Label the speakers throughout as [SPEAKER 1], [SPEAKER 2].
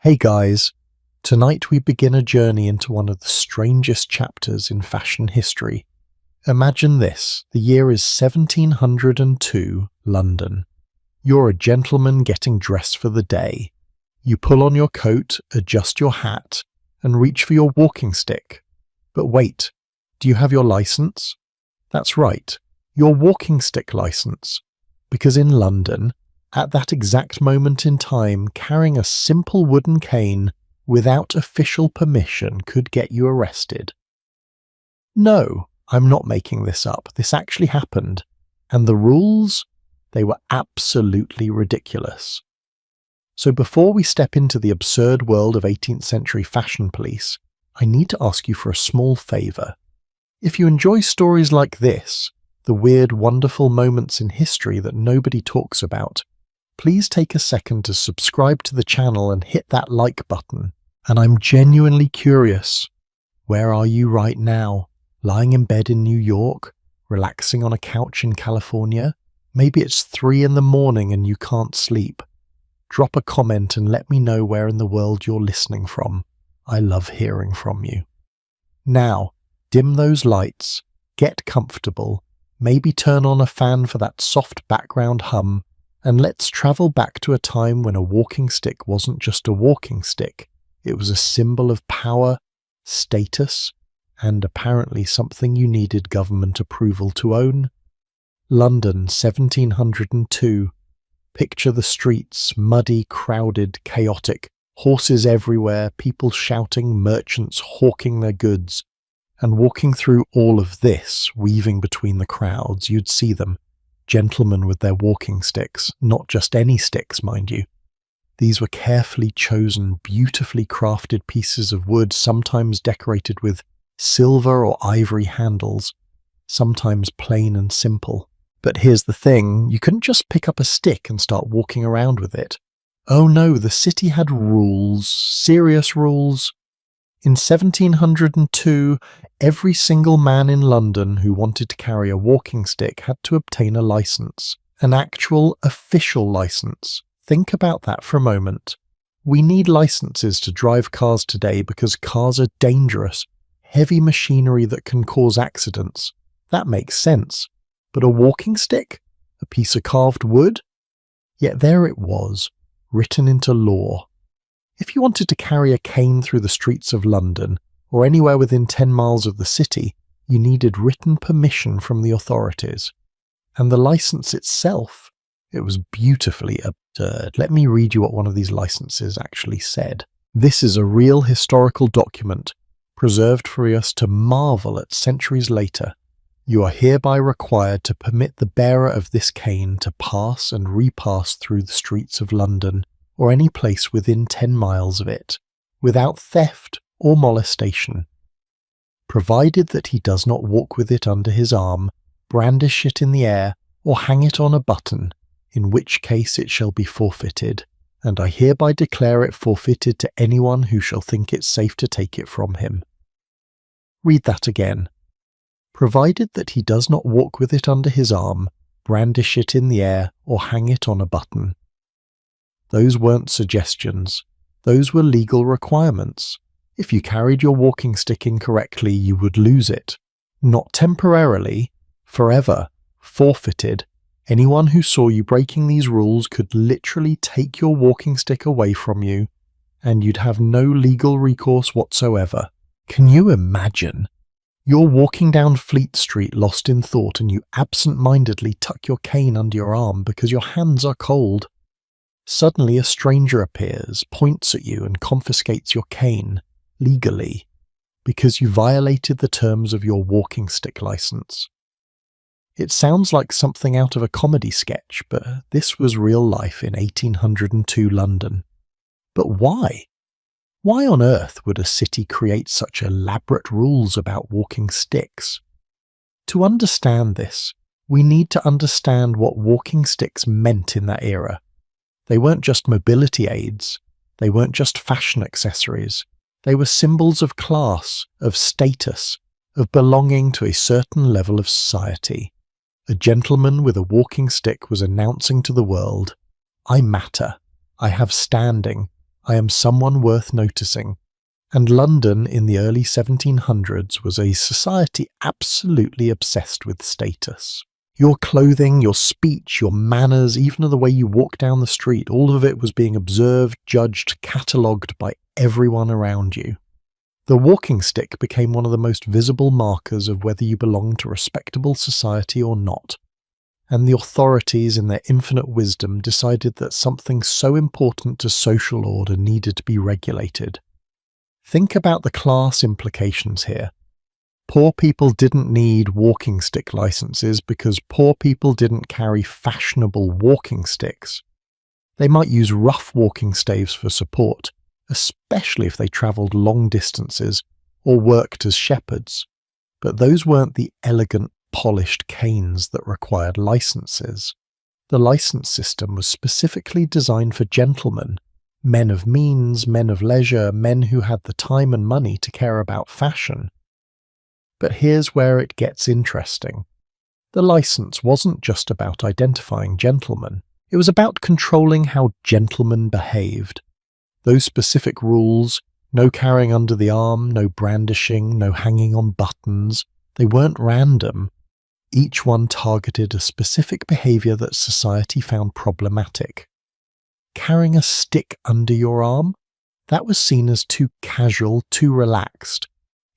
[SPEAKER 1] Hey guys, tonight we begin a journey into one of the strangest chapters in fashion history. Imagine this, the year is 1702, London. You're a gentleman getting dressed for the day. You pull on your coat, adjust your hat, and reach for your walking stick. But wait, do you have your license? That's right, your walking stick license. Because in London, at that exact moment in time, carrying a simple wooden cane without official permission could get you arrested. No, I'm not making this up. This actually happened. And the rules? They were absolutely ridiculous. So before we step into the absurd world of 18th century fashion police, I need to ask you for a small favour. If you enjoy stories like this, the weird, wonderful moments in history that nobody talks about, please take a second to subscribe to the channel and hit that like button. And I'm genuinely curious, where are you right now? Lying in bed in New York? Relaxing on a couch in California? Maybe it's 3 in the morning and you can't sleep. Drop a comment and let me know where in the world you're listening from. I love hearing from you. Now, dim those lights, get comfortable, maybe turn on a fan for that soft background hum, and let's travel back to a time when a walking stick wasn't just a walking stick. It was a symbol of power, status, and apparently something you needed government approval to own. London, 1702. Picture the streets, muddy, crowded, chaotic, horses everywhere, people shouting, merchants hawking their goods. And walking through all of this, weaving between the crowds, you'd see them. Gentlemen with their walking sticks, not just any sticks, mind you. These were carefully chosen, beautifully crafted pieces of wood, sometimes decorated with silver or ivory handles, sometimes plain and simple. But here's the thing, you couldn't just pick up a stick and start walking around with it. Oh no, the city had rules, serious rules. In 1702, every single man in London who wanted to carry a walking stick had to obtain a license, an actual official license. Think about that for a moment. We need licenses to drive cars today because cars are dangerous, heavy machinery that can cause accidents. That makes sense. But a walking stick? A piece of carved wood? Yet there it was, written into law. If you wanted to carry a cane through the streets of London, or anywhere within 10 miles of the city, you needed written permission from the authorities. And the license itself, it was beautifully absurd. Let me read you what one of these licenses actually said. This is a real historical document, preserved for us to marvel at centuries later. You are hereby required to permit the bearer of this cane to pass and repass through the streets of London, or any place within 10 miles of it, without theft or molestation, provided that he does not walk with it under his arm, brandish it in the air, or hang it on a button, in which case it shall be forfeited, and I hereby declare it forfeited to anyone who shall think it safe to take it from him. Read that again. Provided that he does not walk with it under his arm, brandish it in the air, or hang it on a button. Those weren't suggestions. Those were legal requirements. If you carried your walking stick incorrectly, you would lose it. Not temporarily, forever, forfeited. Anyone who saw you breaking these rules could literally take your walking stick away from you, and you'd have no legal recourse whatsoever. Can you imagine? You're walking down Fleet Street lost in thought and you absent-mindedly tuck your cane under your arm because your hands are cold. Suddenly a stranger appears, points at you and confiscates your cane, legally, because you violated the terms of your walking stick license. It sounds like something out of a comedy sketch, but this was real life in 1802 London. But why? Why on earth would a city create such elaborate rules about walking sticks? To understand this, we need to understand what walking sticks meant in that era. They weren't just mobility aids, they weren't just fashion accessories, they were symbols of class, of status, of belonging to a certain level of society. A gentleman with a walking stick was announcing to the world, I matter, I have standing, I am someone worth noticing. And London in the early 1700s was a society absolutely obsessed with status. Your clothing, your speech, your manners, even the way you walk down the street, all of it was being observed, judged, catalogued by everyone around you. The walking stick became one of the most visible markers of whether you belonged to respectable society or not. And the authorities, in their infinite wisdom, decided that something so important to social order needed to be regulated. Think about the class implications here. Poor people didn't need walking stick licenses because poor people didn't carry fashionable walking sticks. They might use rough walking staves for support, especially if they travelled long distances or worked as shepherds. But those weren't the elegant, polished canes that required licenses. The license system was specifically designed for gentlemen, men of means, men of leisure, men who had the time and money to care about fashion. But here's where it gets interesting. The license wasn't just about identifying gentlemen. It was about controlling how gentlemen behaved. Those specific rules, no carrying under the arm, no brandishing, no hanging on buttons, they weren't random. Each one targeted a specific behaviour that society found problematic. Carrying a stick under your arm? That was seen as too casual, too relaxed.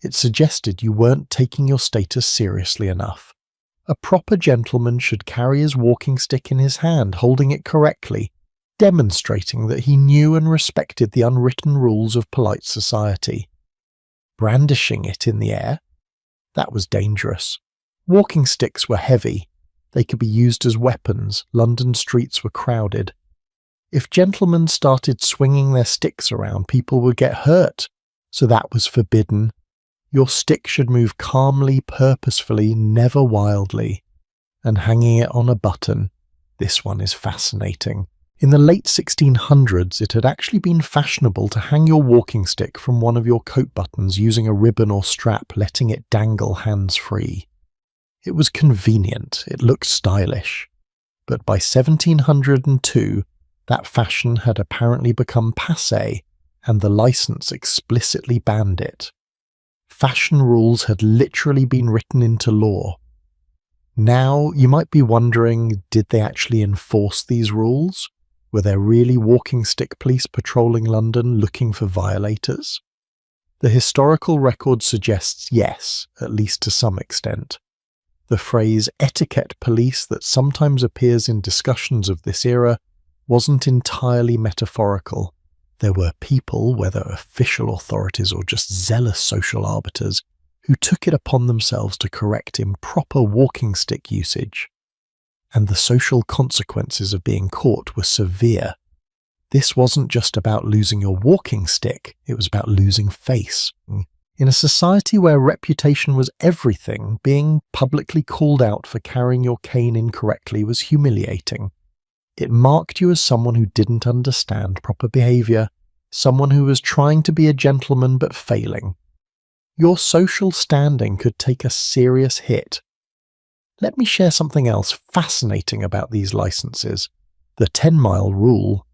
[SPEAKER 1] It suggested you weren't taking your status seriously enough. A proper gentleman should carry his walking stick in his hand, holding it correctly, demonstrating that he knew and respected the unwritten rules of polite society. Brandishing it in the air? That was dangerous. Walking sticks were heavy. They could be used as weapons. London streets were crowded. If gentlemen started swinging their sticks around, people would get hurt. So that was forbidden. Your stick should move calmly, purposefully, never wildly. And hanging it on a button. This one is fascinating. In the late 1600s, it had actually been fashionable to hang your walking stick from one of your coat buttons using a ribbon or strap, letting it dangle hands-free. It was convenient, it looked stylish. But by 1702, that fashion had apparently become passé, and the license explicitly banned it. Fashion rules had literally been written into law. Now, you might be wondering, did they actually enforce these rules? Were there really walking stick police patrolling London looking for violators? The historical record suggests yes, at least to some extent. The phrase etiquette police that sometimes appears in discussions of this era wasn't entirely metaphorical. There were people, whether official authorities or just zealous social arbiters, who took it upon themselves to correct improper walking stick usage. And the social consequences of being caught were severe. This wasn't just about losing your walking stick, it was about losing face. In a society where reputation was everything, being publicly called out for carrying your cane incorrectly was humiliating. It marked you as someone who didn't understand proper behaviour, someone who was trying to be a gentleman but failing. Your social standing could take a serious hit. Let me share something else fascinating about these licenses. The 10-mile rule.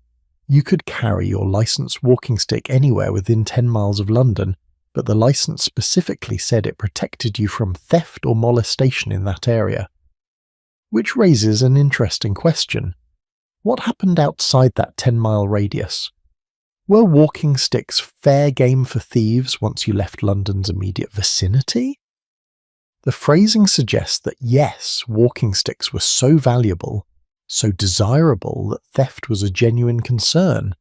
[SPEAKER 1] You could carry your licensed walking stick anywhere within 10 miles of London, but the license specifically said it protected you from theft or molestation in that area. Which raises an interesting question. What happened outside that 10-mile radius? Were walking sticks fair game for thieves once you left London's immediate vicinity? The phrasing suggests that yes, walking sticks were so valuable, so desirable that theft was a genuine concern.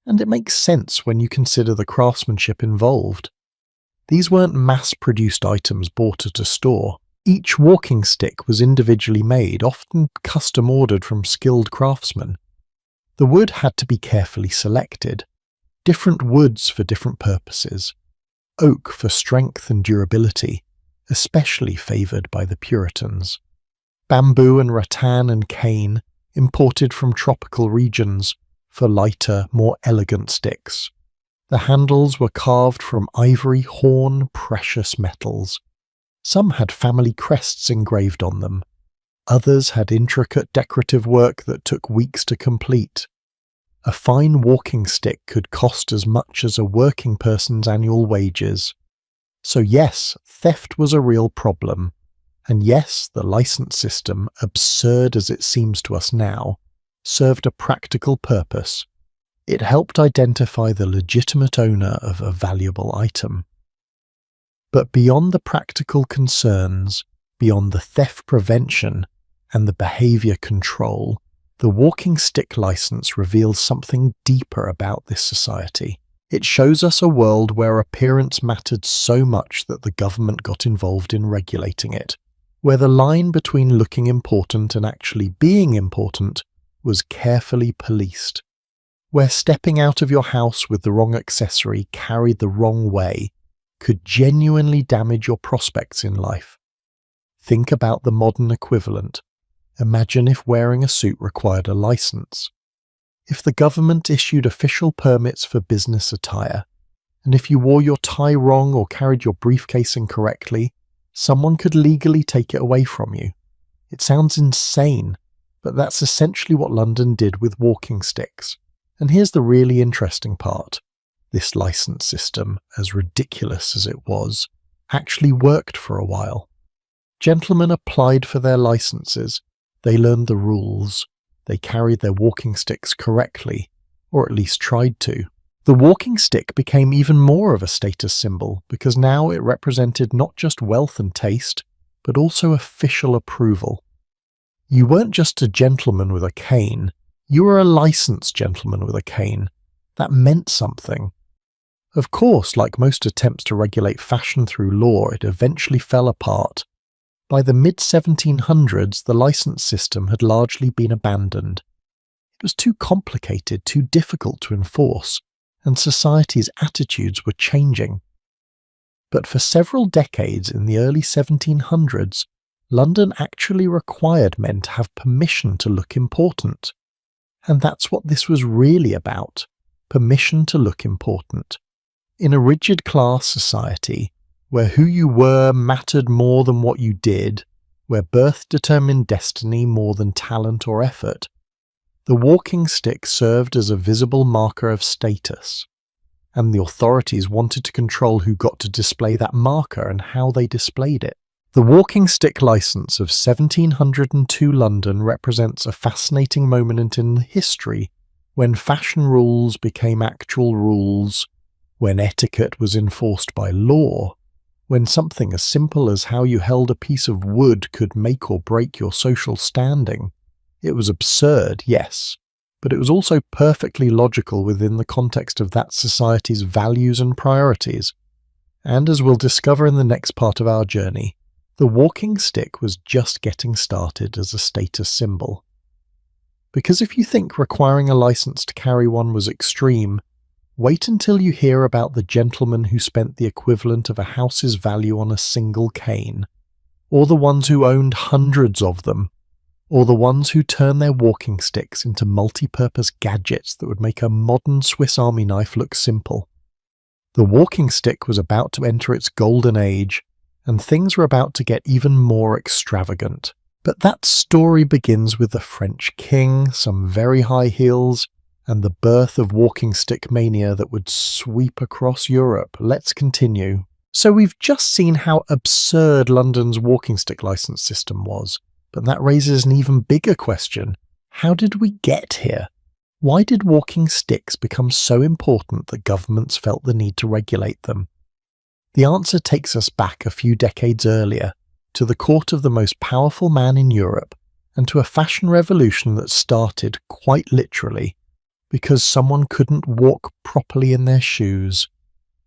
[SPEAKER 1] And it makes sense when you consider the craftsmanship involved. These weren't mass-produced items bought at a store. Each walking stick was individually made, often custom-ordered from skilled craftsmen. The wood had to be carefully selected. Different woods for different purposes. Oak for strength and durability, especially favoured by the Puritans. Bamboo and rattan and cane, imported from tropical regions, for lighter, more elegant sticks. The handles were carved from ivory, horn, precious metals. Some had family crests engraved on them. Others had intricate decorative work that took weeks to complete. A fine walking stick could cost as much as a working person's annual wages. So yes, theft was a real problem. And yes, the license system, absurd as it seems to us now, served a practical purpose. It helped identify the legitimate owner of a valuable item. But beyond the practical concerns, beyond the theft prevention and the behavior control, the walking stick license reveals something deeper about this society. It shows us a world where appearance mattered so much that the government got involved in regulating it, where the line between looking important and actually being important was carefully policed, where stepping out of your house with the wrong accessory carried the wrong way could genuinely damage your prospects in life. Think about the modern equivalent. Imagine if wearing a suit required a license. If the government issued official permits for business attire, and if you wore your tie wrong or carried your briefcase incorrectly, someone could legally take it away from you. It sounds insane, but that's essentially what London did with walking sticks. And here's the really interesting part. This license system, as ridiculous as it was, actually worked for a while. Gentlemen applied for their licenses. They learned the rules. They carried their walking sticks correctly, or at least tried to. The walking stick became even more of a status symbol because now it represented not just wealth and taste, but also official approval. You weren't just a gentleman with a cane, you were a licensed gentleman with a cane. That meant something. Of course, like most attempts to regulate fashion through law, it eventually fell apart. By the mid-1700s, the license system had largely been abandoned. It was too complicated, too difficult to enforce, and society's attitudes were changing. But for several decades in the early 1700s, London actually required men to have permission to look important. And that's what this was really about, permission to look important. In a rigid class society, where who you were mattered more than what you did, where birth determined destiny more than talent or effort, the walking stick served as a visible marker of status, and the authorities wanted to control who got to display that marker and how they displayed it. The walking stick license of 1702 London represents a fascinating moment in history when fashion rules became actual rules, when etiquette was enforced by law, when something as simple as how you held a piece of wood could make or break your social standing. It was absurd, yes, but it was also perfectly logical within the context of that society's values and priorities. And as we'll discover in the next part of our journey, the walking stick was just getting started as a status symbol. Because if you think requiring a license to carry one was extreme, wait until you hear about the gentleman who spent the equivalent of a house's value on a single cane, or the ones who owned hundreds of them, or the ones who turned their walking sticks into multi-purpose gadgets that would make a modern Swiss Army knife look simple. The walking stick was about to enter its golden age, and things were about to get even more extravagant. But that story begins with the French king, some very high heels, and the birth of walking stick mania that would sweep across Europe. Let's continue. So we've just seen how absurd London's walking stick license system was, but that raises an even bigger question. How did we get here? Why did walking sticks become so important that governments felt the need to regulate them? The answer takes us back a few decades earlier, to the court of the most powerful man in Europe, and to a fashion revolution that started, quite literally, because someone couldn't walk properly in their shoes.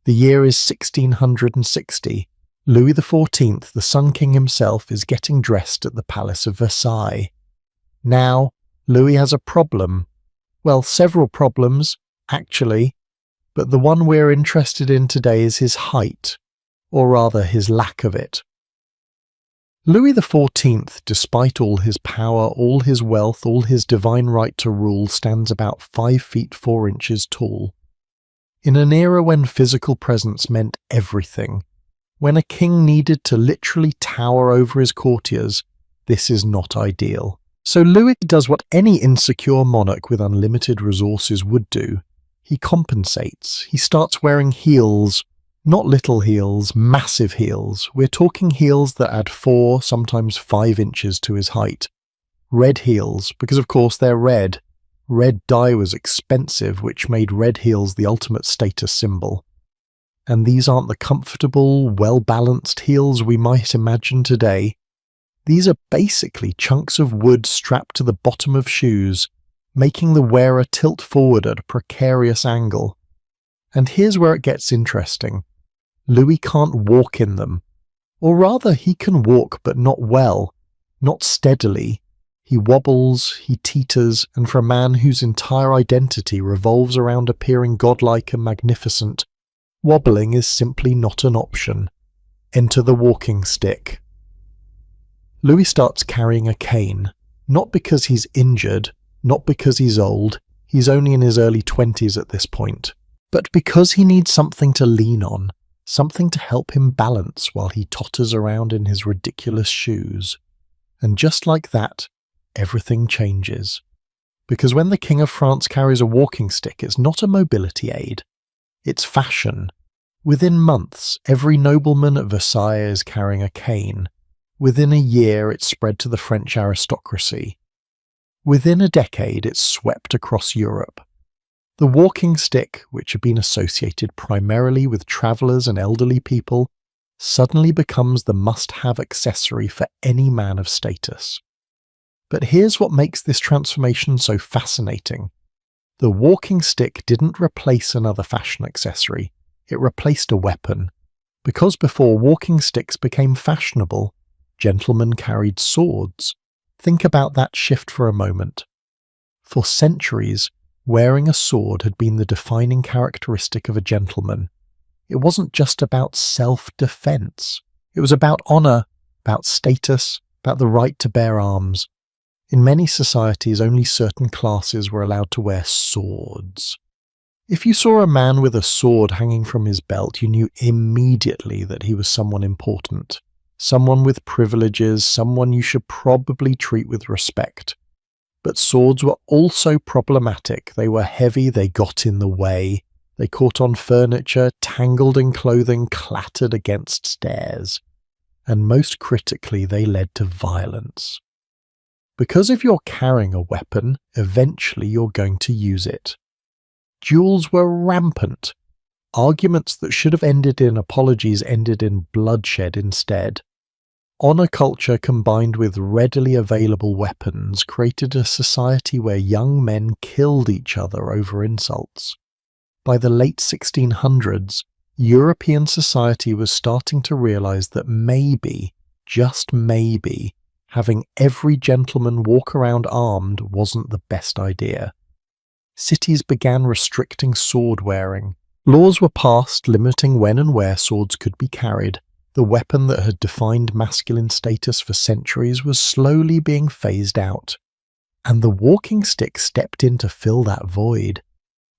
[SPEAKER 1] The year is 1660. Louis XIV, the Sun King himself, is getting dressed at the Palace of Versailles. Now, Louis has a problem. Well, several problems, actually, but the one we're interested in today is his height, or rather his lack of it. Louis XIV, despite all his power, all his wealth, all his divine right to rule, stands about 5 feet 4 inches tall. In an era when physical presence meant everything, when a king needed to literally tower over his courtiers, this is not ideal. So Louis does what any insecure monarch with unlimited resources would do. He compensates. He starts wearing heels. Not little heels, massive heels. We're talking heels that add 4, sometimes 5 inches to his height. Red heels, because of course they're red. Red dye was expensive, which made red heels the ultimate status symbol. And these aren't the comfortable, well-balanced heels we might imagine today. These are basically chunks of wood strapped to the bottom of shoes, making the wearer tilt forward at a precarious angle. And here's where it gets interesting. Louis can't walk in them. Or rather, he can walk, but not well, not steadily. He wobbles, he teeters, and for a man whose entire identity revolves around appearing godlike and magnificent, wobbling is simply not an option. Enter the walking stick. Louis starts carrying a cane, not because he's injured, not because he's old, he's only in his early 20s at this point, but because he needs something to lean on, something to help him balance while he totters around in his ridiculous shoes. And just like that, everything changes. Because when the King of France carries a walking stick, it's not a mobility aid. It's fashion. Within months, every nobleman at Versailles is carrying a cane. Within a year, it's spread to the French aristocracy. Within a decade, it's swept across Europe. The walking stick, which had been associated primarily with travellers and elderly people, suddenly becomes the must-have accessory for any man of status. But here's what makes this transformation so fascinating. The walking stick didn't replace another fashion accessory, it replaced a weapon. Because before walking sticks became fashionable, gentlemen carried swords. Think about that shift for a moment. For centuries, wearing a sword had been the defining characteristic of a gentleman. It wasn't just about self-defense. It was about honor, about status, about the right to bear arms. In many societies, only certain classes were allowed to wear swords. If you saw a man with a sword hanging from his belt, you knew immediately that he was someone important. Someone with privileges, someone you should probably treat with respect. But swords were also problematic. They were heavy, they got in the way. They caught on furniture, tangled in clothing, clattered against stairs. And most critically, they led to violence. Because if you're carrying a weapon, eventually you're going to use it. Duels were rampant. Arguments that should have ended in apologies ended in bloodshed instead. Honor culture combined with readily available weapons created a society where young men killed each other over insults. By the late 1600s, European society was starting to realize that maybe, just maybe, having every gentleman walk around armed wasn't the best idea. Cities began restricting sword wearing. Laws were passed limiting when and where swords could be carried. The weapon that had defined masculine status for centuries was slowly being phased out. And the walking stick stepped in to fill that void.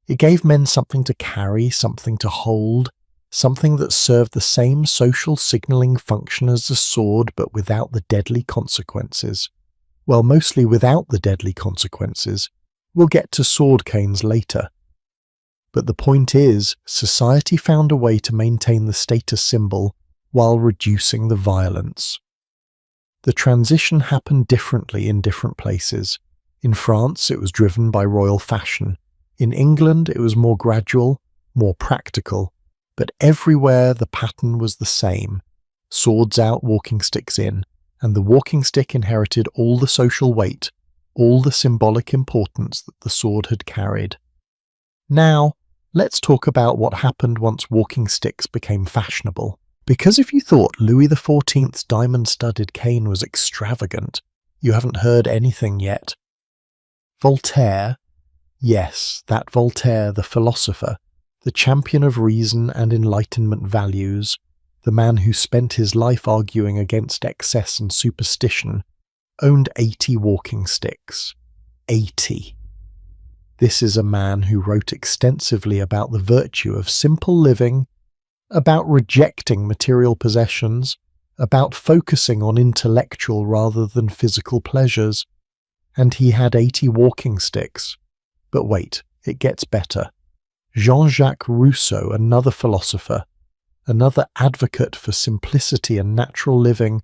[SPEAKER 1] It gave men something to carry, something to hold, something that served the same social signalling function as the sword but without the deadly consequences. Well, mostly without the deadly consequences. We'll get to sword canes later. But the point is, society found a way to maintain the status symbol while reducing the violence. The transition happened differently in different places. In France, it was driven by royal fashion. In England, it was more gradual, more practical. But everywhere the pattern was the same. Swords out, walking sticks in. And the walking stick inherited all the social weight, all the symbolic importance that the sword had carried. Now, let's talk about what happened once walking sticks became fashionable. Because if you thought Louis XIV's diamond-studded cane was extravagant, you haven't heard anything yet. Voltaire, yes, that Voltaire, the philosopher, the champion of reason and Enlightenment values, the man who spent his life arguing against excess and superstition, owned 80 walking sticks. 80. This is a man who wrote extensively about the virtue of simple living, about rejecting material possessions, about focusing on intellectual rather than physical pleasures, And he had 80 walking sticks. But wait, it gets better. Jean-Jacques Rousseau, another philosopher, another advocate for simplicity and natural living,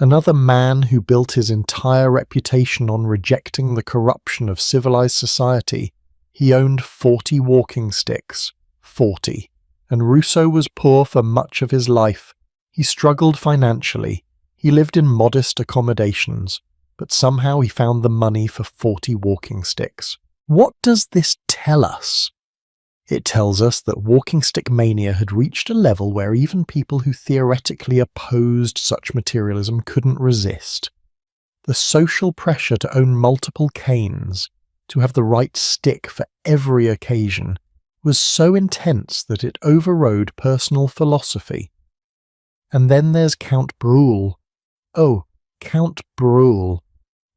[SPEAKER 1] another man who built his entire reputation on rejecting the corruption of civilized society, he owned 40 walking sticks. 40. And Rousseau was poor for much of his life. He struggled financially. He lived in modest accommodations, but somehow he found the money for 40 walking sticks. What does this tell us? It tells us that walking stick mania had reached a level where even people who theoretically opposed such materialism couldn't resist. The social pressure to own multiple canes, to have the right stick for every occasion, was so intense that it overrode personal philosophy. And then there's Count Bruhl. Oh, Count Bruhl,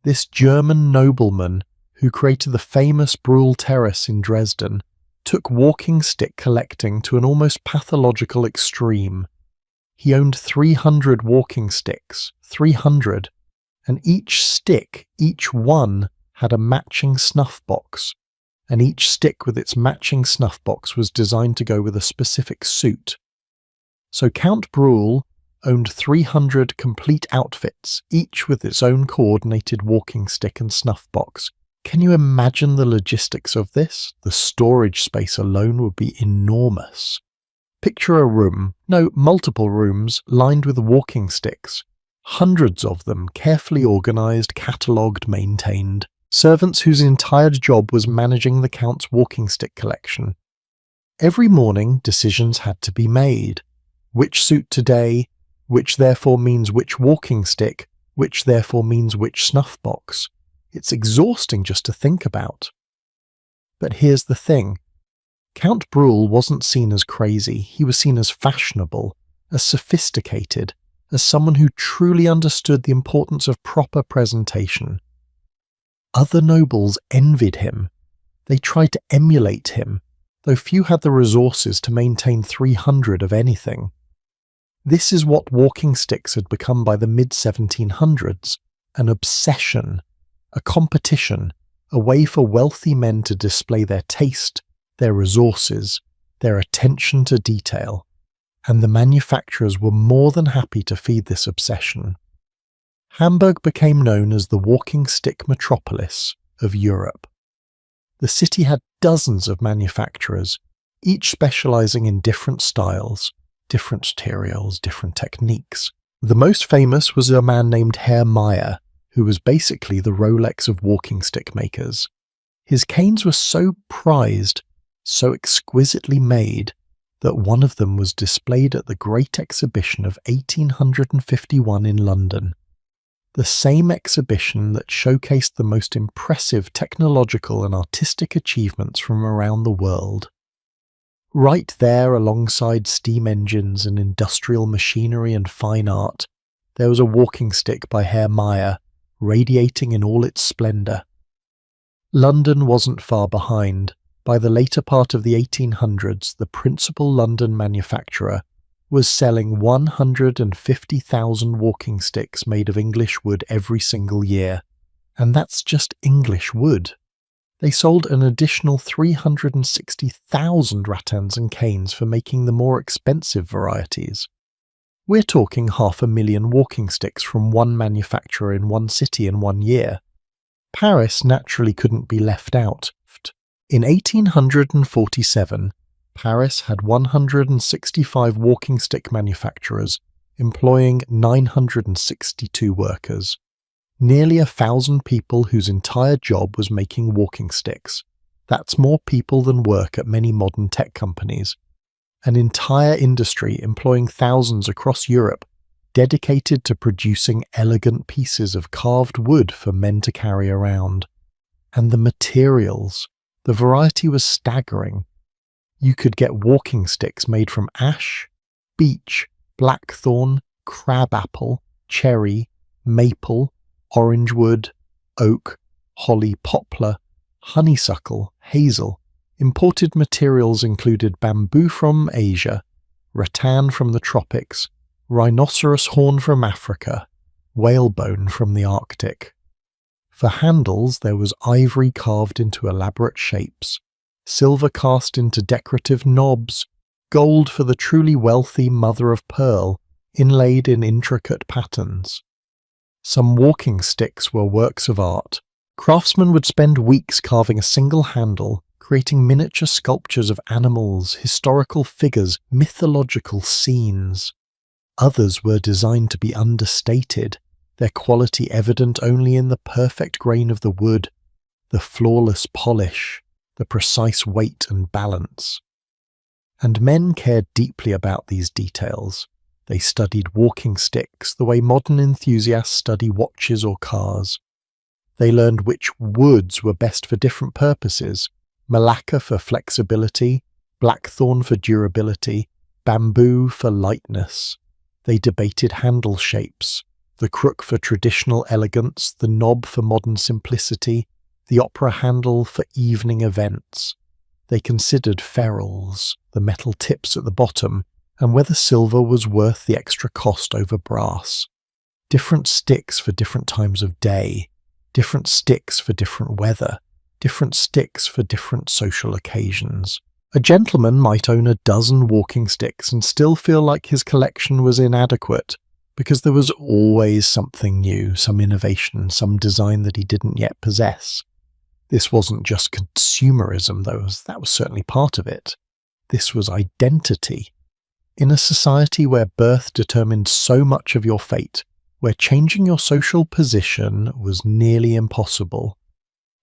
[SPEAKER 1] this German nobleman who created the famous Bruhl Terrace in Dresden, took walking stick collecting to an almost pathological extreme. He owned 300 walking sticks, 300, and each stick, each one, had a matching snuff box, and each stick with its matching snuff box was designed to go with a specific suit. So Count Bruhl owned 300 complete outfits, each with its own coordinated walking stick and snuff box. Can you imagine the logistics of this? The storage space alone would be enormous. Picture a room, no, multiple rooms, lined with walking sticks. Hundreds of them, carefully organized, catalogued, maintained. Servants whose entire job was managing the Count's walking stick collection. Every morning, decisions had to be made. Which suit today, which therefore means which walking stick, which therefore means which snuff box. It's exhausting just to think about. But here's the thing. Count Bruhl wasn't seen as crazy, he was seen as fashionable, as sophisticated, as someone who truly understood the importance of proper presentation. Other nobles envied him. They tried to emulate him, though few had the resources to maintain 300 of anything. This is what walking sticks had become by the mid-1700s, an obsession, a competition, a way for wealthy men to display their taste, their resources, their attention to detail, and the manufacturers were more than happy to feed this obsession. Hamburg became known as the walking stick metropolis of Europe. The city had dozens of manufacturers, each specializing in different styles, different materials, different techniques. The most famous was a man named Herr Meyer, who was basically the Rolex of walking stick makers. His canes were so prized, so exquisitely made, that one of them was displayed at the Great Exhibition of 1851 in London. The same exhibition that showcased the most impressive technological and artistic achievements from around the world. Right there alongside steam engines and industrial machinery and fine art, there was a walking stick by Herr Meyer, radiating in all its splendour. London wasn't far behind. By the later part of the 1800s, the principal London manufacturer was selling 150,000 walking sticks made of English wood every single year. And that's just English wood. They sold an additional 360,000 rattans and canes for making the more expensive varieties. We're talking 500,000 walking sticks from one manufacturer in one city in 1 year. Paris naturally couldn't be left out. In 1847, Paris had 165 walking stick manufacturers, employing 962 workers. Nearly 1,000 people whose entire job was making walking sticks. That's more people than work at many modern tech companies. An entire industry employing thousands across Europe, dedicated to producing elegant pieces of carved wood for men to carry around. And the materials. The variety was staggering. You could get walking sticks made from ash, beech, blackthorn, crabapple, cherry, maple, orange wood, oak, holly, poplar, honeysuckle, hazel. Imported materials included bamboo from Asia, rattan from the tropics, rhinoceros horn from Africa, whalebone from the Arctic. For handles, there was ivory carved into elaborate shapes, silver cast into decorative knobs, gold for the truly wealthy mother of pearl, inlaid in intricate patterns. Some walking sticks were works of art. Craftsmen would spend weeks carving a single handle, creating miniature sculptures of animals, historical figures, mythological scenes. Others were designed to be understated, their quality evident only in the perfect grain of the wood, the flawless polish, the precise weight and balance. And men cared deeply about these details. They studied walking sticks the way modern enthusiasts study watches or cars. They learned which woods were best for different purposes: malacca for flexibility, blackthorn for durability, bamboo for lightness. They debated handle shapes, the crook for traditional elegance, the knob for modern simplicity, the opera handle for evening events. They considered ferrules, the metal tips at the bottom, and whether silver was worth the extra cost over brass. Different sticks for different times of day, different sticks for different weather, different sticks for different social occasions. A gentleman might own a dozen walking sticks and still feel like his collection was inadequate, because there was always something new, some innovation, some design that he didn't yet possess. This wasn't just consumerism, though, that was certainly part of it. This was identity. In a society where birth determined so much of your fate, where changing your social position was nearly impossible,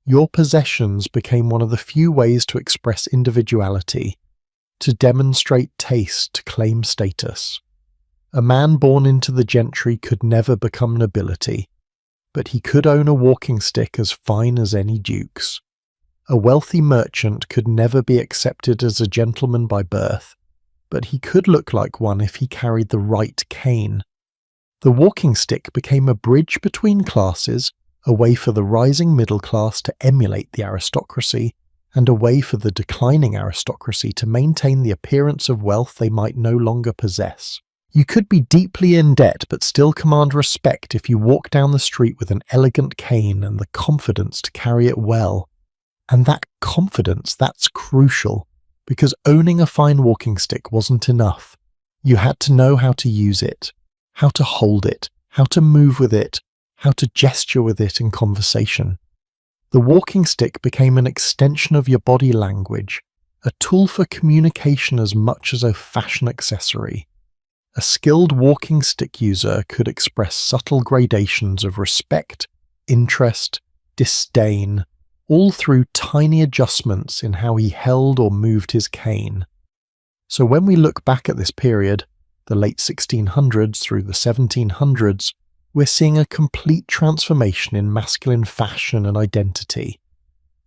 [SPEAKER 1] your possessions became one of the few ways to express individuality, to demonstrate taste, to claim status. A man born into the gentry could never become nobility, but he could own a walking stick as fine as any duke's. A wealthy merchant could never be accepted as a gentleman by birth, but he could look like one if he carried the right cane. The walking stick became a bridge between classes, a way for the rising middle class to emulate the aristocracy, and a way for the declining aristocracy to maintain the appearance of wealth they might no longer possess. You could be deeply in debt but still command respect if you walk down the street with an elegant cane and the confidence to carry it well. And that confidence, that's crucial, because owning a fine walking stick wasn't enough. You had to know how to use it, how to hold it, how to move with it, how to gesture with it in conversation. The walking stick became an extension of your body language, a tool for communication as much as a fashion accessory. A skilled walking stick user could express subtle gradations of respect, interest, disdain, all through tiny adjustments in how he held or moved his cane. So when we look back at this period, the late 1600s through the 1700s, we're seeing a complete transformation in masculine fashion and identity.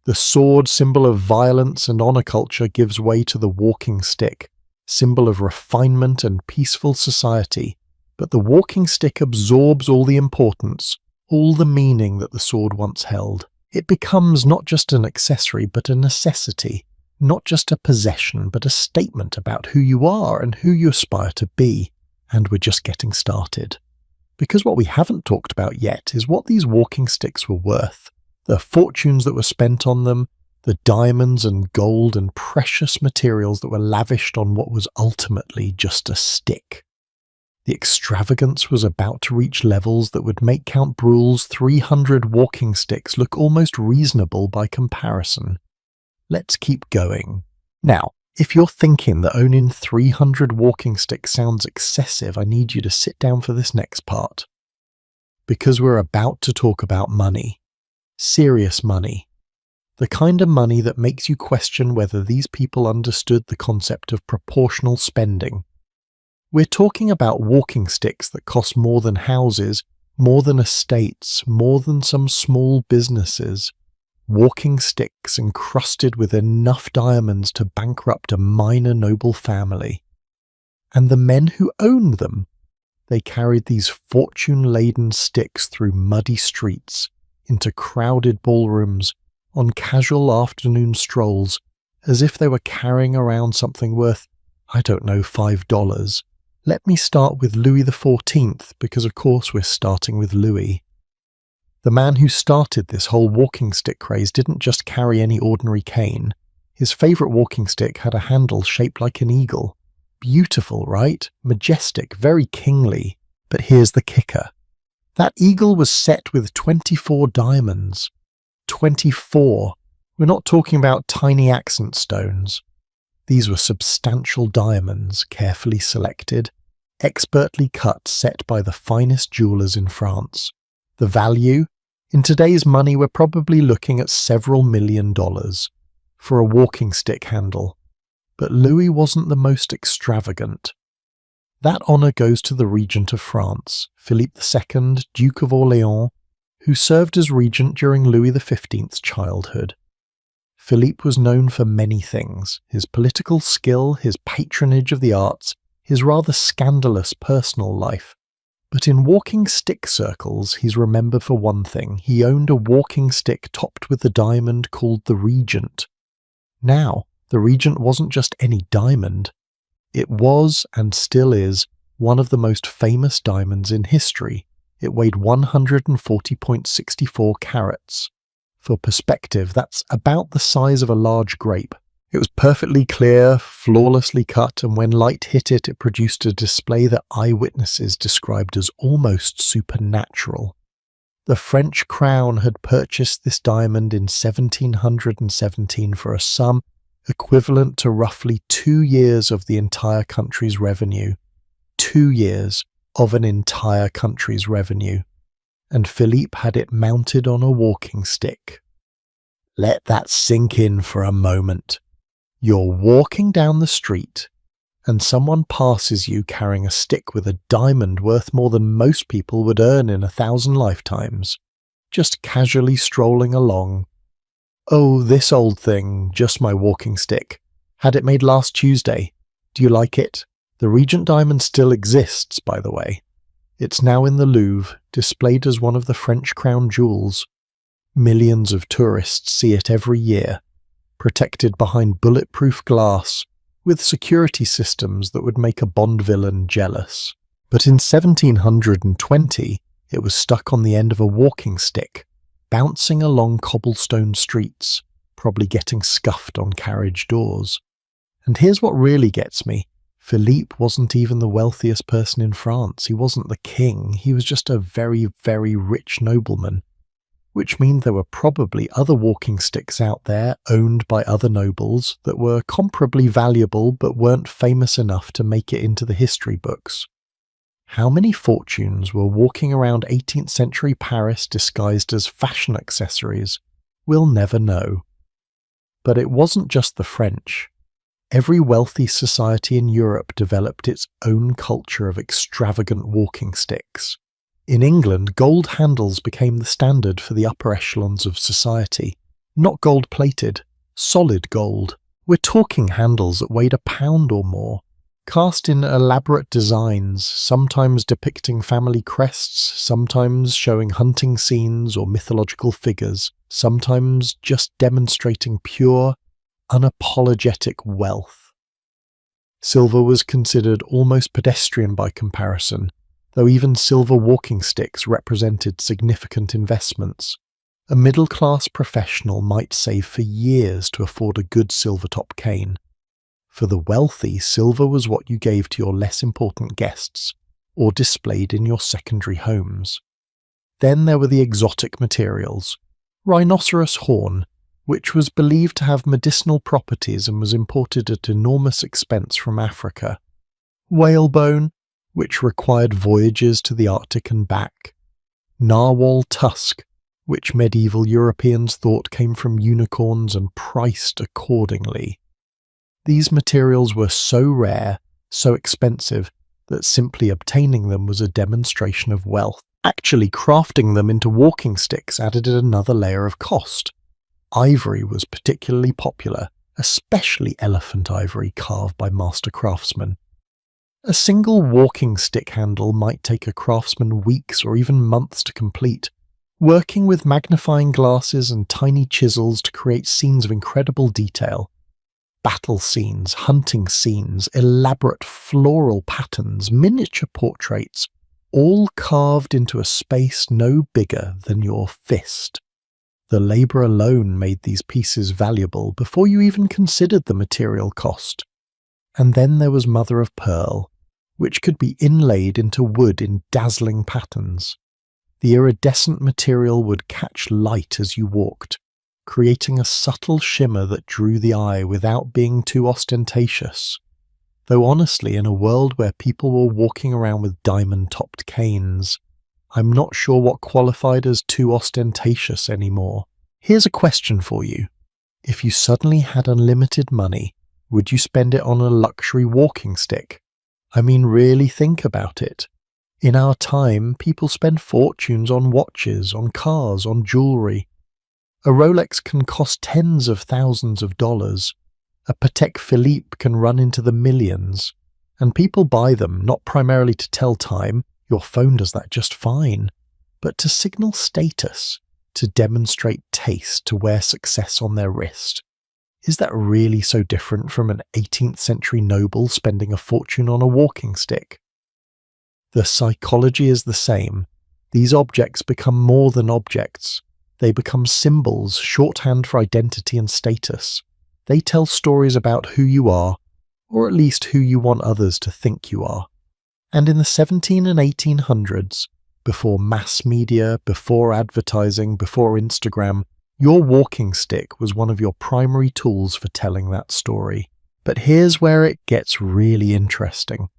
[SPEAKER 1] The sword, symbol of violence and honor culture, gives way to the walking stick, symbol of refinement and peaceful society, but the walking stick absorbs all the importance, all the meaning that the sword once held. It becomes not just an accessory but a necessity, not just a possession but a statement about who you are and who you aspire to be. And we're just getting started. Because what we haven't talked about yet is what these walking sticks were worth, the fortunes that were spent on them, the diamonds and gold and precious materials that were lavished on what was ultimately just a stick. The extravagance was about to reach levels that would make Count Bruhl's 300 walking sticks look almost reasonable by comparison. Let's keep going. Now, if you're thinking that owning 300 walking sticks sounds excessive, I need you to sit down for this next part. Because we're about to talk about money. Serious money. The kind of money that makes you question whether these people understood the concept of proportional spending. We're talking about walking sticks that cost more than houses, more than estates, more than some small businesses. Walking sticks encrusted with enough diamonds to bankrupt a minor noble family. And the men who owned them, they carried these fortune-laden sticks through muddy streets, into crowded ballrooms, on casual afternoon strolls, as if they were carrying around something worth, I don't know, $5. Let me start with Louis XIV, because of course we're starting with Louis. The The man who started this whole walking stick craze didn't just carry any ordinary cane. His favourite walking stick had a handle shaped like an eagle. Beautiful, right? Majestic, very kingly. But here's the kicker. That eagle was set with 24 diamonds. 24. We're not talking about tiny accent stones. These were substantial diamonds, carefully selected, expertly cut, set by the finest jewellers in France. The value? In today's money, we're probably looking at several $1,000,000 for a walking stick handle. But Louis wasn't the most extravagant. That honour goes to the Regent of France, Philippe II, Duke of Orléans, who served as regent during Louis XV's childhood. Philippe was known for many things: his political skill, his patronage of the arts, his rather scandalous personal life. But in walking stick circles, he's remembered for one thing: he owned a walking stick topped with a diamond called the Regent. Now, the Regent wasn't just any diamond. It was, and still is, one of the most famous diamonds in history. It weighed 140.64 carats. For perspective, that's about the size of a large grape. It was perfectly clear, flawlessly cut, and when light hit it, it produced a display that eyewitnesses described as almost supernatural. The French crown had purchased this diamond in 1717 for a sum equivalent to roughly 2 years of the entire country's revenue. 2 years of an entire country's revenue. And Philippe had it mounted on a walking stick. Let that sink in for a moment. You're walking down the street, and someone passes you carrying a stick with a diamond worth more than most people would earn in 1,000 lifetimes, just casually strolling along. Oh, this old thing, just my walking stick. Had it made last Tuesday. Do you like it? The Regent diamond still exists, by the way. It's now in the Louvre, displayed as one of the French crown jewels. Millions of tourists see it every year, protected behind bulletproof glass, with security systems that would make a Bond villain jealous. But in 1720, it was stuck on the end of a walking stick, bouncing along cobblestone streets, probably getting scuffed on carriage doors. And here's what really gets me. Philippe wasn't even the wealthiest person in France. He wasn't the king. He was just a very, very rich nobleman. Which means there were probably other walking sticks out there owned by other nobles that were comparably valuable but weren't famous enough to make it into the history books. How many fortunes were walking around 18th century Paris disguised as fashion accessories? We'll never know. But it wasn't just the French. Every wealthy society in Europe developed its own culture of extravagant walking sticks. In England, gold handles became the standard for the upper echelons of society. Not gold-plated, solid gold. We're talking handles that weighed a pound or more, cast in elaborate designs, sometimes depicting family crests, sometimes showing hunting scenes or mythological figures, sometimes just demonstrating pure, unapologetic wealth. Silver was considered almost pedestrian by comparison, though even silver walking sticks represented significant investments. A middle-class professional might save for years to afford a good silver-top cane. For the wealthy, silver was what you gave to your less important guests, or displayed in your secondary homes. Then there were the exotic materials. Rhinoceros horn, which was believed to have medicinal properties and was imported at enormous expense from Africa. Whalebone, which required voyages to the Arctic and back. Narwhal tusk, which medieval Europeans thought came from unicorns and priced accordingly. These materials were so rare, so expensive, that simply obtaining them was a demonstration of wealth. Actually, crafting them into walking sticks added another layer of cost. Ivory was particularly popular, especially elephant ivory carved by master craftsmen. A single walking stick handle might take a craftsman weeks or even months to complete, working with magnifying glasses and tiny chisels to create scenes of incredible detail. Battle scenes, hunting scenes, elaborate floral patterns, miniature portraits, all carved into a space no bigger than your fist. The labour alone made these pieces valuable before you even considered the material cost. And then there was mother of pearl, which could be inlaid into wood in dazzling patterns. The iridescent material would catch light as you walked, creating a subtle shimmer that drew the eye without being too ostentatious. Though honestly, in a world where people were walking around with diamond-topped canes, I'm not sure what qualified as too ostentatious anymore. Here's a question for you. If you suddenly had unlimited money, would you spend it on a luxury walking stick? I mean, really think about it. In our time, people spend fortunes on watches, on cars, on jewellery. A Rolex can cost tens of thousands of dollars. A Patek Philippe can run into the millions. And people buy them not primarily to tell time, your phone does that just fine, but to signal status, to demonstrate taste, to wear success on their wrist. Is that really so different from an 18th century noble spending a fortune on a walking stick? The psychology is the same. These objects become more than objects. They become symbols, shorthand for identity and status. They tell stories about who you are, or at least who you want others to think you are. And in the 17 and 1800s, before mass media, before advertising, before Instagram, your walking stick was one of your primary tools for telling that story. But here's where it gets really interesting.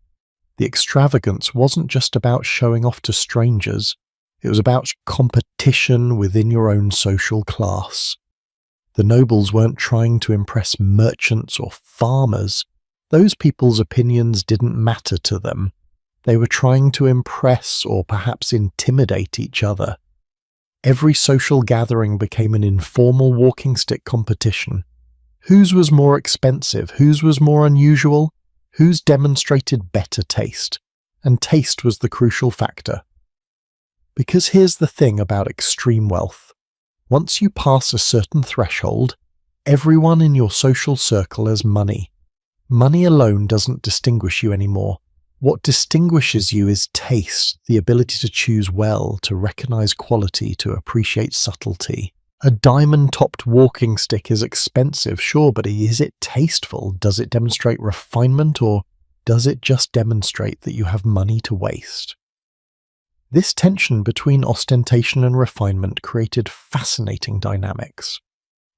[SPEAKER 1] The extravagance wasn't just about showing off to strangers, it was about competition within your own social class. The nobles weren't trying to impress merchants or farmers. Those people's opinions didn't matter to them. They were trying to impress or perhaps intimidate each other. Every social gathering became an informal walking stick competition. Whose was more expensive? Whose was more unusual? Whose demonstrated better taste? And taste was the crucial factor. Because here's the thing about extreme wealth. Once you pass a certain threshold, everyone in your social circle has money. Money alone doesn't distinguish you anymore. What distinguishes you is taste, the ability to choose well, to recognize quality, to appreciate subtlety. A diamond-topped walking stick is expensive, sure, but is it tasteful? Does it demonstrate refinement, or does it just demonstrate that you have money to waste? This tension between ostentation and refinement created fascinating dynamics.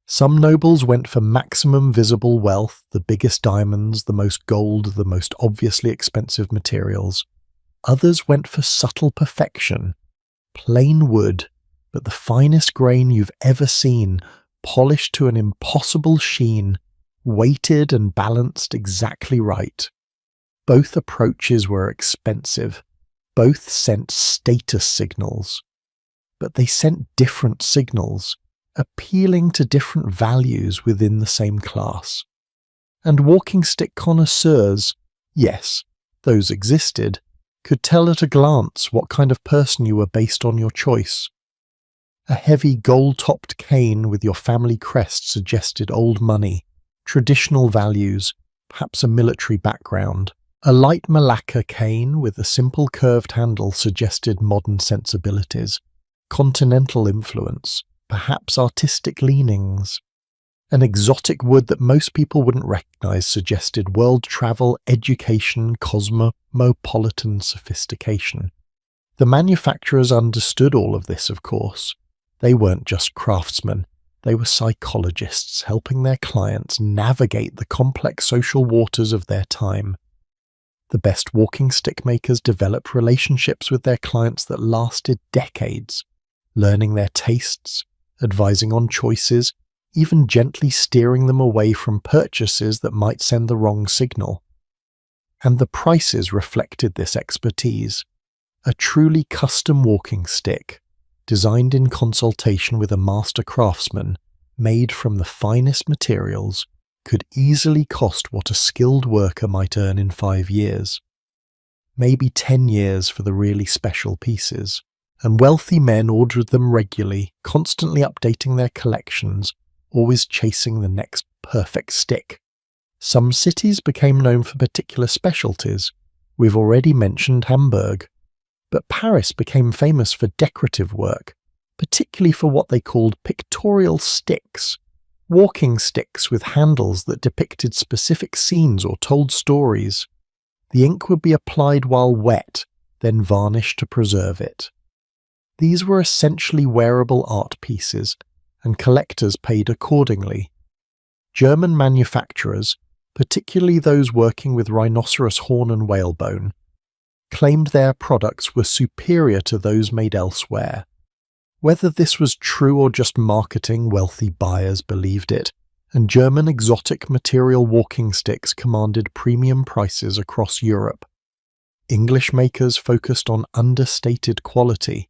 [SPEAKER 1] Some nobles went for maximum visible wealth, the biggest diamonds, the most gold, the most obviously expensive materials. Others went for subtle perfection, plain wood, but the finest grain you've ever seen, polished to an impossible sheen, weighted and balanced exactly right. Both approaches were expensive. Both sent status signals. But they sent different signals, appealing to different values within the same class. And walking stick connoisseurs, yes, those existed, could tell at a glance what kind of person you were based on your choice. A heavy gold-topped cane with your family crest suggested old money, traditional values, perhaps a military background. A light Malacca cane with a simple curved handle suggested modern sensibilities, continental influence, perhaps artistic leanings. An exotic wood that most people wouldn't recognize suggested world travel, education, cosmopolitan sophistication. The manufacturers understood all of this, of course. They weren't just craftsmen. They were psychologists helping their clients navigate the complex social waters of their time. The best walking stick makers developed relationships with their clients that lasted decades, learning their tastes, advising on choices, even gently steering them away from purchases that might send the wrong signal. And the prices reflected this expertise. A truly custom walking stick, designed in consultation with a master craftsman, made from the finest materials, could easily cost what a skilled worker might earn in 5 years. Maybe 10 years for the really special pieces. And wealthy men ordered them regularly, constantly updating their collections, always chasing the next perfect stick. Some cities became known for particular specialties. We've already mentioned Hamburg. But Paris became famous for decorative work, particularly for what they called pictorial sticks, walking sticks with handles that depicted specific scenes or told stories. The ink would be applied while wet, then varnished to preserve it. These were essentially wearable art pieces, and collectors paid accordingly. German manufacturers, particularly those working with rhinoceros horn and whalebone, claimed their products were superior to those made elsewhere. Whether this was true or just marketing, wealthy buyers believed it, and German exotic material walking sticks commanded premium prices across Europe. English makers focused on understated quality.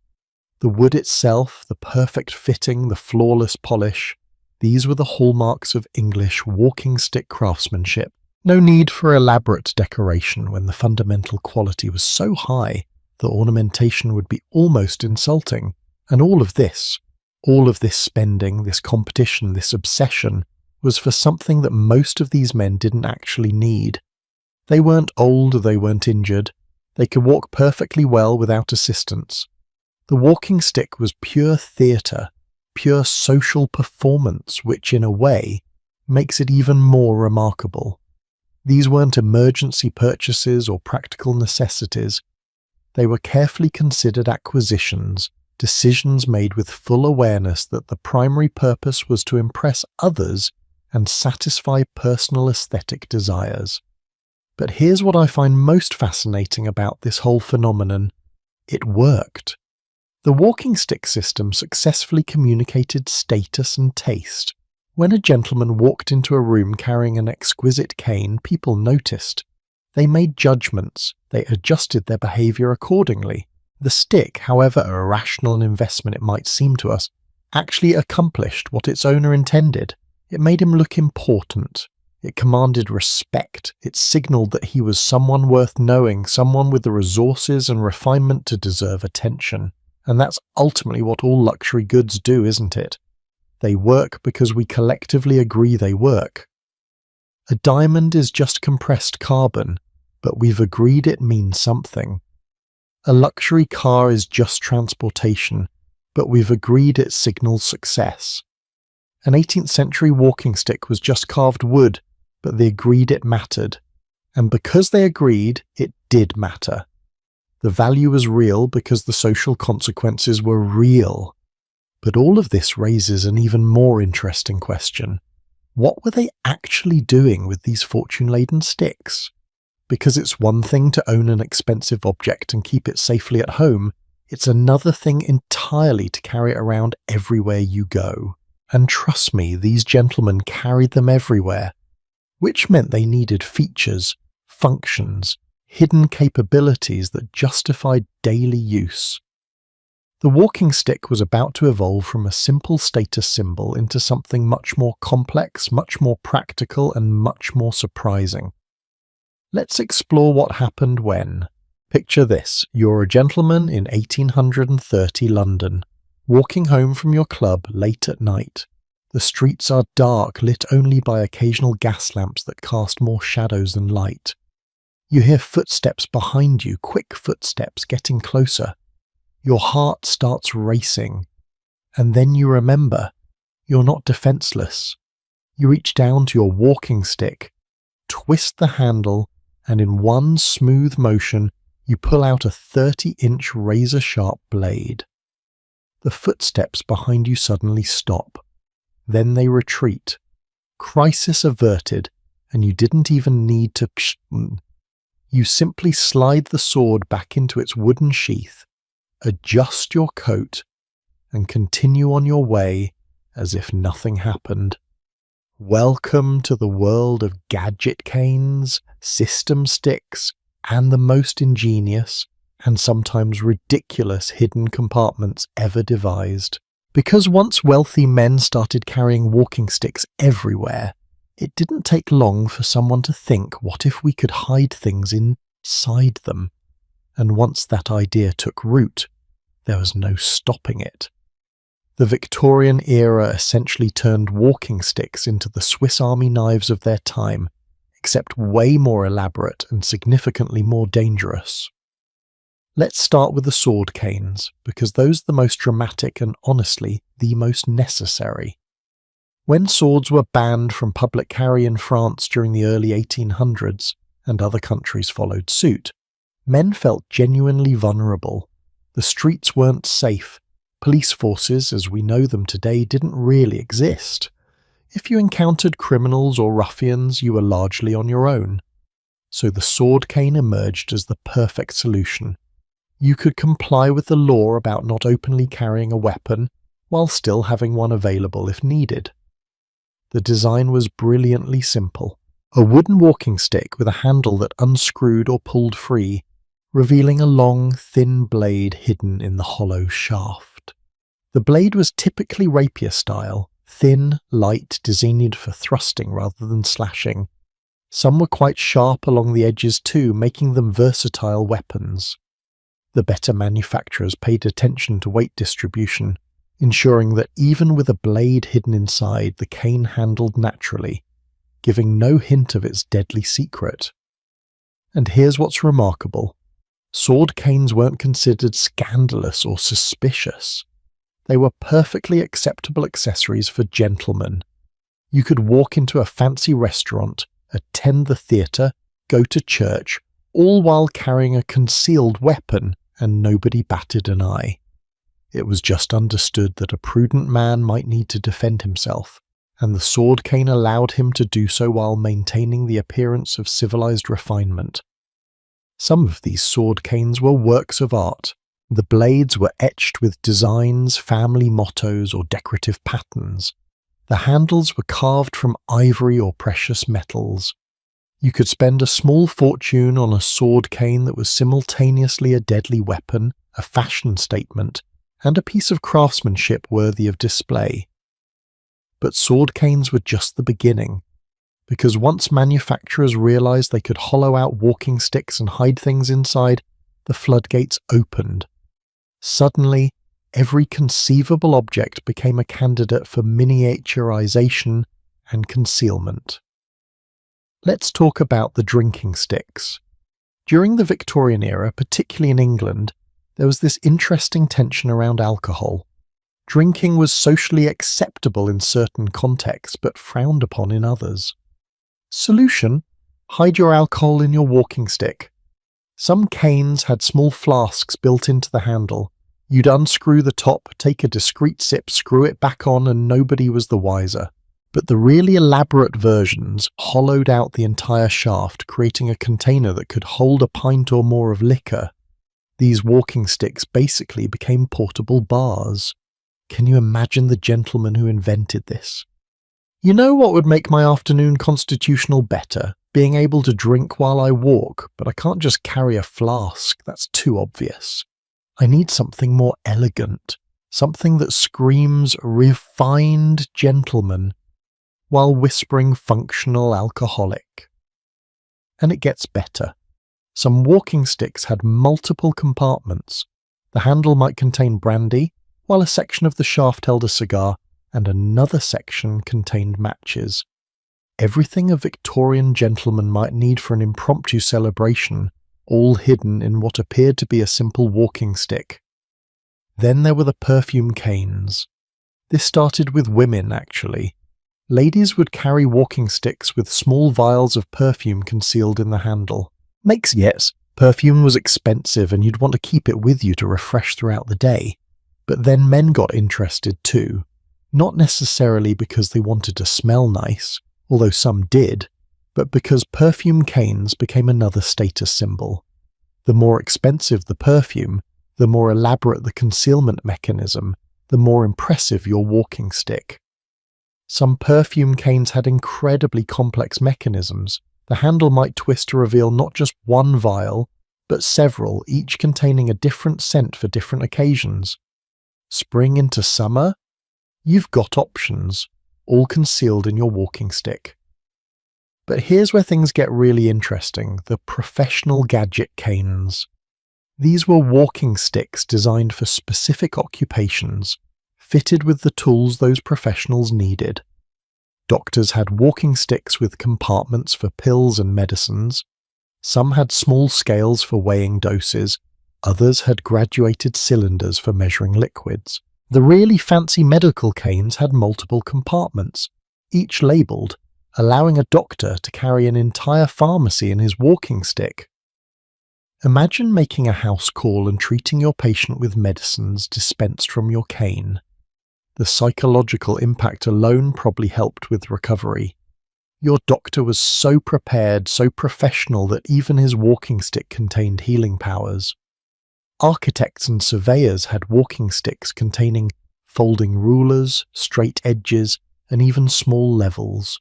[SPEAKER 1] The wood itself, the perfect fitting, the flawless polish, these were the hallmarks of English walking stick craftsmanship. No need for elaborate decoration when the fundamental quality was so high that ornamentation would be almost insulting. And all of this spending, this competition, this obsession, was for something that most of these men didn't actually need. They weren't old, they weren't injured, they could walk perfectly well without assistance. The walking stick was pure theatre, pure social performance, which in a way makes it even more remarkable. These weren't emergency purchases or practical necessities. They were carefully considered acquisitions, decisions made with full awareness that the primary purpose was to impress others and satisfy personal aesthetic desires. But here's what I find most fascinating about this whole phenomenon. It worked. The walking stick system successfully communicated status and taste. When a gentleman walked into a room carrying an exquisite cane, people noticed. They made judgments, they adjusted their behaviour accordingly. The stick, however irrational an investment it might seem to us, actually accomplished what its owner intended. It made him look important. It commanded respect. It signalled that he was someone worth knowing, someone with the resources and refinement to deserve attention. And that's ultimately what all luxury goods do, isn't it? They work because we collectively agree they work. A diamond is just compressed carbon, but we've agreed it means something. A luxury car is just transportation, but we've agreed it signals success. An 18th century walking stick was just carved wood, but they agreed it mattered. And because they agreed, it did matter. The value was real because the social consequences were real. But all of this raises an even more interesting question. What were they actually doing with these fortune-laden sticks? Because it's one thing to own an expensive object and keep it safely at home, it's another thing entirely to carry it around everywhere you go. And trust me, these gentlemen carried them everywhere, which meant they needed features, functions, hidden capabilities that justified daily use. The walking stick was about to evolve from a simple status symbol into something much more complex, much more practical, and much more surprising. Let's explore what happened when. Picture this, you're a gentleman in 1830 London, walking home from your club late at night. The streets are dark, lit only by occasional gas lamps that cast more shadows than light. You hear footsteps behind you, quick footsteps getting closer. Your heart starts racing, and then you remember, you're not defenseless. You reach down to your walking stick, twist the handle, and in one smooth motion, you pull out a 30-inch razor-sharp blade. The footsteps behind you suddenly stop. Then they retreat. Crisis averted, and you didn't even need to You simply slide the sword back into its wooden sheath, adjust your coat, and continue on your way as if nothing happened. Welcome to the world of gadget canes, system sticks, and the most ingenious and sometimes ridiculous hidden compartments ever devised. Because once wealthy men started carrying walking sticks everywhere, it didn't take long for someone to think, what if we could hide things inside them? And once that idea took root, there was no stopping it. The Victorian era essentially turned walking sticks into the Swiss Army knives of their time, except way more elaborate and significantly more dangerous. Let's start with the sword canes, because those are the most dramatic and honestly the most necessary. When swords were banned from public carry in France during the early 1800s, and other countries followed suit, men felt genuinely vulnerable. The streets weren't safe. Police forces, as we know them today, didn't really exist. If you encountered criminals or ruffians, you were largely on your own. So the sword cane emerged as the perfect solution. You could comply with the law about not openly carrying a weapon, while still having one available if needed. The design was brilliantly simple. A wooden walking stick with a handle that unscrewed or pulled free, revealing a long, thin blade hidden in the hollow shaft. The blade was typically rapier style, thin, light, designed for thrusting rather than slashing. Some were quite sharp along the edges too, making them versatile weapons. The better manufacturers paid attention to weight distribution, ensuring that even with a blade hidden inside, the cane handled naturally, giving no hint of its deadly secret. And here's what's remarkable. Sword canes weren't considered scandalous or suspicious. They were perfectly acceptable accessories for gentlemen. You could walk into a fancy restaurant, attend the theatre, go to church, all while carrying a concealed weapon, and nobody batted an eye. It was just understood that a prudent man might need to defend himself, and the sword cane allowed him to do so while maintaining the appearance of civilized refinement. Some of these sword canes were works of art. The blades were etched with designs, family mottos, or decorative patterns. The handles were carved from ivory or precious metals. You could spend a small fortune on a sword cane that was simultaneously a deadly weapon, a fashion statement, and a piece of craftsmanship worthy of display. But sword canes were just the beginning, because once manufacturers realized they could hollow out walking sticks and hide things inside, the floodgates opened. Suddenly, every conceivable object became a candidate for miniaturization and concealment. Let's talk about the drinking sticks. During the Victorian era, particularly in England, there was this interesting tension around alcohol. Drinking was socially acceptable in certain contexts, but frowned upon in others. Solution: hide your alcohol in your walking stick. Some canes had small flasks built into the handle. You'd unscrew the top, take a discreet sip, screw it back on, and nobody was the wiser. But the really elaborate versions hollowed out the entire shaft, creating a container that could hold a pint or more of liquor. These walking sticks basically became portable bars. Can you imagine the gentleman who invented this? You know what would make my afternoon constitutional better? Being able to drink while I walk, but I can't just carry a flask, that's too obvious. I need something more elegant, something that screams refined gentleman, while whispering functional alcoholic. And it gets better. Some walking sticks had multiple compartments. The handle might contain brandy, while a section of the shaft held a cigar, and another section contained matches. Everything a Victorian gentleman might need for an impromptu celebration, all hidden in what appeared to be a simple walking stick. Then there were the perfume canes. This started with women, actually. Ladies would carry walking sticks with small vials of perfume concealed in the handle. Yes, perfume was expensive and you'd want to keep it with you to refresh throughout the day. But then men got interested too. Not necessarily because they wanted to smell nice, although some did, but because perfume canes became another status symbol. The more expensive the perfume, the more elaborate the concealment mechanism, the more impressive your walking stick. Some perfume canes had incredibly complex mechanisms. The handle might twist to reveal not just one vial, but several, each containing a different scent for different occasions. Spring into summer? You've got options, all concealed in your walking stick. But here's where things get really interesting, the professional gadget canes. These were walking sticks designed for specific occupations, fitted with the tools those professionals needed. Doctors had walking sticks with compartments for pills and medicines. Some had small scales for weighing doses, Others had graduated cylinders for measuring liquids. The really fancy medical canes had multiple compartments, each labelled, allowing a doctor to carry an entire pharmacy in his walking stick. Imagine making a house call and treating your patient with medicines dispensed from your cane. The psychological impact alone probably helped with recovery. Your doctor was so prepared, so professional that even his walking stick contained healing powers. Architects and surveyors had walking sticks containing folding rulers, straight edges, and even small levels.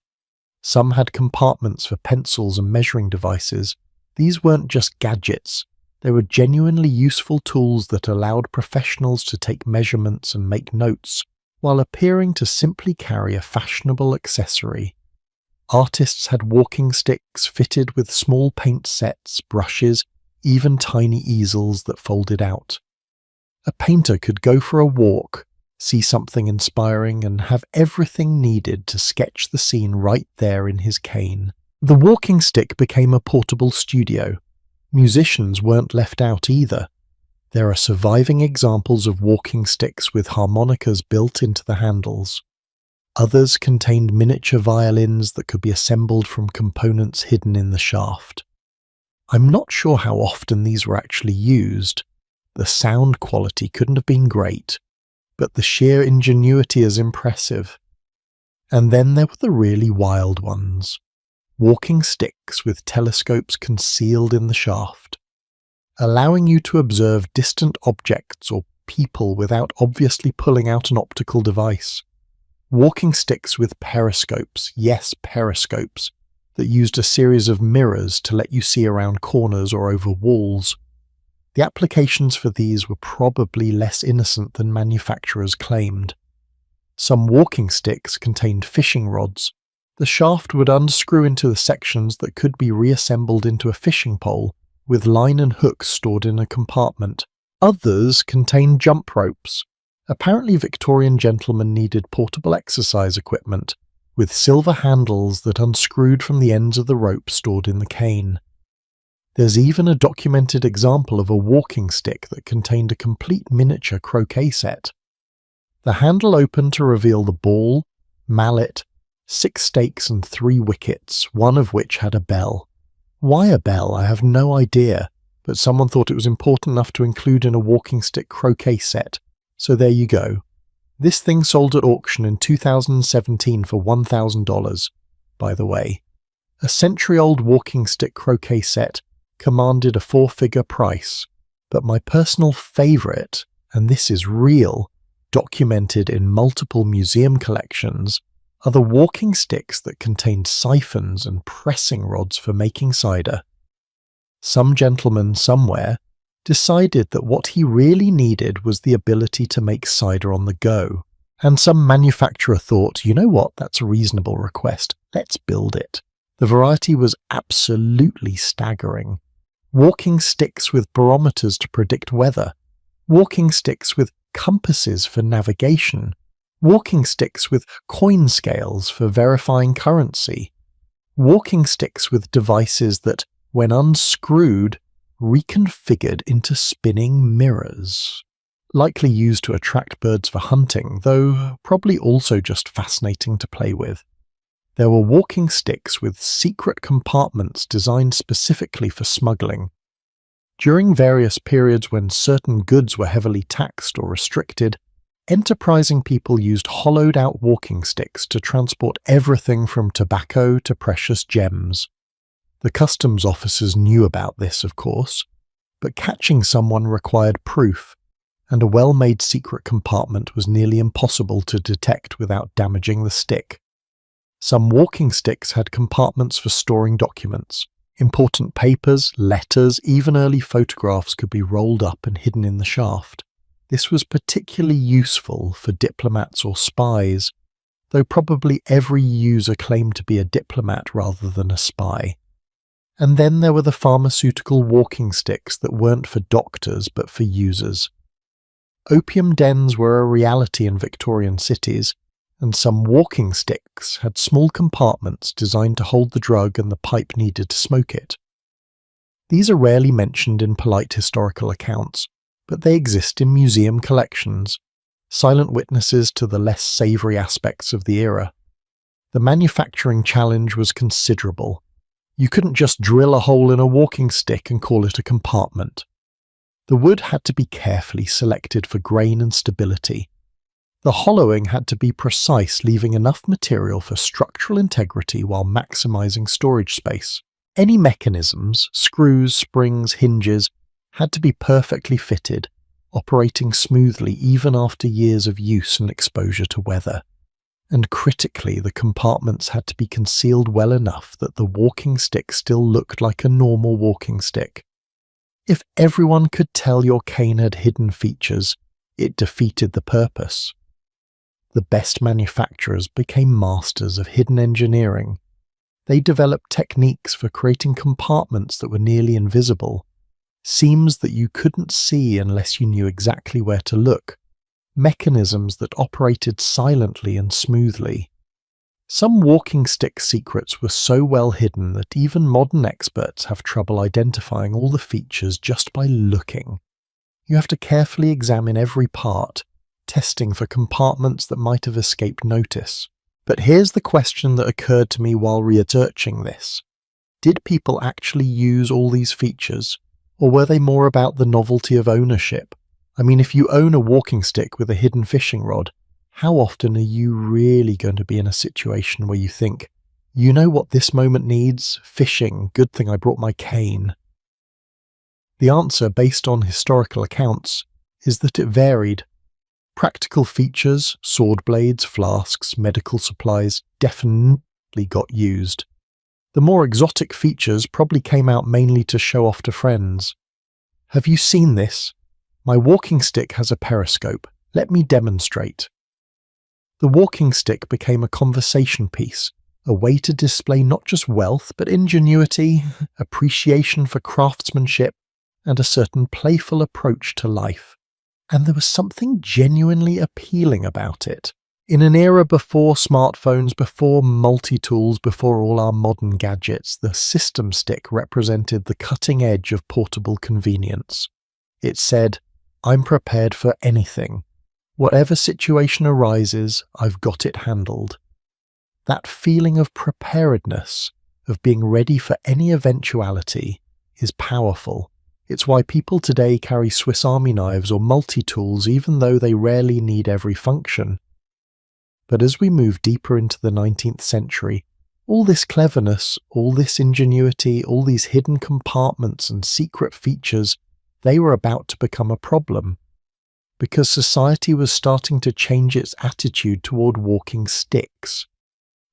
[SPEAKER 1] Some had compartments for pencils and measuring devices. These weren't just gadgets, they were genuinely useful tools that allowed professionals to take measurements and make notes, while appearing to simply carry a fashionable accessory. Artists had walking sticks fitted with small paint sets, brushes, even tiny easels that folded out. A painter could go for a walk, see something inspiring, and have everything needed to sketch the scene right there in his cane. The walking stick became a portable studio. Musicians weren't left out either. There are surviving examples of walking sticks with harmonicas built into the handles. Others contained miniature violins that could be assembled from components hidden in the shaft. I'm not sure how often these were actually used. The sound quality couldn't have been great, but the sheer ingenuity is impressive. And then there were the really wild ones. Walking sticks with telescopes concealed in the shaft, allowing you to observe distant objects or people without obviously pulling out an optical device. Walking sticks with periscopes, yes, periscopes, that used a series of mirrors to let you see around corners or over walls. The applications for these were probably less innocent than manufacturers claimed. Some walking sticks contained fishing rods. The shaft would unscrew into the sections that could be reassembled into a fishing pole, with line and hooks stored in a compartment. Others contained jump ropes. Apparently Victorian gentlemen needed portable exercise equipment, with silver handles that unscrewed from the ends of the rope stored in the cane. There's even a documented example of a walking stick that contained a complete miniature croquet set. The handle opened to reveal the ball, mallet, 6 stakes and 3 wickets, one of which had a bell. Why a bell, I have no idea, but someone thought it was important enough to include in a walking stick croquet set, so there you go. This thing sold at auction in 2017 for $1,000, by the way. A century-old walking stick croquet set commanded a 4-figure price, but my personal favourite, and this is real, documented in multiple museum collections, are the walking sticks that contained siphons and pressing rods for making cider. Some gentleman somewhere decided that what he really needed was the ability to make cider on the go, and some manufacturer thought, you know what, that's a reasonable request, let's build it. The variety was absolutely staggering. Walking sticks with barometers to predict weather, walking sticks with compasses for navigation, walking sticks with coin scales for verifying currency, walking sticks with devices that, when unscrewed, reconfigured into spinning mirrors. Likely used to attract birds for hunting, though probably also just fascinating to play with. There were walking sticks with secret compartments designed specifically for smuggling. During various periods when certain goods were heavily taxed or restricted, enterprising people used hollowed-out walking sticks to transport everything from tobacco to precious gems. The customs officers knew about this, of course, but catching someone required proof, and a well-made secret compartment was nearly impossible to detect without damaging the stick. Some walking sticks had compartments for storing documents. Important papers, letters, even early photographs could be rolled up and hidden in the shaft. This was particularly useful for diplomats or spies, though probably every user claimed to be a diplomat rather than a spy. And then there were the pharmaceutical walking sticks that weren't for doctors but for users. Opium dens were a reality in Victorian cities, and some walking sticks had small compartments designed to hold the drug and the pipe needed to smoke it. These are rarely mentioned in polite historical accounts, but they exist in museum collections, silent witnesses to the less savoury aspects of the era. The manufacturing challenge was considerable. You couldn't just drill a hole in a walking stick and call it a compartment. The wood had to be carefully selected for grain and stability. The hollowing had to be precise, leaving enough material for structural integrity while maximising storage space. Any mechanisms, screws, springs, hinges, had to be perfectly fitted, operating smoothly even after years of use and exposure to weather. And critically, the compartments had to be concealed well enough that the walking stick still looked like a normal walking stick. If everyone could tell your cane had hidden features, it defeated the purpose. The best manufacturers became masters of hidden engineering. They developed techniques for creating compartments that were nearly invisible, seams that you couldn't see unless you knew exactly where to look, mechanisms that operated silently and smoothly. Some walking stick secrets were so well hidden that even modern experts have trouble identifying all the features just by looking. You have to carefully examine every part, testing for compartments that might have escaped notice. But here's the question that occurred to me while researching this. Did people actually use all these features, or were they more about the novelty of ownership? I mean, if you own a walking stick with a hidden fishing rod, how often are you really going to be in a situation where you think, you know what this moment needs? Fishing, good thing I brought my cane. The answer, based on historical accounts, is that it varied. Practical features, sword blades, flasks, medical supplies, definitely got used. The more exotic features probably came out mainly to show off to friends. Have you seen this? My walking stick has a periscope. Let me demonstrate. The walking stick became a conversation piece, a way to display not just wealth but ingenuity, appreciation for craftsmanship, and a certain playful approach to life. And there was something genuinely appealing about it. In an era before smartphones, before multi-tools, before all our modern gadgets, the system stick represented the cutting edge of portable convenience. It said, I'm prepared for anything. Whatever situation arises, I've got it handled. That feeling of preparedness, of being ready for any eventuality, is powerful. It's why people today carry Swiss Army knives or multi-tools even though they rarely need every function. But as we move deeper into the 19th century, all this cleverness, all this ingenuity, all these hidden compartments and secret features, they were about to become a problem. Because society was starting to change its attitude toward walking sticks.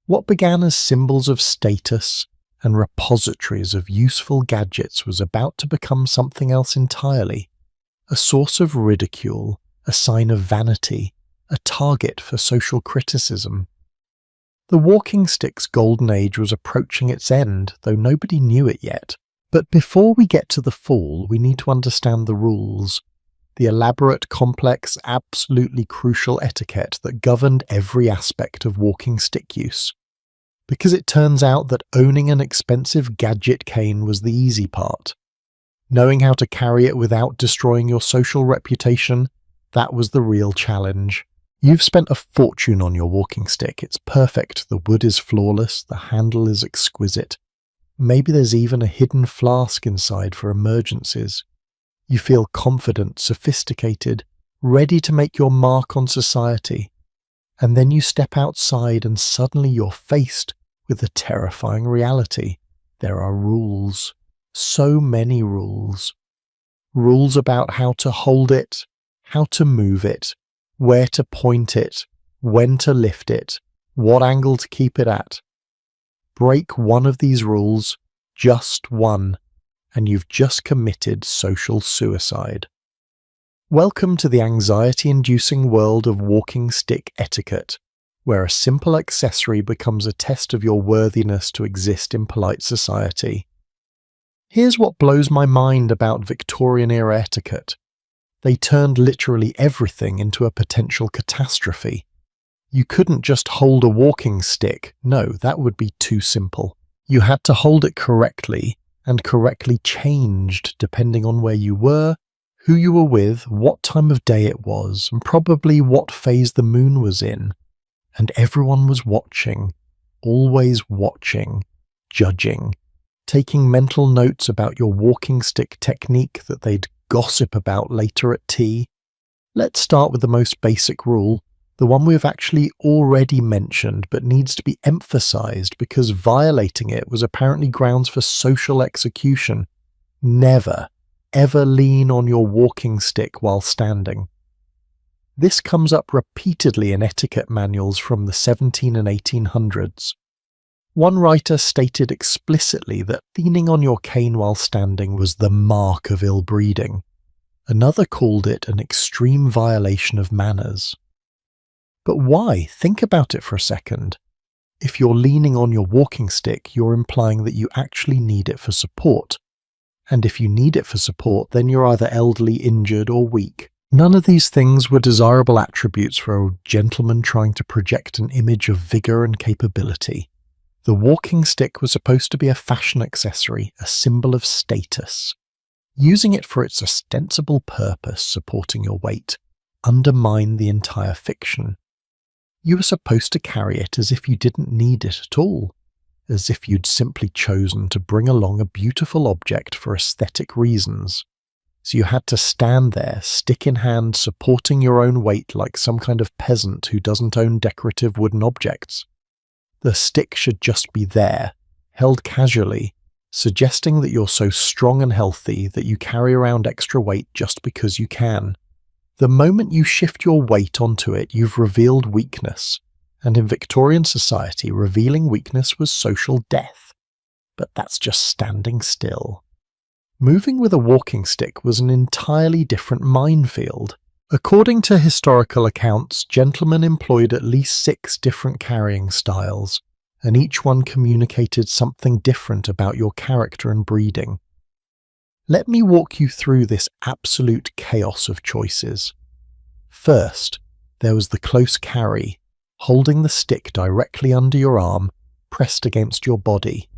[SPEAKER 1] What began as symbols of status and repositories of useful gadgets was about to become something else entirely, a source of ridicule, a sign of vanity, a target for social criticism. The walking stick's golden age was approaching its end, though nobody knew it yet. But before we get to the fall, we need to understand the rules, the elaborate, complex, absolutely crucial etiquette that governed every aspect of walking stick use. Because it turns out that owning an expensive gadget cane was the easy part. Knowing how to carry it without destroying your social reputation, that was the real challenge. You've spent a fortune on your walking stick. It's perfect, the wood is flawless, the handle is exquisite. Maybe there's even a hidden flask inside for emergencies. You feel confident, sophisticated, ready to make your mark on society. And then you step outside and suddenly you're faced with a terrifying reality. There are rules. So many rules. Rules about how to hold it, how to move it, where to point it, when to lift it, what angle to keep it at. Break one of these rules, just one, and you've just committed social suicide. Welcome to the anxiety-inducing world of walking stick etiquette, where a simple accessory becomes a test of your worthiness to exist in polite society. Here's what blows my mind about Victorian-era etiquette. They turned literally everything into a potential catastrophe. You couldn't just hold a walking stick. No, that would be too simple. You had to hold it correctly and correctly changed depending on where you were, who you were with, what time of day it was, and probably what phase the moon was in. And everyone was watching, always watching, judging, taking mental notes about your walking stick technique that they'd gossip about later at tea. Let's start with the most basic rule, the one we've actually already mentioned but needs to be emphasized because violating it was apparently grounds for social execution. Never, ever lean on your walking stick while standing. This comes up repeatedly in etiquette manuals from the 17 and 1800s. One writer stated explicitly that leaning on your cane while standing was the mark of ill breeding. Another called it an extreme violation of manners. But why? Think about it for a second. If you're leaning on your walking stick, you're implying that you actually need it for support. And if you need it for support, then you're either elderly, injured, or weak. None of these things were desirable attributes for a gentleman trying to project an image of vigor and capability. The walking stick was supposed to be a fashion accessory, a symbol of status. Using it for its ostensible purpose, supporting your weight, undermined the entire fiction. You were supposed to carry it as if you didn't need it at all, as if you'd simply chosen to bring along a beautiful object for aesthetic reasons. So you had to stand there, stick in hand, supporting your own weight like some kind of peasant who doesn't own decorative wooden objects. The stick should just be there, held casually, suggesting that you're so strong and healthy that you carry around extra weight just because you can. The moment you shift your weight onto it, you've revealed weakness, and in Victorian society, revealing weakness was social death. But that's just standing still. Moving with a walking stick was an entirely different minefield. According to historical accounts, gentlemen employed at least 6 different carrying styles, and each one communicated something different about your character and breeding. Let me walk you through this absolute chaos of choices. First, there was the close carry, holding the stick directly under your arm, pressed against your body.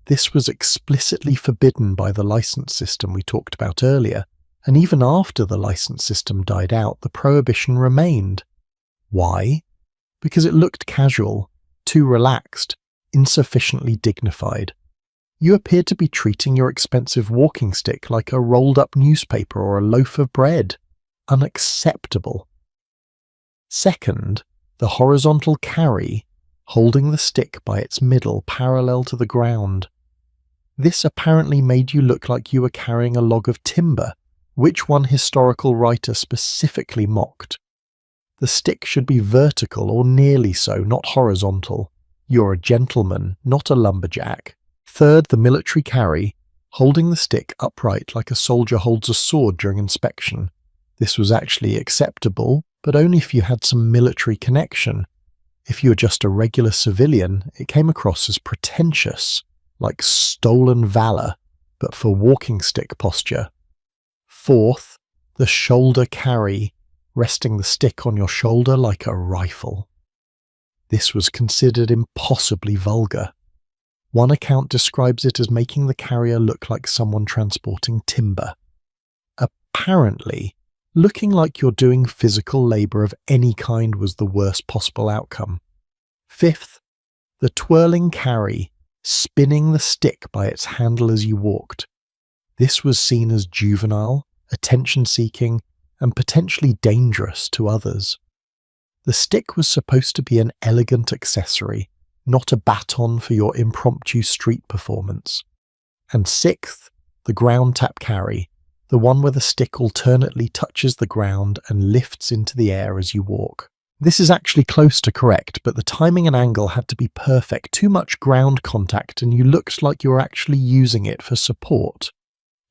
[SPEAKER 1] This was explicitly forbidden by the license system we talked about earlier, and even after the license system died out, the prohibition remained. Why? Because it looked casual, too relaxed, insufficiently dignified. You appeared to be treating your expensive walking stick like a rolled-up newspaper or a loaf of bread. Unacceptable. Second, the horizontal carry, holding the stick by its middle parallel to the ground. This apparently made you look like you were carrying a log of timber, which one historical writer specifically mocked. The stick should be vertical or nearly so, not horizontal. You're a gentleman, not a lumberjack. Third, the military carry, holding the stick upright like a soldier holds a sword during inspection. This was actually acceptable, but only if you had some military connection. If you were just a regular civilian, it came across as pretentious, like stolen valor, but for walking stick posture. Fourth, the shoulder carry, resting the stick on your shoulder like a rifle. This was considered impossibly vulgar. One account describes it as making the carrier look like someone transporting timber. Apparently, looking like you're doing physical labor of any kind was the worst possible outcome. Fifth, the twirling carry, spinning the stick by its handle as you walked. This was seen as juvenile, attention-seeking, and potentially dangerous to others. The stick was supposed to be an elegant accessory, not a baton for your impromptu street performance. And sixth, the ground tap carry, the one where the stick alternately touches the ground and lifts into the air as you walk. This is actually close to correct, but the timing and angle had to be perfect, too much ground contact and you looked like you were actually using it for support.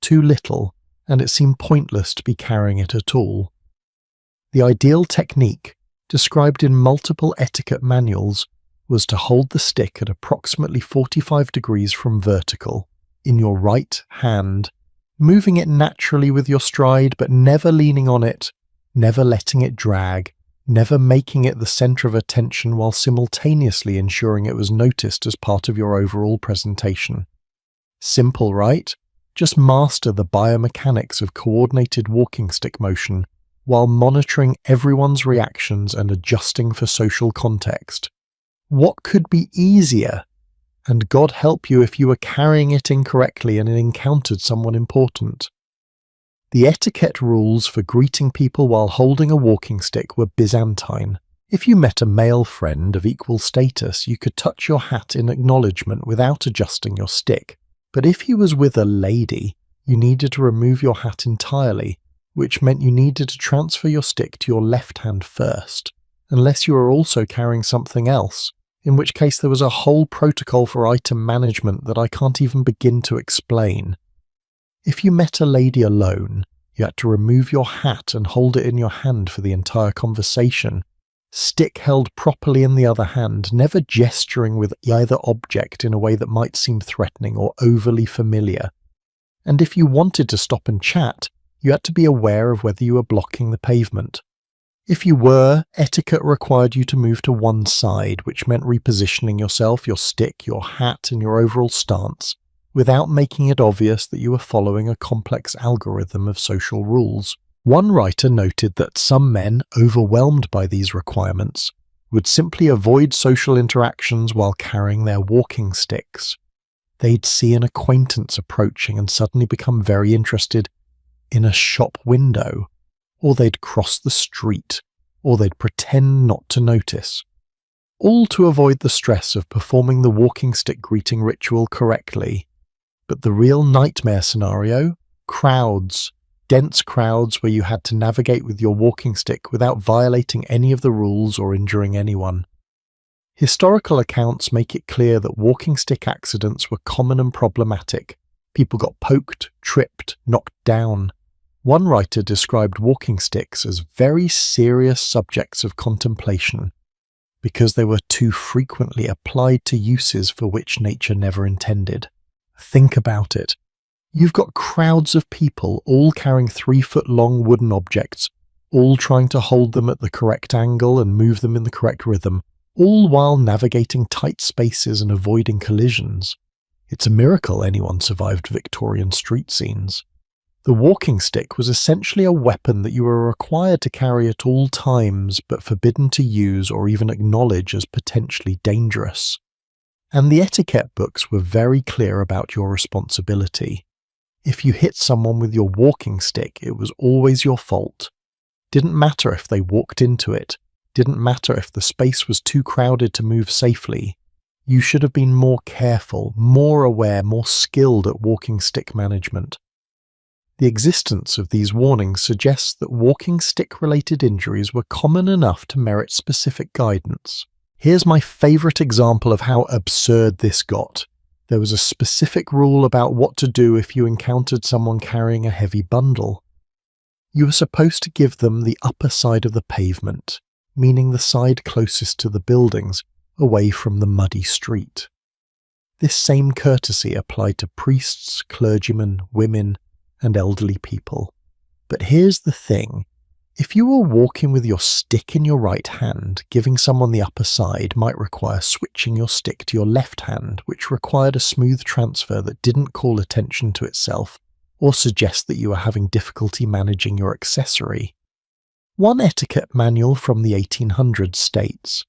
[SPEAKER 1] Too little, and it seemed pointless to be carrying it at all. The ideal technique, described in multiple etiquette manuals, was to hold the stick at approximately 45 degrees from vertical, in your right hand, moving it naturally with your stride but never leaning on it, never letting it drag, never making it the center of attention while simultaneously ensuring it was noticed as part of your overall presentation. Simple, right? Just master the biomechanics of coordinated walking stick motion while monitoring everyone's reactions and adjusting for social context. What could be easier? And God help you if you were carrying it incorrectly and encountered someone important. The etiquette rules for greeting people while holding a walking stick were Byzantine. If you met a male friend of equal status, you could touch your hat in acknowledgement without adjusting your stick. But if he was with a lady, you needed to remove your hat entirely, which meant you needed to transfer your stick to your left hand first, unless you were also carrying something else, in which case there was a whole protocol for item management that I can't even begin to explain. If you met a lady alone, you had to remove your hat and hold it in your hand for the entire conversation, stick held properly in the other hand, never gesturing with either object in a way that might seem threatening or overly familiar. And if you wanted to stop and chat, you had to be aware of whether you were blocking the pavement. If you were, etiquette required you to move to one side, which meant repositioning yourself, your stick, your hat, and your overall stance, without making it obvious that you were following a complex algorithm of social rules. One writer noted that some men, overwhelmed by these requirements, would simply avoid social interactions while carrying their walking sticks. They'd see an acquaintance approaching and suddenly become very interested in a shop window, or they'd cross the street, or they'd pretend not to notice. All to avoid the stress of performing the walking stick greeting ritual correctly. But the real nightmare scenario? Crowds. Dense crowds where you had to navigate with your walking stick without violating any of the rules or injuring anyone. Historical accounts make it clear that walking stick accidents were common and problematic. People got poked, tripped, knocked down. One writer described walking sticks as very serious subjects of contemplation because they were too frequently applied to uses for which nature never intended. Think about it. You've got crowds of people all carrying 3-foot-long wooden objects, all trying to hold them at the correct angle and move them in the correct rhythm, all while navigating tight spaces and avoiding collisions. It's a miracle anyone survived Victorian street scenes. The walking stick was essentially a weapon that you were required to carry at all times but forbidden to use or even acknowledge as potentially dangerous. And the etiquette books were very clear about your responsibility. If you hit someone with your walking stick, it was always your fault. Didn't matter if they walked into it. Didn't matter if the space was too crowded to move safely. You should have been more careful, more aware, more skilled at walking stick management. The existence of these warnings suggests that walking stick-related injuries were common enough to merit specific guidance. Here's my favourite example of how absurd this got. There was a specific rule about what to do if you encountered someone carrying a heavy bundle. You were supposed to give them the upper side of the pavement, meaning the side closest to the buildings, away from the muddy street. This same courtesy applied to priests, clergymen, women, and elderly people. But here's the thing. If you were walking with your stick in your right hand, giving someone the upper side might require switching your stick to your left hand, which required a smooth transfer that didn't call attention to itself or suggest that you were having difficulty managing your accessory. One etiquette manual from the 1800s states,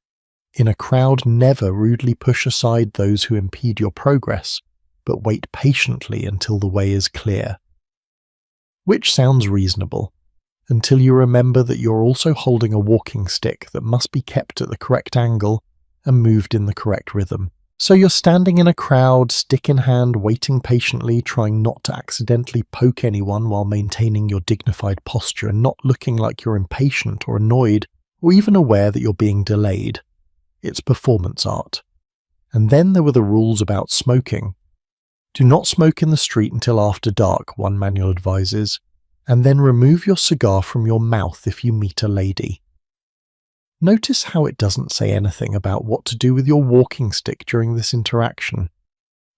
[SPEAKER 1] "In a crowd never rudely push aside those who impede your progress, but wait patiently until the way is clear." Which sounds reasonable, until you remember that you're also holding a walking stick that must be kept at the correct angle and moved in the correct rhythm. So you're standing in a crowd, stick in hand, waiting patiently, trying not to accidentally poke anyone while maintaining your dignified posture and not looking like you're impatient or annoyed or even aware that you're being delayed. It's performance art. And then there were the rules about smoking. Do not smoke in the street until after dark, one manual advises, and then remove your cigar from your mouth if you meet a lady. Notice how it doesn't say anything about what to do with your walking stick during this interaction,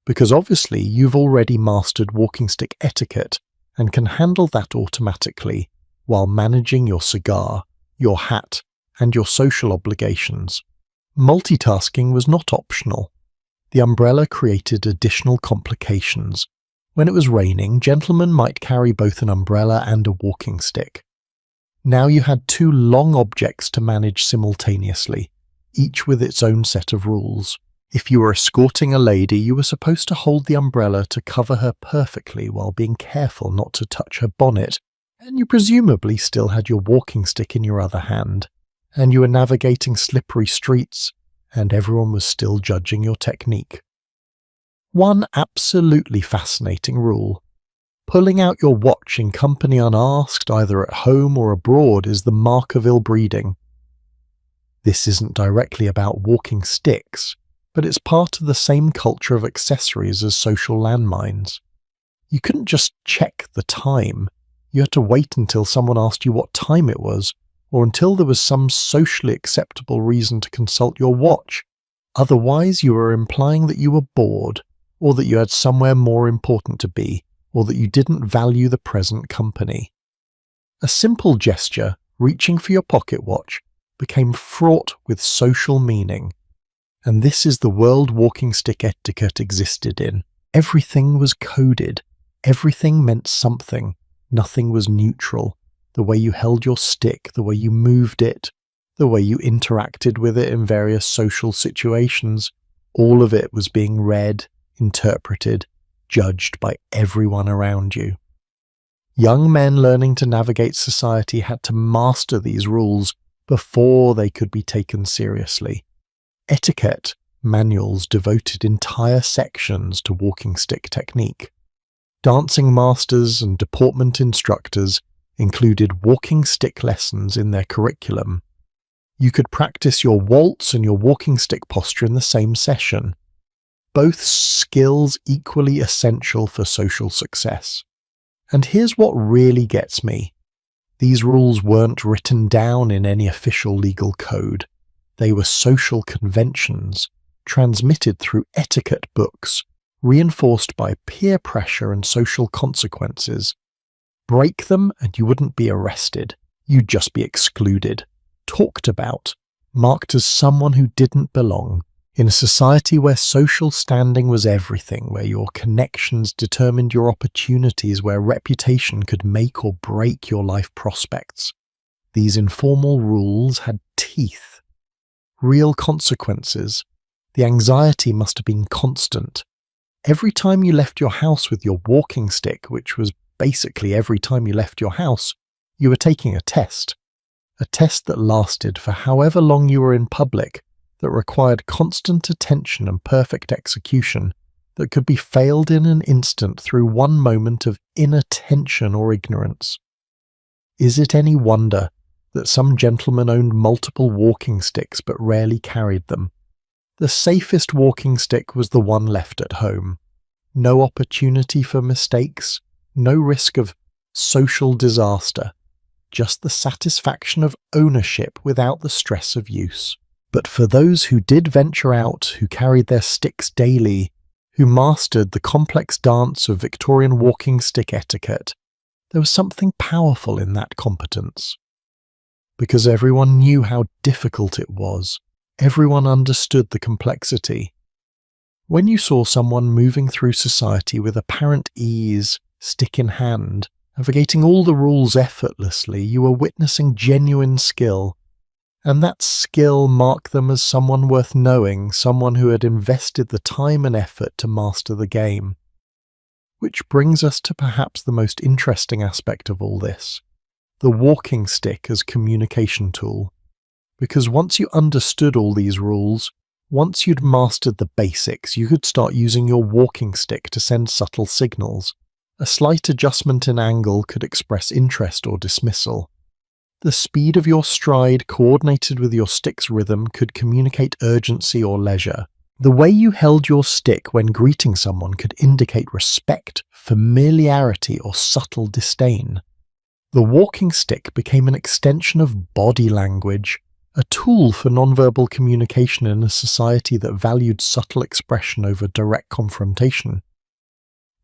[SPEAKER 1] because obviously you've already mastered walking stick etiquette and can handle that automatically while managing your cigar, your hat, and your social obligations. Multitasking was not optional. The umbrella created additional complications, When it was raining, gentlemen might carry both an umbrella and a walking stick. Now you had two long objects to manage simultaneously, each with its own set of rules. If you were escorting a lady, you were supposed to hold the umbrella to cover her perfectly while being careful not to touch her bonnet, and you presumably still had your walking stick in your other hand, and you were navigating slippery streets, and everyone was still judging your technique. One absolutely fascinating rule. Pulling out your watch in company unasked, either at home or abroad, is the mark of ill breeding. This isn't directly about walking sticks, but it's part of the same culture of accessories as social landmines. You couldn't just check the time. You had to wait until someone asked you what time it was, or until there was some socially acceptable reason to consult your watch. Otherwise, you were implying that you were bored, or that you had somewhere more important to be, or that you didn't value the present company. A simple gesture, reaching for your pocket watch, became fraught with social meaning. And this is the world walking stick etiquette existed in. Everything was coded. Everything meant something. Nothing was neutral. The way you held your stick, the way you moved it, the way you interacted with it in various social situations, all of it was being read, interpreted, judged by everyone around you. Young men learning to navigate society had to master these rules before they could be taken seriously. Etiquette manuals devoted entire sections to walking stick technique. Dancing masters and deportment instructors included walking stick lessons in their curriculum. You could practice your waltz and your walking stick posture in the same session. Both skills equally essential for social success. And here's what really gets me. These rules weren't written down in any official legal code. They were social conventions, transmitted through etiquette books, reinforced by peer pressure and social consequences. Break them and you wouldn't be arrested. You'd just be excluded, talked about, marked as someone who didn't belong. In a society where social standing was everything, where your connections determined your opportunities, where reputation could make or break your life prospects, these informal rules had teeth. Real consequences. The anxiety must have been constant. Every time you left your house with your walking stick, which was basically every time you left your house, you were taking a test that lasted for however long you were in public, that required constant attention and perfect execution, that could be failed in an instant through one moment of inattention or ignorance. Is it any wonder that some gentlemen owned multiple walking sticks but rarely carried them? The safest walking stick was the one left at home. No opportunity for mistakes, no risk of social disaster, just the satisfaction of ownership without the stress of use. But for those who did venture out, who carried their sticks daily, who mastered the complex dance of Victorian walking stick etiquette, there was something powerful in that competence. Because everyone knew how difficult it was, everyone understood the complexity. When you saw someone moving through society with apparent ease, stick in hand, navigating all the rules effortlessly, you were witnessing genuine skill. And that skill marked them as someone worth knowing, someone who had invested the time and effort to master the game. Which brings us to perhaps the most interesting aspect of all this, the walking stick as communication tool. Because once you understood all these rules, once you'd mastered the basics, you could start using your walking stick to send subtle signals. A slight adjustment in angle could express interest or dismissal. The speed of your stride, coordinated with your stick's rhythm, could communicate urgency or leisure. The way you held your stick when greeting someone could indicate respect, familiarity, or subtle disdain. The walking stick became an extension of body language, a tool for nonverbal communication in a society that valued subtle expression over direct confrontation.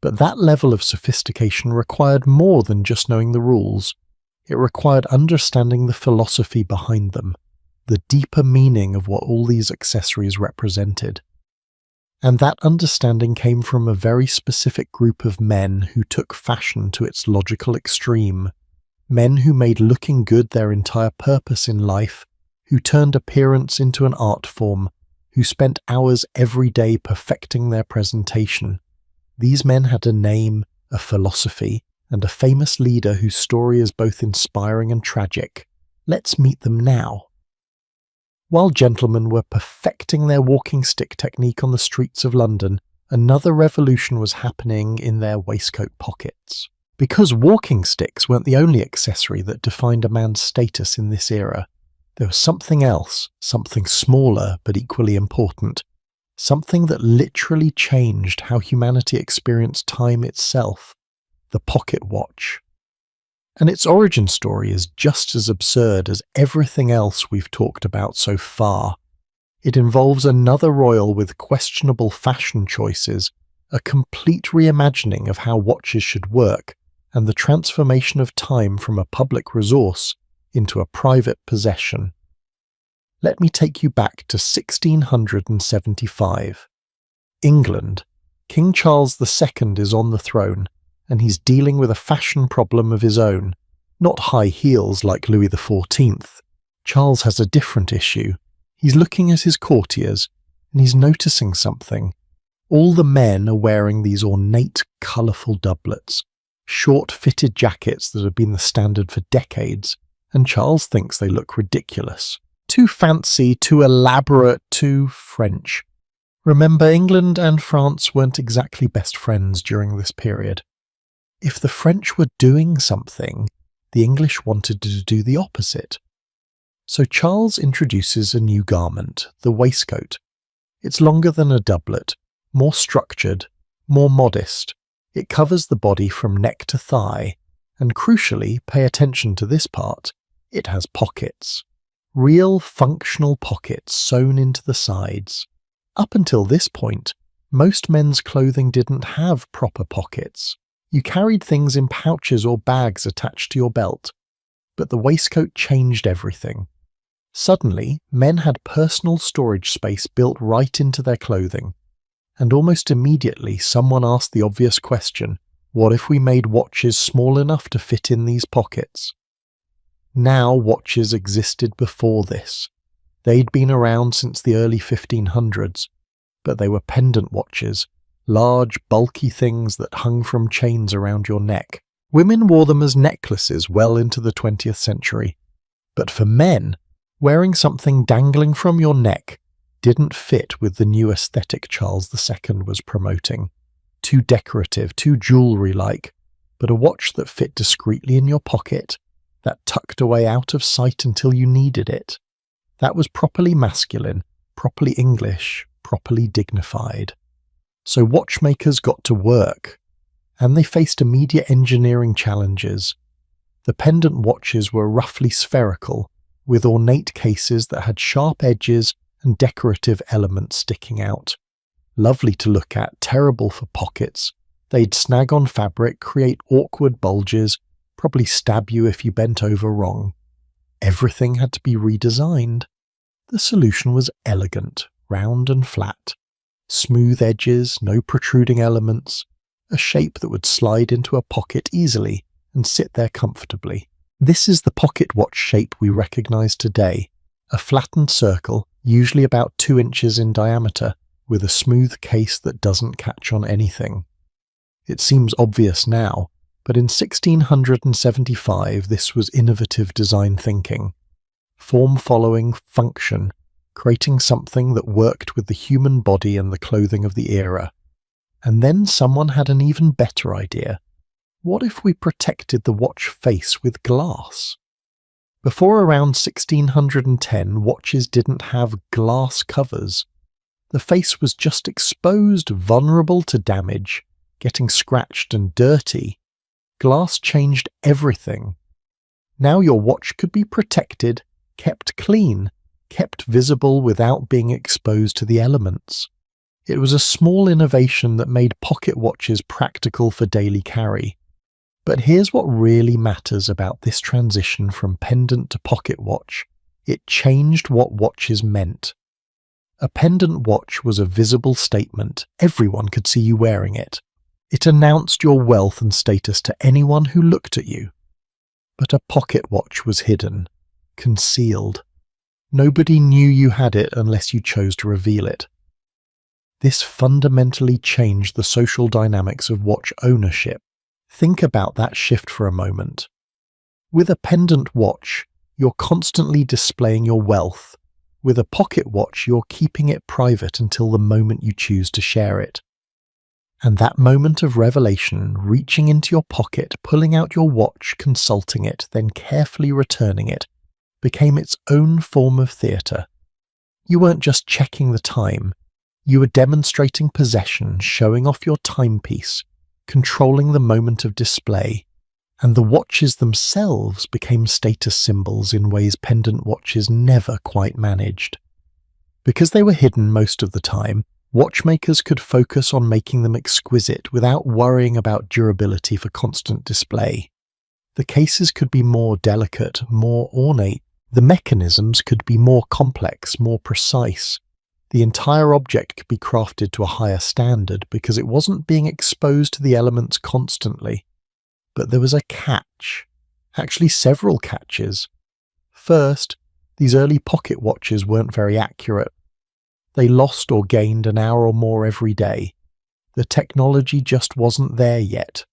[SPEAKER 1] But that level of sophistication required more than just knowing the rules. It required understanding the philosophy behind them, the deeper meaning of what all these accessories represented. And that understanding came from a very specific group of men who took fashion to its logical extreme. Men who made looking good their entire purpose in life, who turned appearance into an art form, who spent hours every day perfecting their presentation. These men had a name, a philosophy, and a famous leader whose story is both inspiring and tragic. Let's meet them now. While gentlemen were perfecting their walking stick technique on the streets of London, another revolution was happening in their waistcoat pockets. Because walking sticks weren't the only accessory that defined a man's status in this era, there was something else, something smaller but equally important, something that literally changed how humanity experienced time itself: the pocket watch. And its origin story is just as absurd as everything else we've talked about so far. It involves another royal with questionable fashion choices, a complete reimagining of how watches should work, and the transformation of time from a public resource into a private possession. Let me take you back to 1675. England. King Charles II is on the throne, and he's dealing with a fashion problem of his own. Not high heels like Louis XIV. Charles has a different issue. He's looking at his courtiers, and he's noticing something. All the men are wearing these ornate, colourful doublets, short-fitted jackets that have been the standard for decades, and Charles thinks they look ridiculous. Too fancy, too elaborate, too French. Remember, England and France weren't exactly best friends during this period. If the French were doing something, the English wanted to do the opposite. So Charles introduces a new garment, the waistcoat. It's longer than a doublet, more structured, more modest. It covers the body from neck to thigh, and crucially, pay attention to this part, it has pockets. Real functional pockets sewn into the sides. Up until this point, most men's clothing didn't have proper pockets. You carried things in pouches or bags attached to your belt. But the waistcoat changed everything. Suddenly, men had personal storage space built right into their clothing. And almost immediately, someone asked the obvious question, what if we made watches small enough to fit in these pockets? Now watches existed before this. They'd been around since the early 1500s, but they were pendant watches, large, bulky things that hung from chains around your neck. Women wore them as necklaces well into the 20th century. But for men, wearing something dangling from your neck didn't fit with the new aesthetic Charles II was promoting. Too decorative, too jewellery-like, but a watch that fit discreetly in your pocket, that tucked away out of sight until you needed it. That was properly masculine, properly English, properly dignified. So watchmakers got to work, and they faced immediate engineering challenges. The pendant watches were roughly spherical, with ornate cases that had sharp edges and decorative elements sticking out. Lovely to look at, terrible for pockets. They'd snag on fabric, create awkward bulges, probably stab you if you bent over wrong. Everything had to be redesigned. The solution was elegant, round and flat. Smooth edges, no protruding elements, a shape that would slide into a pocket easily and sit there comfortably. This is the pocket watch shape we recognize today, a flattened circle, usually about 2 inches in diameter, with a smooth case that doesn't catch on anything. It seems obvious now, but in 1675 this was innovative design thinking. Form following function, creating something that worked with the human body and the clothing of the era. And then someone had an even better idea. What if we protected the watch face with glass? Before around 1610, watches didn't have glass covers. The face was just exposed, vulnerable to damage, getting scratched and dirty. Glass changed everything. Now your watch could be protected, kept clean, kept visible without being exposed to the elements. It was a small innovation that made pocket watches practical for daily carry. But here's what really matters about this transition from pendant to pocket watch. It changed what watches meant. A pendant watch was a visible statement. Everyone could see you wearing it. It announced your wealth and status to anyone who looked at you. But a pocket watch was hidden, concealed. Nobody knew you had it unless you chose to reveal it. This fundamentally changed the social dynamics of watch ownership. Think about that shift for a moment. With a pendant watch, you're constantly displaying your wealth. With a pocket watch, you're keeping it private until the moment you choose to share it. And that moment of revelation, reaching into your pocket, pulling out your watch, consulting it, then carefully returning it, became its own form of theatre. You weren't just checking the time. You were demonstrating possession, showing off your timepiece, controlling the moment of display, and the watches themselves became status symbols in ways pendant watches never quite managed. Because they were hidden most of the time, watchmakers could focus on making them exquisite without worrying about durability for constant display. The cases could be more delicate, more ornate. The mechanisms could be more complex, more precise. The entire object could be crafted to a higher standard because it wasn't being exposed to the elements constantly. But there was a catch. Actually, several catches. First, these early pocket watches weren't very accurate. They lost or gained an hour or more every day. The technology just wasn't there yet.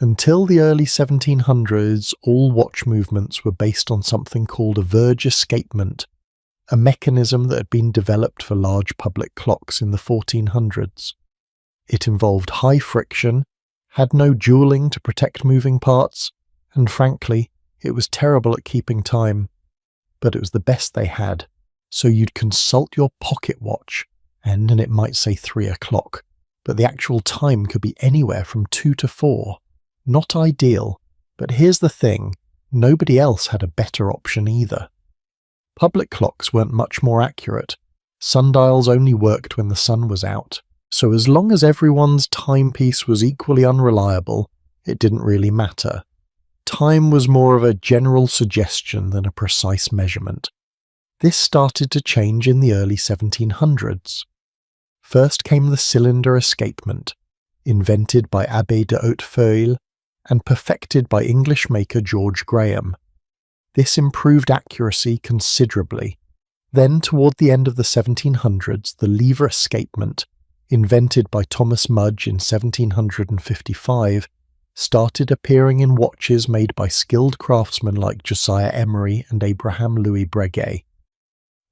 [SPEAKER 1] Until the early 1700s, all watch movements were based on something called a verge escapement, a mechanism that had been developed for large public clocks in the 1400s. It involved high friction, had no jewelling to protect moving parts, and frankly, it was terrible at keeping time. But it was the best they had, so you'd consult your pocket watch, and it might say 3 o'clock, but the actual time could be anywhere from 2 to 4. Not ideal, but here's the thing, nobody else had a better option either. Public clocks weren't much more accurate. Sundials only worked when the sun was out. So as long as everyone's timepiece was equally unreliable, it didn't really matter. Time was more of a general suggestion than a precise measurement. This started to change in the early 1700s. First came the cylinder escapement, invented by Abbé de Hautefeuille and perfected by English maker George Graham. This improved accuracy considerably. Then, toward the end of the 1700s, the lever escapement, invented by Thomas Mudge in 1755, started appearing in watches made by skilled craftsmen like Josiah Emery and Abraham Louis Breguet.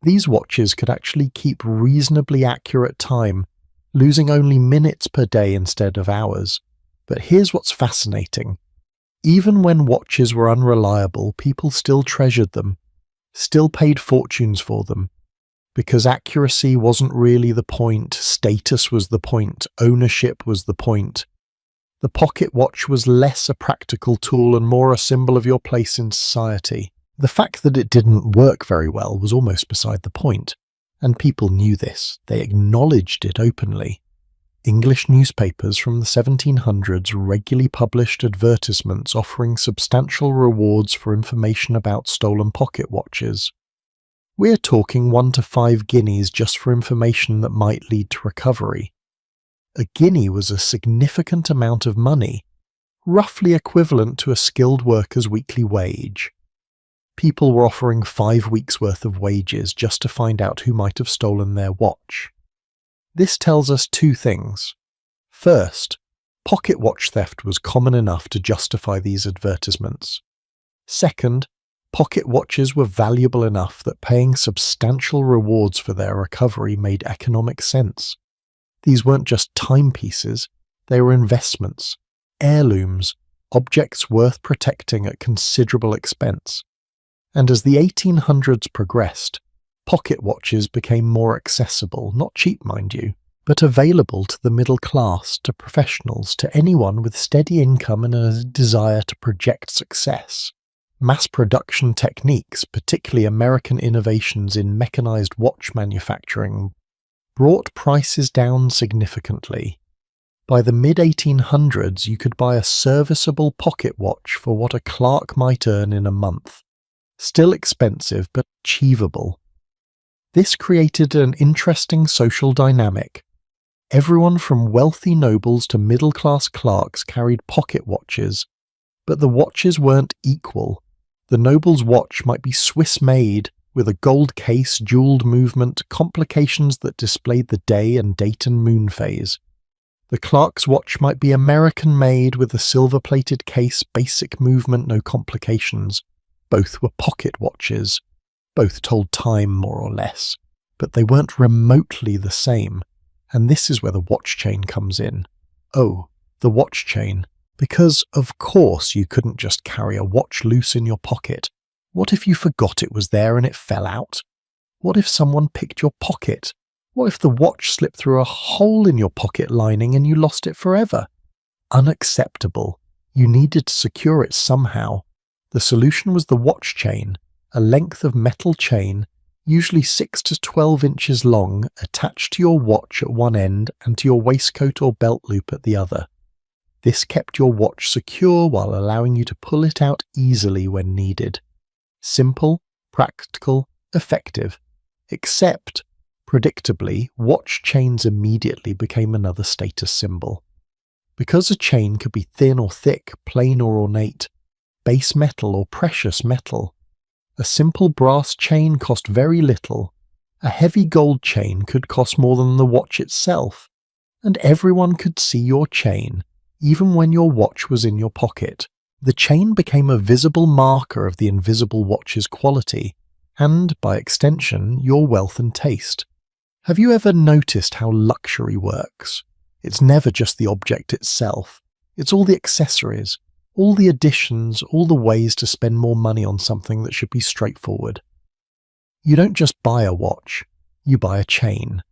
[SPEAKER 1] These watches could actually keep reasonably accurate time, losing only minutes per day instead of hours. But here's what's fascinating. Even when watches were unreliable, people still treasured them, still paid fortunes for them. Because accuracy wasn't really the point, status was the point, ownership was the point. The pocket watch was less a practical tool and more a symbol of your place in society. The fact that it didn't work very well was almost beside the point, and people knew this. They acknowledged it openly. English newspapers from the 1700s regularly published advertisements offering substantial rewards for information about stolen pocket watches. We're talking 1 to 5 guineas just for information that might lead to recovery. A guinea was a significant amount of money, roughly equivalent to a skilled worker's weekly wage. People were offering 5 weeks' worth of wages just to find out who might have stolen their watch. This tells us 2 things. First, pocket watch theft was common enough to justify these advertisements. Second, pocket watches were valuable enough that paying substantial rewards for their recovery made economic sense. These weren't just timepieces, they were investments, heirlooms, objects worth protecting at considerable expense. And as the 1800s progressed, pocket watches became more accessible, not cheap mind you, but available to the middle class, to professionals, to anyone with steady income and a desire to project success. Mass production techniques, particularly American innovations in mechanized watch manufacturing, brought prices down significantly. By the mid-1800s, you could buy a serviceable pocket watch for what a clerk might earn in a month. Still expensive, but achievable. This created an interesting social dynamic. Everyone from wealthy nobles to middle-class clerks carried pocket watches, but the watches weren't equal. The noble's watch might be Swiss-made, with a gold case, jeweled movement, complications that displayed the day and date and moon phase. The clerk's watch might be American-made with a silver-plated case, basic movement, no complications. Both were pocket watches. Both told time, more or less. But they weren't remotely the same. And this is where the watch chain comes in. Oh, the watch chain. Because, of course, you couldn't just carry a watch loose in your pocket. What if you forgot it was there and it fell out? What if someone picked your pocket? What if the watch slipped through a hole in your pocket lining and you lost it forever? Unacceptable. You needed to secure it somehow. The solution was the watch chain, a length of metal chain, usually 6 to 12 inches long, attached to your watch at one end and to your waistcoat or belt loop at the other. This kept your watch secure while allowing you to pull it out easily when needed. Simple, practical, effective. Except, predictably, watch chains immediately became another status symbol. Because a chain could be thin or thick, plain or ornate, base metal or precious metal, a simple brass chain cost very little. A heavy gold chain could cost more than the watch itself, and everyone could see your chain, even when your watch was in your pocket. The chain became a visible marker of the invisible watch's quality, and, by extension, your wealth and taste. Have you ever noticed how luxury works? It's never just the object itself. It's all the accessories, all the additions, all the ways to spend more money on something that should be straightforward. You don't just buy a watch, you buy a chain.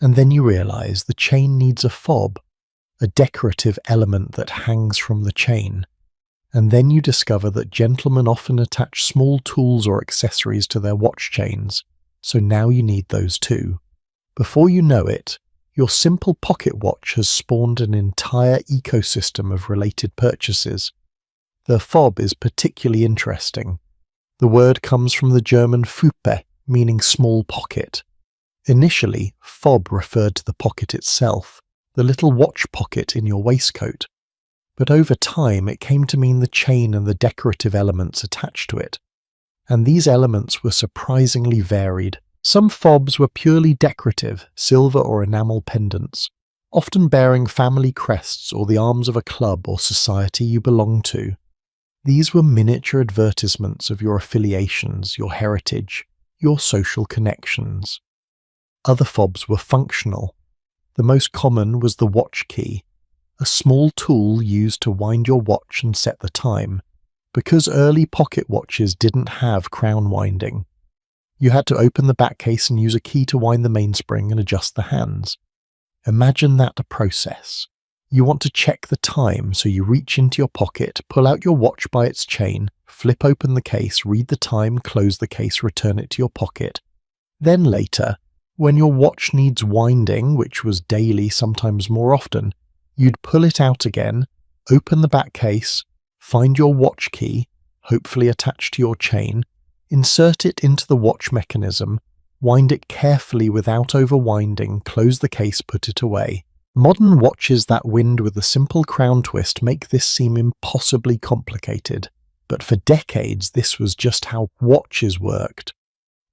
[SPEAKER 1] And then you realize the chain needs a fob, a decorative element that hangs from the chain. And then you discover that gentlemen often attach small tools or accessories to their watch chains, so now you need those too. Before you know it, your simple pocket watch has spawned an entire ecosystem of related purchases. The fob is particularly interesting. The word comes from the German Fuppe, meaning small pocket. Initially, fob referred to the pocket itself, the little watch pocket in your waistcoat. But over time it came to mean the chain and the decorative elements attached to it. And these elements were surprisingly varied. Some fobs were purely decorative, silver or enamel pendants, often bearing family crests or the arms of a club or society you belonged to. These were miniature advertisements of your affiliations, your heritage, your social connections. Other fobs were functional. The most common was the watch key, a small tool used to wind your watch and set the time, because early pocket watches didn't have crown winding. You had to open the back case and use a key to wind the mainspring and adjust the hands. Imagine that a process. You want to check the time, so you reach into your pocket, pull out your watch by its chain, flip open the case, read the time, close the case, return it to your pocket. Then later, when your watch needs winding, which was daily, sometimes more often, you'd pull it out again, open the back case, find your watch key, hopefully attached to your chain, insert it into the watch mechanism, wind it carefully without overwinding, close the case, put it away. Modern watches that wind with a simple crown twist make this seem impossibly complicated, but for decades this was just how watches worked.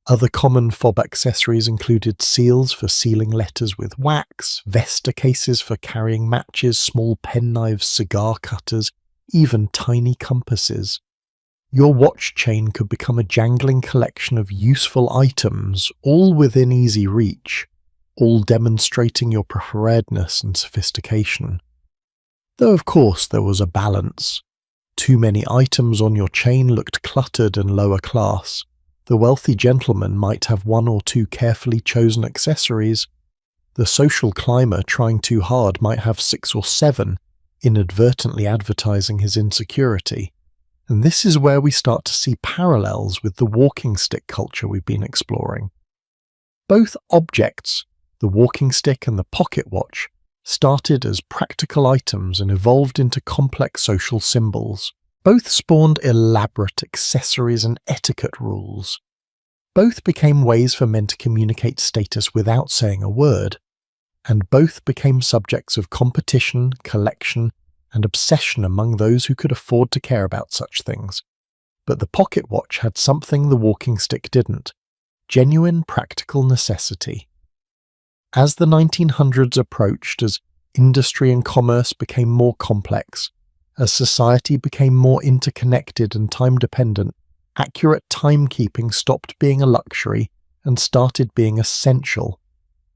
[SPEAKER 1] Other common fob accessories included seals for sealing letters with wax, Vesta cases for carrying matches, small penknives, cigar cutters, even tiny compasses. Your watch chain could become a jangling collection of useful items, all within easy reach, all demonstrating your preparedness and sophistication. Though of course there was a balance. Too many items on your chain looked cluttered and lower class. The wealthy gentleman might have one or two carefully chosen accessories. The social climber trying too hard might have 6 or 7, inadvertently advertising his insecurity. And this is where we start to see parallels with the walking stick culture we've been exploring. Both objects, the walking stick and the pocket watch, started as practical items and evolved into complex social symbols. Both spawned elaborate accessories and etiquette rules. Both became ways for men to communicate status without saying a word, and both became subjects of competition, collection, and obsession among those who could afford to care about such things. But the pocket watch had something the walking stick didn't: genuine practical necessity. As the 1900s approached, as industry and commerce became more complex, as society became more interconnected and time-dependent, accurate timekeeping stopped being a luxury and started being essential.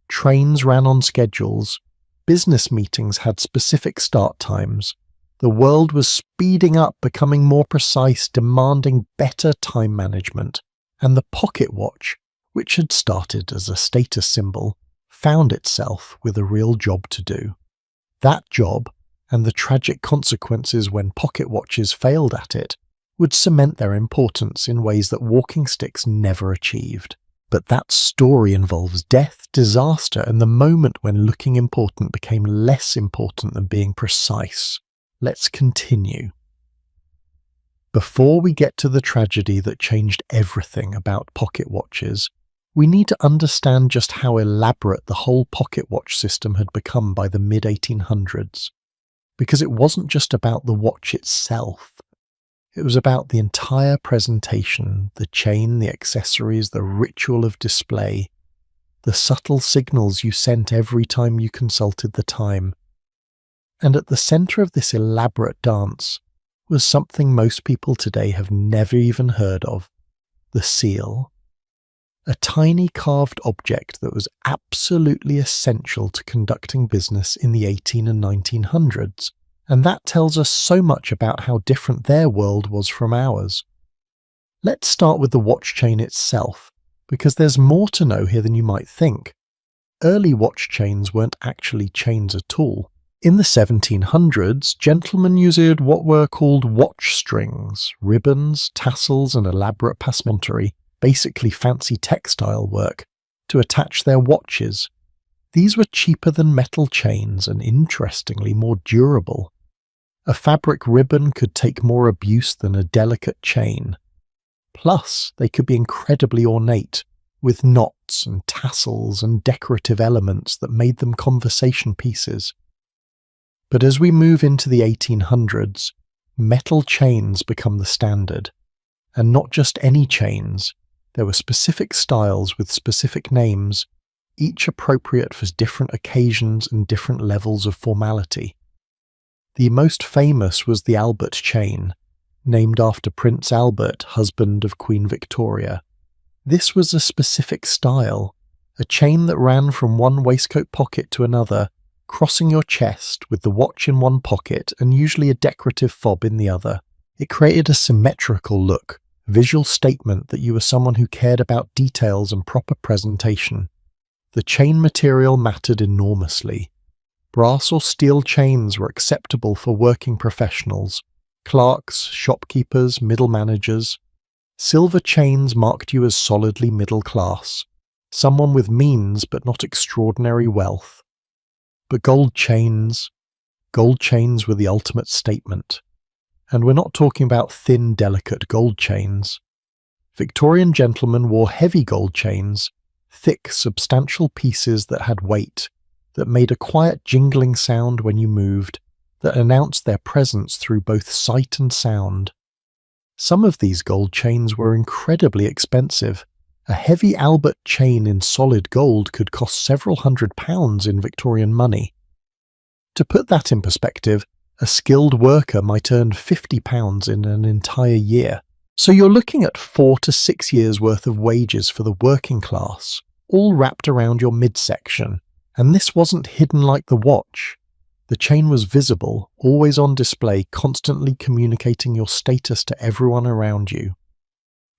[SPEAKER 1] Trains ran on schedules, business meetings had specific start times. The world was speeding up, becoming more precise, demanding better time management, and the pocket watch, which had started as a status symbol, found itself with a real job to do. That job, and the tragic consequences when pocket watches failed at it, would cement their importance in ways that walking sticks never achieved. But that story involves death, disaster, and the moment when looking important became less important than being precise. Let's continue. Before we get to the tragedy that changed everything about pocket watches, we need to understand just how elaborate the whole pocket watch system had become by the mid-1800s. Because it wasn't just about the watch itself. It was about the entire presentation, the chain, the accessories, the ritual of display, the subtle signals you sent every time you consulted the time. And at the centre of this elaborate dance was something most people today have never even heard of: the seal. A tiny carved object that was absolutely essential to conducting business in the 18 and 1900s. And that tells us so much about how different their world was from ours. Let's start with the watch chain itself, because there's more to know here than you might think. Early watch chains weren't actually chains at all. In the 1700s, gentlemen used what were called watch strings, ribbons, tassels, and elaborate passementerie, basically fancy textile work, to attach their watches. These were cheaper than metal chains and, interestingly, more durable. A fabric ribbon could take more abuse than a delicate chain. Plus, they could be incredibly ornate, with knots and tassels and decorative elements that made them conversation pieces. But as we move into the 1800s, metal chains become the standard. And not just any chains. There were specific styles with specific names, each appropriate for different occasions and different levels of formality. The most famous was the Albert chain, named after Prince Albert, husband of Queen Victoria. This was a specific style, a chain that ran from one waistcoat pocket to another, crossing your chest with the watch in one pocket and usually a decorative fob in the other. It created a symmetrical look, visual statement that you were someone who cared about details and proper presentation. The chain material mattered enormously. Brass or steel chains were acceptable for working professionals, clerks, shopkeepers, middle managers. Silver chains marked you as solidly middle class, someone with means but not extraordinary wealth. But gold chains were the ultimate statement. And we're not talking about thin, delicate gold chains. Victorian gentlemen wore heavy gold chains, thick, substantial pieces that had weight, that made a quiet jingling sound when you moved, that announced their presence through both sight and sound. Some of these gold chains were incredibly expensive. A heavy Albert chain in solid gold could cost several £100s in Victorian money. To put that in perspective, a skilled worker might earn £50 in an entire year. So you're looking at 4 to 6 years' worth of wages for the working class, all wrapped around your midsection. And this wasn't hidden like the watch. The chain was visible, always on display, constantly communicating your status to everyone around you.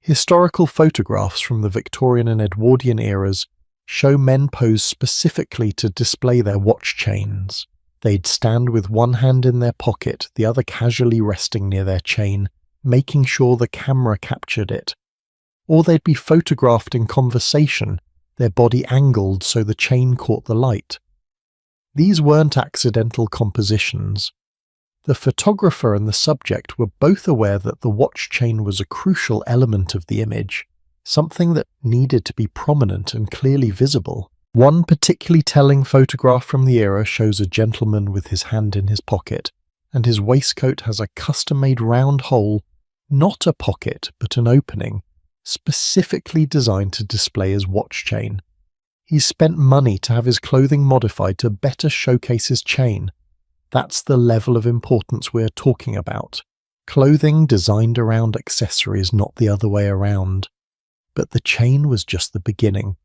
[SPEAKER 1] Historical photographs from the Victorian and Edwardian eras show men pose specifically to display their watch chains. They'd stand with one hand in their pocket, the other casually resting near their chain, making sure the camera captured it. Or they'd be photographed in conversation, their body angled so the chain caught the light. These weren't accidental compositions. The photographer and the subject were both aware that the watch chain was a crucial element of the image. something that needed to be prominent and clearly visible. One particularly telling photograph from the era shows a gentleman with his hand in his pocket, and his waistcoat has a custom-made round hole, not a pocket but an opening, specifically designed to display his watch chain. He's spent money to have his clothing modified to better showcase his chain. That's the level of importance we're talking about. Clothing designed around accessories, not the other way around. But the chain was just the beginning.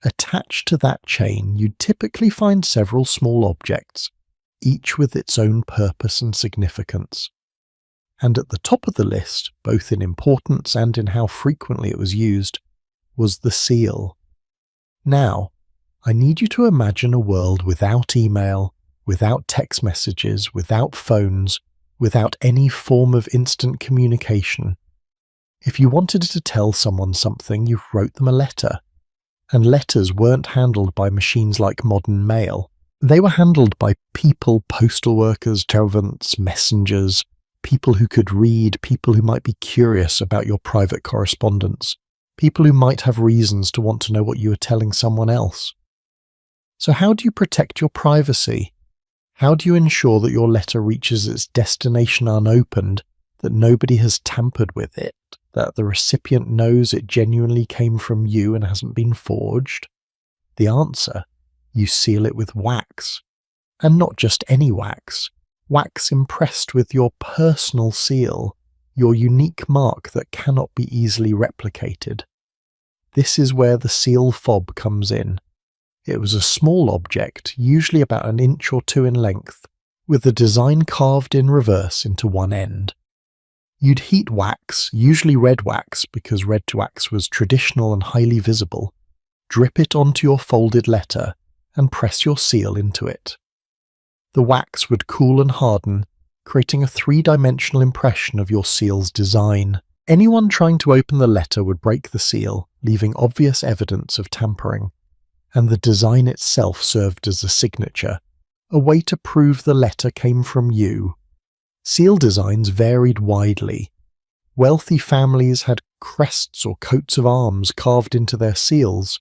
[SPEAKER 1] Attached to that chain, you'd typically find several small objects, each with its own purpose and significance. And at the top of the list, both in importance and in how frequently it was used, was the seal. Now, I need you to imagine a world without email, without text messages, without phones, without any form of instant communication. If you wanted to tell someone something, you wrote them a letter. And letters weren't handled by machines like modern mail. They were handled by people, postal workers, servants, messengers, people who could read, people who might be curious about your private correspondence, people who might have reasons to want to know what you were telling someone else. So how do you protect your privacy? How do you ensure that your letter reaches its destination unopened, that nobody has tampered with it, that the recipient knows it genuinely came from you and hasn't been forged? The answer: you seal it with wax. And not just any wax. Wax impressed with your personal seal, your unique mark that cannot be easily replicated. This is where the seal fob comes in. It was a small object, usually about an inch or two in length, with the design carved in reverse into one end. You'd heat wax, usually red wax because red wax was traditional and highly visible, drip it onto your folded letter, and press your seal into it. The wax would cool and harden, creating a three-dimensional impression of your seal's design. Anyone trying to open the letter would break the seal, leaving obvious evidence of tampering. And the design itself served as a signature, a way to prove the letter came from you. Seal designs varied widely. Wealthy families had crests or coats of arms carved into their seals.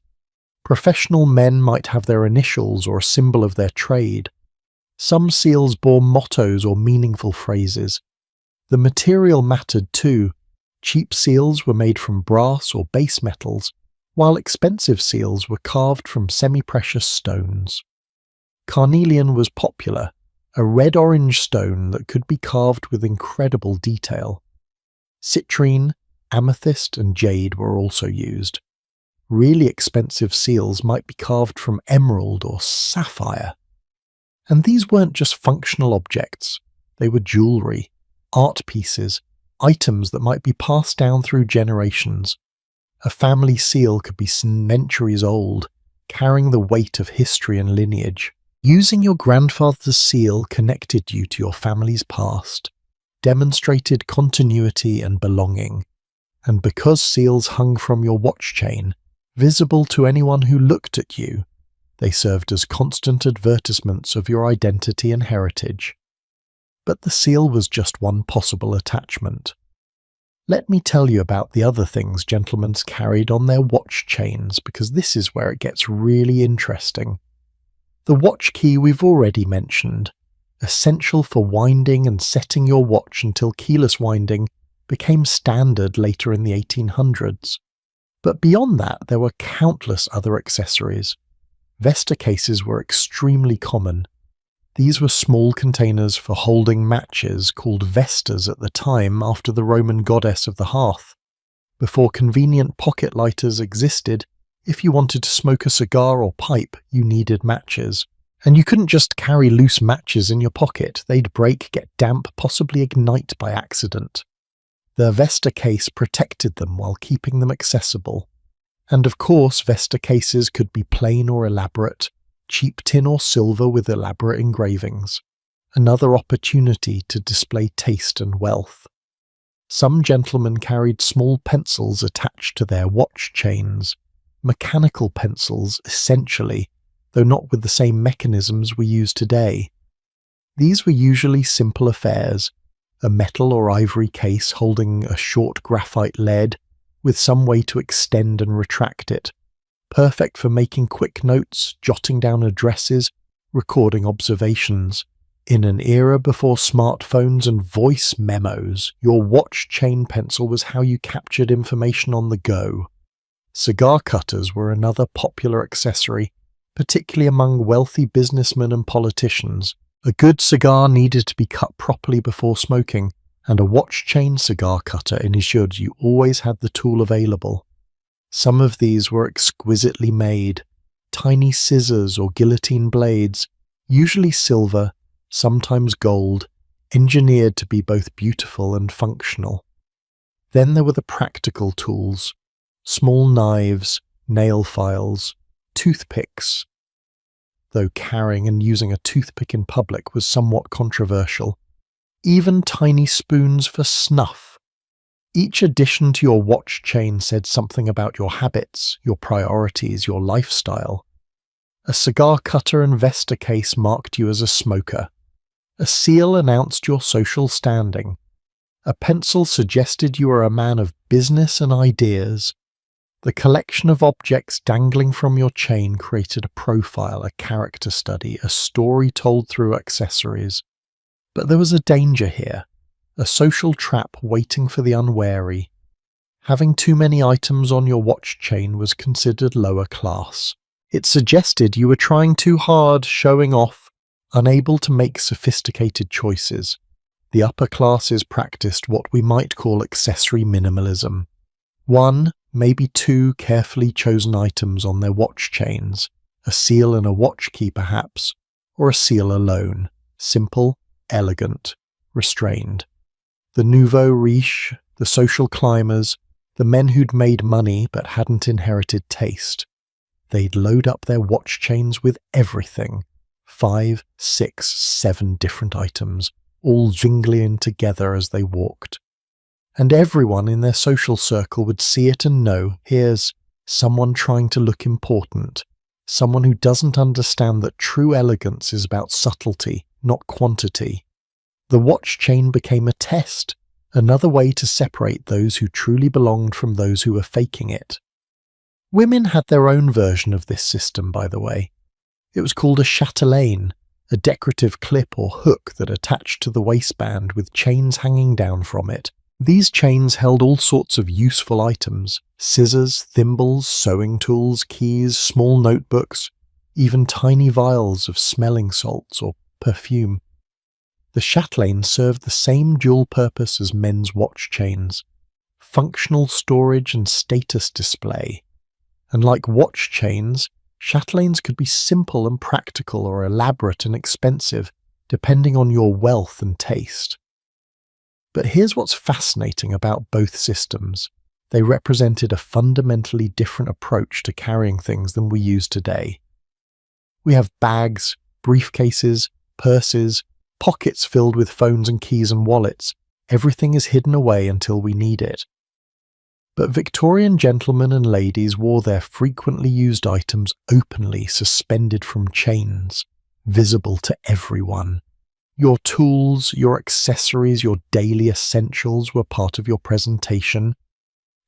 [SPEAKER 1] Professional men might have their initials or a symbol of their trade. Some seals bore mottos or meaningful phrases. The material mattered too. Cheap seals were made from brass or base metals, while expensive seals were carved from semi-precious stones. Carnelian was popular, a red-orange stone that could be carved with incredible detail. Citrine, amethyst, and jade were also used. Really expensive seals might be carved from emerald or sapphire. And these weren't just functional objects. They were jewellery, art pieces, items that might be passed down through generations. A family seal could be centuries old, carrying the weight of history and lineage. Using your grandfather's seal connected you to your family's past, demonstrated continuity and belonging. And because seals hung from your watch chain, visible to anyone who looked at you, they served as constant advertisements of your identity and heritage. But the seal was just one possible attachment. Let me tell you about the other things gentlemen carried on their watch chains, because this is where it gets really interesting. The watch key we've already mentioned, essential for winding and setting your watch until keyless winding became standard later in the 1800s. But beyond that, there were countless other accessories. Vesta cases were extremely common. These were small containers for holding matches called vestas at the time after the Roman goddess of the hearth. Before convenient pocket lighters existed, if you wanted to smoke a cigar or pipe, you needed matches. And you couldn't just carry loose matches in your pocket. They'd break, get damp, possibly ignite by accident. The Vesta case protected them while keeping them accessible. And of course, Vesta cases could be plain or elaborate, cheap tin or silver with elaborate engravings. Another opportunity to display taste and wealth. Some gentlemen carried small pencils attached to their watch chains. Mechanical pencils, essentially, though not with the same mechanisms we use today. These were usually simple affairs, a metal or ivory case holding a short graphite lead, with some way to extend and retract it. Perfect for making quick notes, jotting down addresses, recording observations. In an era before smartphones and voice memos, your watch chain pencil was how you captured information on the go. Cigar cutters were another popular accessory, particularly among wealthy businessmen and politicians. A good cigar needed to be cut properly before smoking, and a watch chain cigar cutter ensured you always had the tool available. Some of these were exquisitely made, tiny scissors or guillotine blades, usually silver, sometimes gold, engineered to be both beautiful and functional. Then there were the practical tools, small knives, nail files, toothpicks, though carrying and using a toothpick in public was somewhat controversial. Even tiny spoons for snuff. Each addition to your watch chain said something about your habits, your priorities, your lifestyle. A cigar cutter and Vesta case marked you as a smoker. A seal announced your social standing. A pencil suggested you were a man of business and ideas. The collection of objects dangling from your chain created a profile, a character study, a story told through accessories. But there was a danger here, a social trap waiting for the unwary. Having too many items on your watch chain was considered lower class. It suggested you were trying too hard, showing off, unable to make sophisticated choices. The upper classes practiced what we might call accessory minimalism. One, maybe two carefully chosen items on their watch chains, a seal and a watch key perhaps, or a seal alone, simple, elegant, restrained. The nouveau riche, the social climbers, the men who'd made money but hadn't inherited taste. They'd load up their watch chains with everything, 5, 6, 7 different items, all jingling together as they walked. And everyone in their social circle would see it and know, here's someone trying to look important, someone who doesn't understand that true elegance is about subtlety, not quantity. The watch chain became a test, another way to separate those who truly belonged from those who were faking it. Women had their own version of this system, by the way. It was called a chatelaine, a decorative clip or hook that attached to the waistband with chains hanging down from it. These chains held all sorts of useful items: scissors, thimbles, sewing tools, keys, small notebooks, even tiny vials of smelling salts or perfume. The chatelaine served the same dual purpose as men's watch chains: functional storage and status display. And like watch chains, chatelaines could be simple and practical or elaborate and expensive, depending on your wealth and taste. But here's what's fascinating about both systems. They represented a fundamentally different approach to carrying things than we use today. We have bags, briefcases, purses, pockets filled with phones and keys and wallets. Everything is hidden away until we need it. But Victorian gentlemen and ladies wore their frequently used items openly suspended from chains, visible to everyone. Your tools, your accessories, your daily essentials were part of your presentation,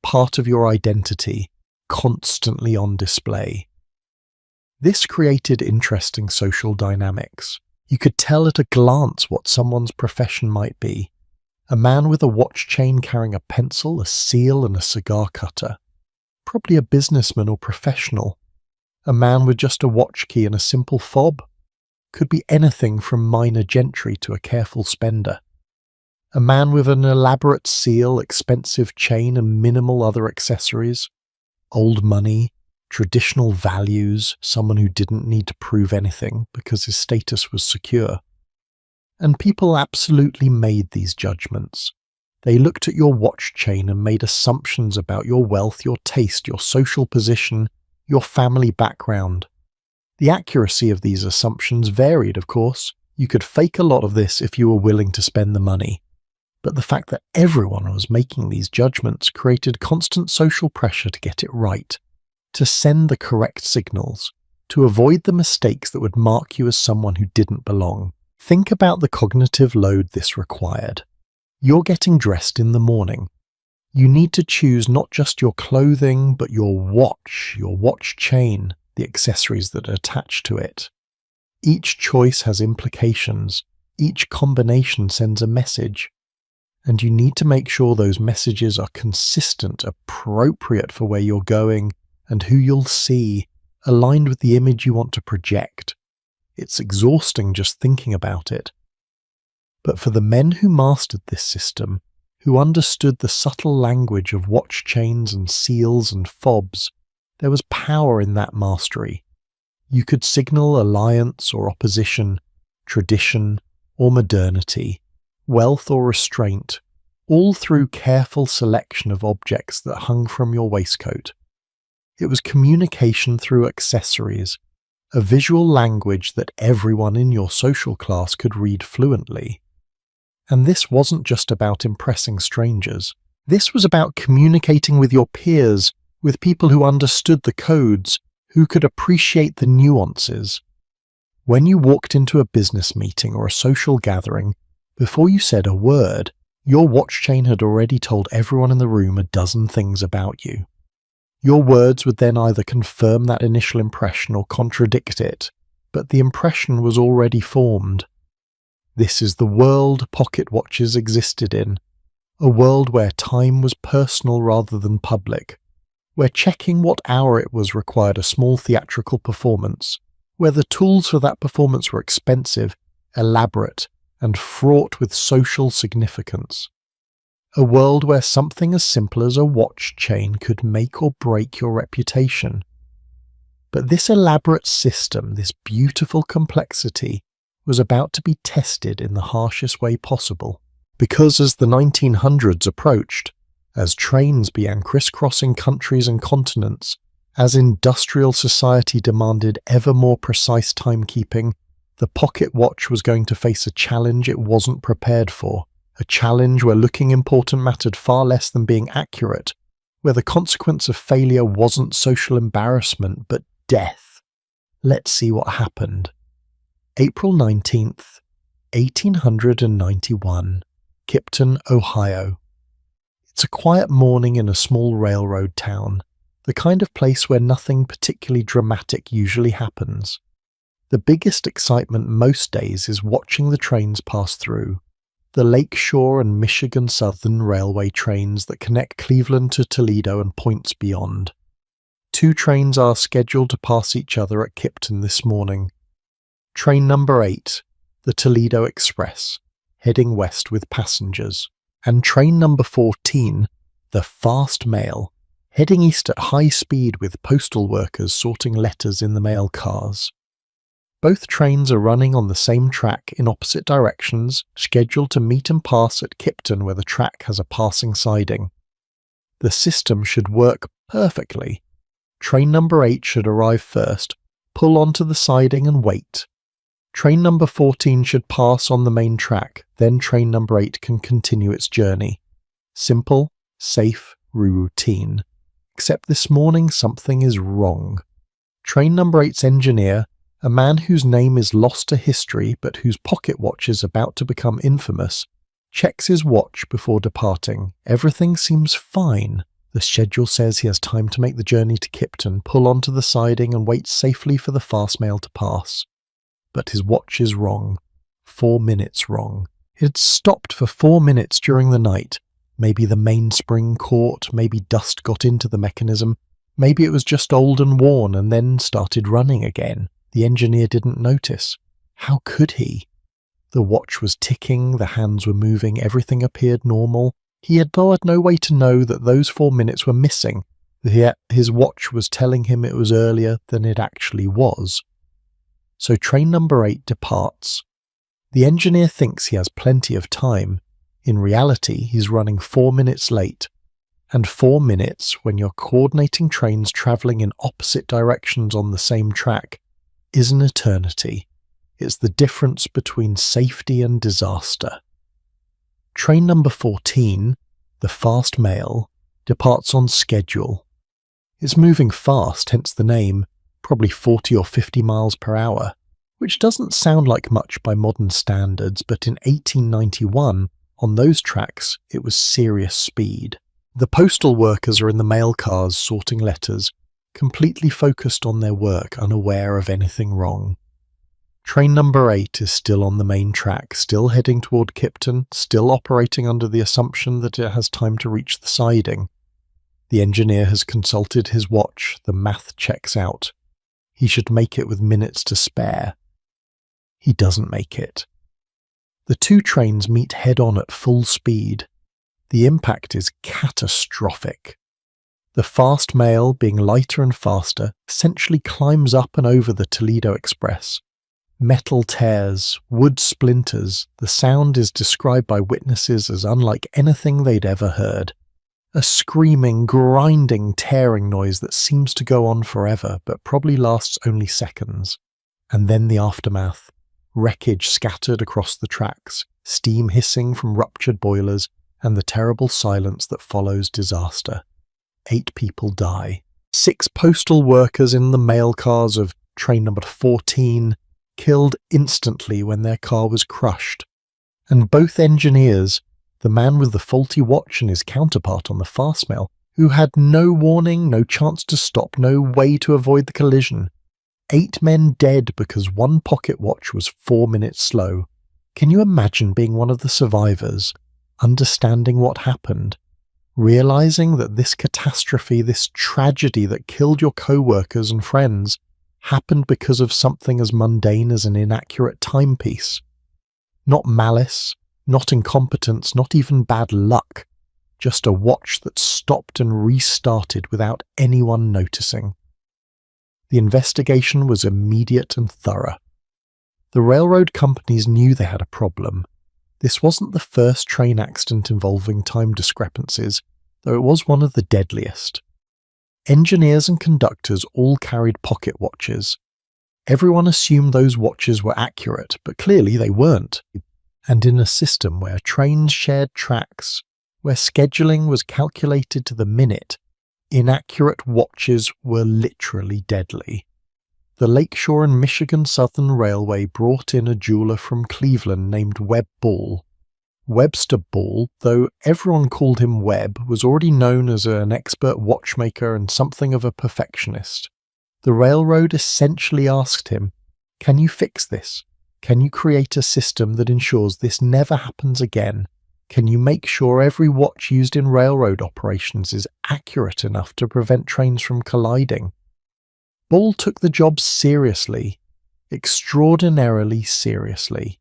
[SPEAKER 1] part of your identity, constantly on display. This created interesting social dynamics. You could tell at a glance what someone's profession might be. A man with a watch chain carrying a pencil, a seal, and a cigar cutter. Probably a businessman or professional. A man with just a watch key and a simple fob. Could be anything from minor gentry to a careful spender. A man with an elaborate seal, expensive chain, and minimal other accessories. Old money, traditional values, someone who didn't need to prove anything because his status was secure. And people absolutely made these judgments. They looked at your watch chain and made assumptions about your wealth, your taste, your social position, your family background. The accuracy of these assumptions varied, of course. You could fake a lot of this if you were willing to spend the money. But the fact that everyone was making these judgments created constant social pressure to get it right, to send the correct signals, to avoid the mistakes that would mark you as someone who didn't belong. Think about the cognitive load this required. You're getting dressed in the morning. You need to choose not just your clothing, but your watch chain, the accessories that are attached to it. Each choice has implications. Each combination sends a message. And you need to make sure those messages are consistent, appropriate for where you're going and who you'll see, aligned with the image you want to project. It's exhausting just thinking about it. But for the men who mastered this system, who understood the subtle language of watch chains and seals and fobs, there was power in that mastery. You could signal alliance or opposition, tradition or modernity, wealth or restraint, all through careful selection of objects that hung from your waistcoat. It was communication through accessories, a visual language that everyone in your social class could read fluently. And this wasn't just about impressing strangers. This was about communicating with your peers, with people who understood the codes, who could appreciate the nuances. When you walked into a business meeting or a social gathering, before you said a word, your watch chain had already told everyone in the room a dozen things about you. Your words would then either confirm that initial impression or contradict it, but the impression was already formed. This is the world pocket watches existed in, a world where time was personal rather than public, where checking what hour it was required a small theatrical performance, where the tools for that performance were expensive, elaborate, and fraught with social significance. A world where something as simple as a watch chain could make or break your reputation. But this elaborate system, this beautiful complexity, was about to be tested in the harshest way possible. Because as the 1900s approached, as trains began crisscrossing countries and continents, as industrial society demanded ever more precise timekeeping, the pocket watch was going to face a challenge it wasn't prepared for, a challenge where looking important mattered far less than being accurate, where the consequence of failure wasn't social embarrassment but death. Let's see what happened. April 19th, 1891, Kipton, Ohio. It's a quiet morning in a small railroad town, the kind of place where nothing particularly dramatic usually happens. The biggest excitement most days is watching the trains pass through, the Lakeshore and Michigan Southern Railway trains that connect Cleveland to Toledo and points beyond. 2 trains are scheduled to pass each other at Kipton this morning. Train number 8, the Toledo Express, heading west with passengers, and train number 14, the Fast Mail, heading east at high speed with postal workers sorting letters in the mail cars. Both trains are running on the same track in opposite directions, scheduled to meet and pass at Kipton where the track has a passing siding. The system should work perfectly. Train number 8 should arrive first, pull onto the siding and wait. Train number 14 should pass on the main track, then train number 8 can continue its journey. Simple, safe, routine. Except this morning something is wrong. Train number 8's engineer, a man whose name is lost to history but whose pocket watch is about to become infamous, checks his watch before departing. Everything seems fine. The schedule says he has time to make the journey to Kipton, pull onto the siding and wait safely for the fast mail to pass. But his watch is wrong. 4 minutes wrong. It had stopped for 4 minutes during the night. Maybe the mainspring caught, maybe dust got into the mechanism, maybe it was just old and worn and then started running again. The engineer didn't notice. How could he? The watch was ticking, the hands were moving, everything appeared normal. He had no way to know that those 4 minutes were missing, yet his watch was telling him it was earlier than it actually was. So train number 8 departs. The engineer thinks he has plenty of time. In reality, he's running 4 minutes late. And 4 minutes, when you're coordinating trains travelling in opposite directions on the same track, is an eternity. It's the difference between safety and disaster. Train number 14, the Fast Mail, departs on schedule. It's moving fast, hence the name, probably 40 or 50 miles per hour, which doesn't sound like much by modern standards, but in 1891, on those tracks, it was serious speed. The postal workers are in the mail cars sorting letters, completely focused on their work, unaware of anything wrong. Train number 8 is still on the main track, still heading toward Kipton, still operating under the assumption that it has time to reach the siding. The engineer has consulted his watch, the math checks out. He should make it with minutes to spare. He doesn't make it. The two trains meet head-on at full speed. The impact is catastrophic. The fast mail, being lighter and faster, essentially climbs up and over the Toledo Express. Metal tears, wood splinters, the sound is described by witnesses as unlike anything they'd ever heard. A screaming, grinding, tearing noise that seems to go on forever, but probably lasts only seconds. And then the aftermath. Wreckage scattered across the tracks, steam hissing from ruptured boilers, and the terrible silence that follows disaster. 8 people die. 6 postal workers in the mail cars of train number 14 killed instantly when their car was crushed. And both engineers, the man with the faulty watch and his counterpart on the fast mail, who had no warning, no chance to stop, no way to avoid the collision. 8 men dead because one pocket watch was 4 minutes slow. Can you imagine being one of the survivors, understanding what happened, realizing that this catastrophe, this tragedy that killed your co-workers and friends, happened because of something as mundane as an inaccurate timepiece? Not malice, not incompetence, not even bad luck, just a watch that stopped and restarted without anyone noticing. The investigation was immediate and thorough. The railroad companies knew they had a problem. This wasn't the first train accident involving time discrepancies, though it was one of the deadliest. Engineers and conductors all carried pocket watches. Everyone assumed those watches were accurate, but clearly they weren't. And in a system where trains shared tracks, where scheduling was calculated to the minute, inaccurate watches were literally deadly. The Lakeshore and Michigan Southern Railway brought in a jeweler from Cleveland named Webb Ball. Webster Ball, though everyone called him Webb, was already known as an expert watchmaker and something of a perfectionist. The railroad essentially asked him, "Can you fix this? Can you create a system that ensures this never happens again? Can you make sure every watch used in railroad operations is accurate enough to prevent trains from colliding?" Ball took the job seriously, extraordinarily seriously.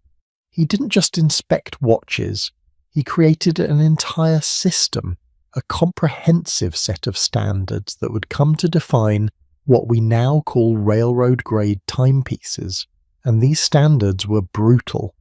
[SPEAKER 1] He didn't just inspect watches, he created an entire system, a comprehensive set of standards that would come to define what we now call railroad-grade timepieces, and these standards were brutal.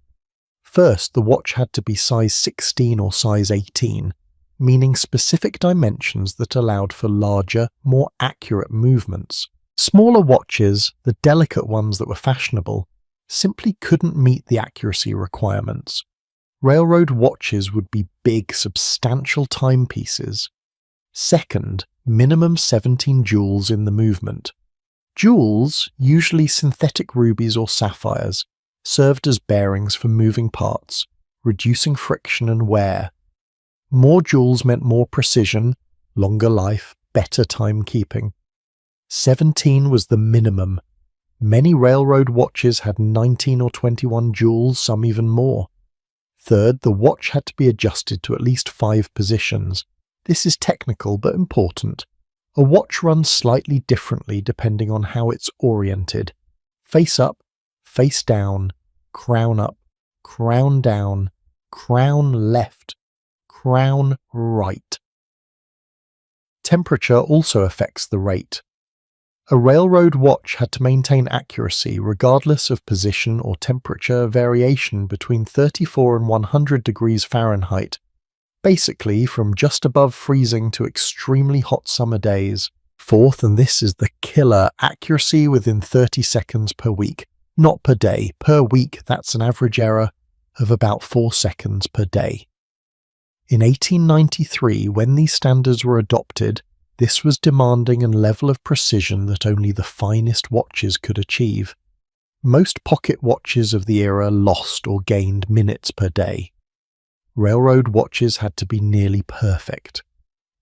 [SPEAKER 1] First, the watch had to be size 16 or size 18, meaning specific dimensions that allowed for larger, more accurate movements. Smaller watches, the delicate ones that were fashionable, simply couldn't meet the accuracy requirements. Railroad watches would be big, substantial timepieces. Second, minimum 17 jewels in the movement. Jewels, usually synthetic rubies or sapphires, served as bearings for moving parts, reducing friction and wear. More jewels meant more precision, longer life, better timekeeping. 17 was the minimum. Many railroad watches had 19 or 21 jewels, some even more. Third, the watch had to be adjusted to at least 5 positions. This is technical but important. A watch runs slightly differently depending on how it's oriented. Face up, face down, crown up, crown down, crown left, crown right. Temperature also affects the rate. A railroad watch had to maintain accuracy regardless of position or temperature variation between 34 and 100 degrees Fahrenheit, basically from just above freezing to extremely hot summer days. Fourth, and this is the killer, accuracy within 30 seconds per week. Not per day. Per week, that's an average error of about 4 seconds per day. In 1893, when these standards were adopted, this was demanding a level of precision that only the finest watches could achieve. Most pocket watches of the era lost or gained minutes per day. Railroad watches had to be nearly perfect.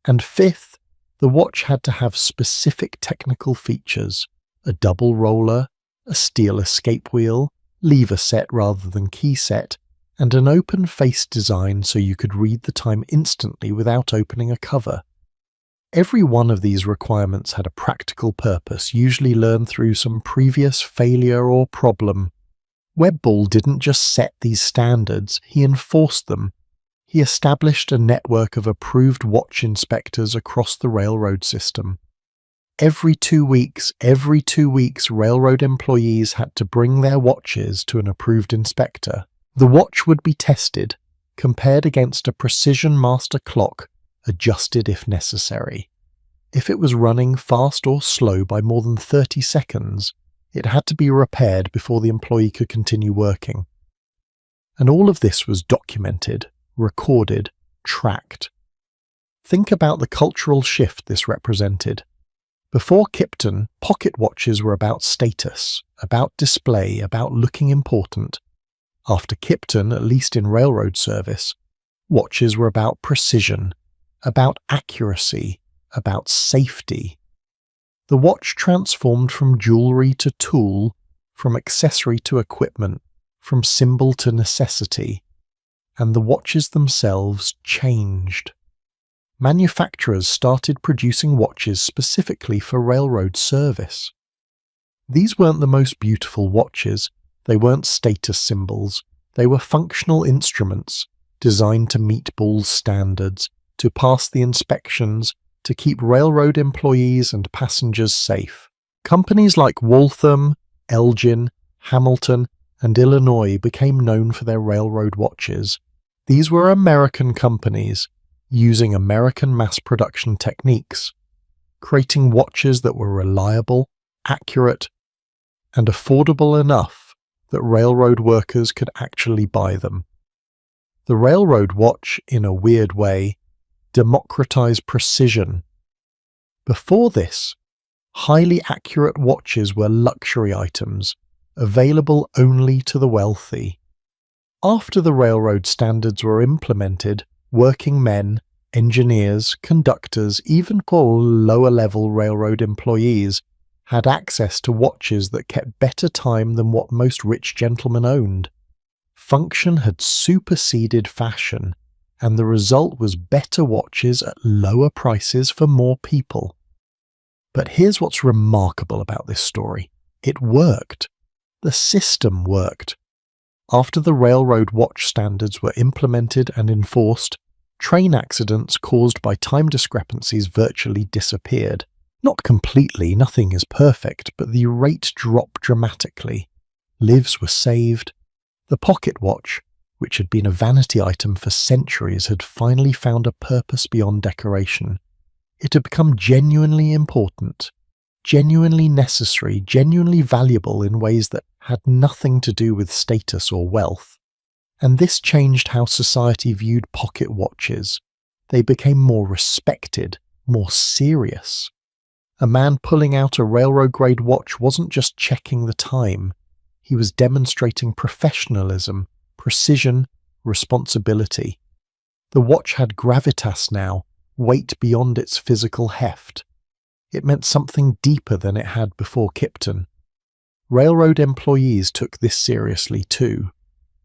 [SPEAKER 1] And fifth, the watch had to have specific technical features: a double roller, a steel escape wheel, lever set rather than key set, and an open face design so you could read the time instantly without opening a cover. Every one of these requirements had a practical purpose, usually learned through some previous failure or problem. Webb Ball didn't just set these standards, he enforced them. He established a network of approved watch inspectors across the railroad system. Every 2 weeks, railroad employees had to bring their watches to an approved inspector. The watch would be tested, compared against a precision master clock, adjusted if necessary. If it was running fast or slow by more than 30 seconds, it had to be repaired before the employee could continue working. And all of this was documented, recorded, tracked. Think about the cultural shift this represented. Before Kipton, pocket watches were about status, about display, about looking important. After Kipton, at least in railroad service, watches were about precision, about accuracy, about safety. The watch transformed from jewelry to tool, from accessory to equipment, from symbol to necessity, and the watches themselves changed. Manufacturers started producing watches specifically for railroad service. These weren't the most beautiful watches, they weren't status symbols, they were functional instruments designed to meet Ball's standards, to pass the inspections, to keep railroad employees and passengers safe. Companies like Waltham, Elgin, Hamilton, and Illinois became known for their railroad watches. These were American companies, using American mass production techniques, creating watches that were reliable, accurate, and affordable enough that railroad workers could actually buy them. The railroad watch, in a weird way, democratized precision. Before this, highly accurate watches were luxury items, available only to the wealthy. After the railroad standards were implemented, working men, engineers, conductors, even poor lower-level railroad employees had access to watches that kept better time than what most rich gentlemen owned. Function had superseded fashion, and the result was better watches at lower prices for more people. But here's what's remarkable about this story. It worked. The system worked. After the railroad watch standards were implemented and enforced, train accidents caused by time discrepancies virtually disappeared. Not completely, nothing is perfect, but the rate dropped dramatically. Lives were saved. The pocket watch, which had been a vanity item for centuries, had finally found a purpose beyond decoration. It had become genuinely important, genuinely necessary, genuinely valuable in ways that had nothing to do with status or wealth. And this changed how society viewed pocket watches. They became more respected, more serious. A man pulling out a railroad-grade watch wasn't just checking the time. He was demonstrating professionalism, precision, responsibility. The watch had gravitas now, weight beyond its physical heft. It meant something deeper than it had before Kipton. Railroad employees took this seriously too.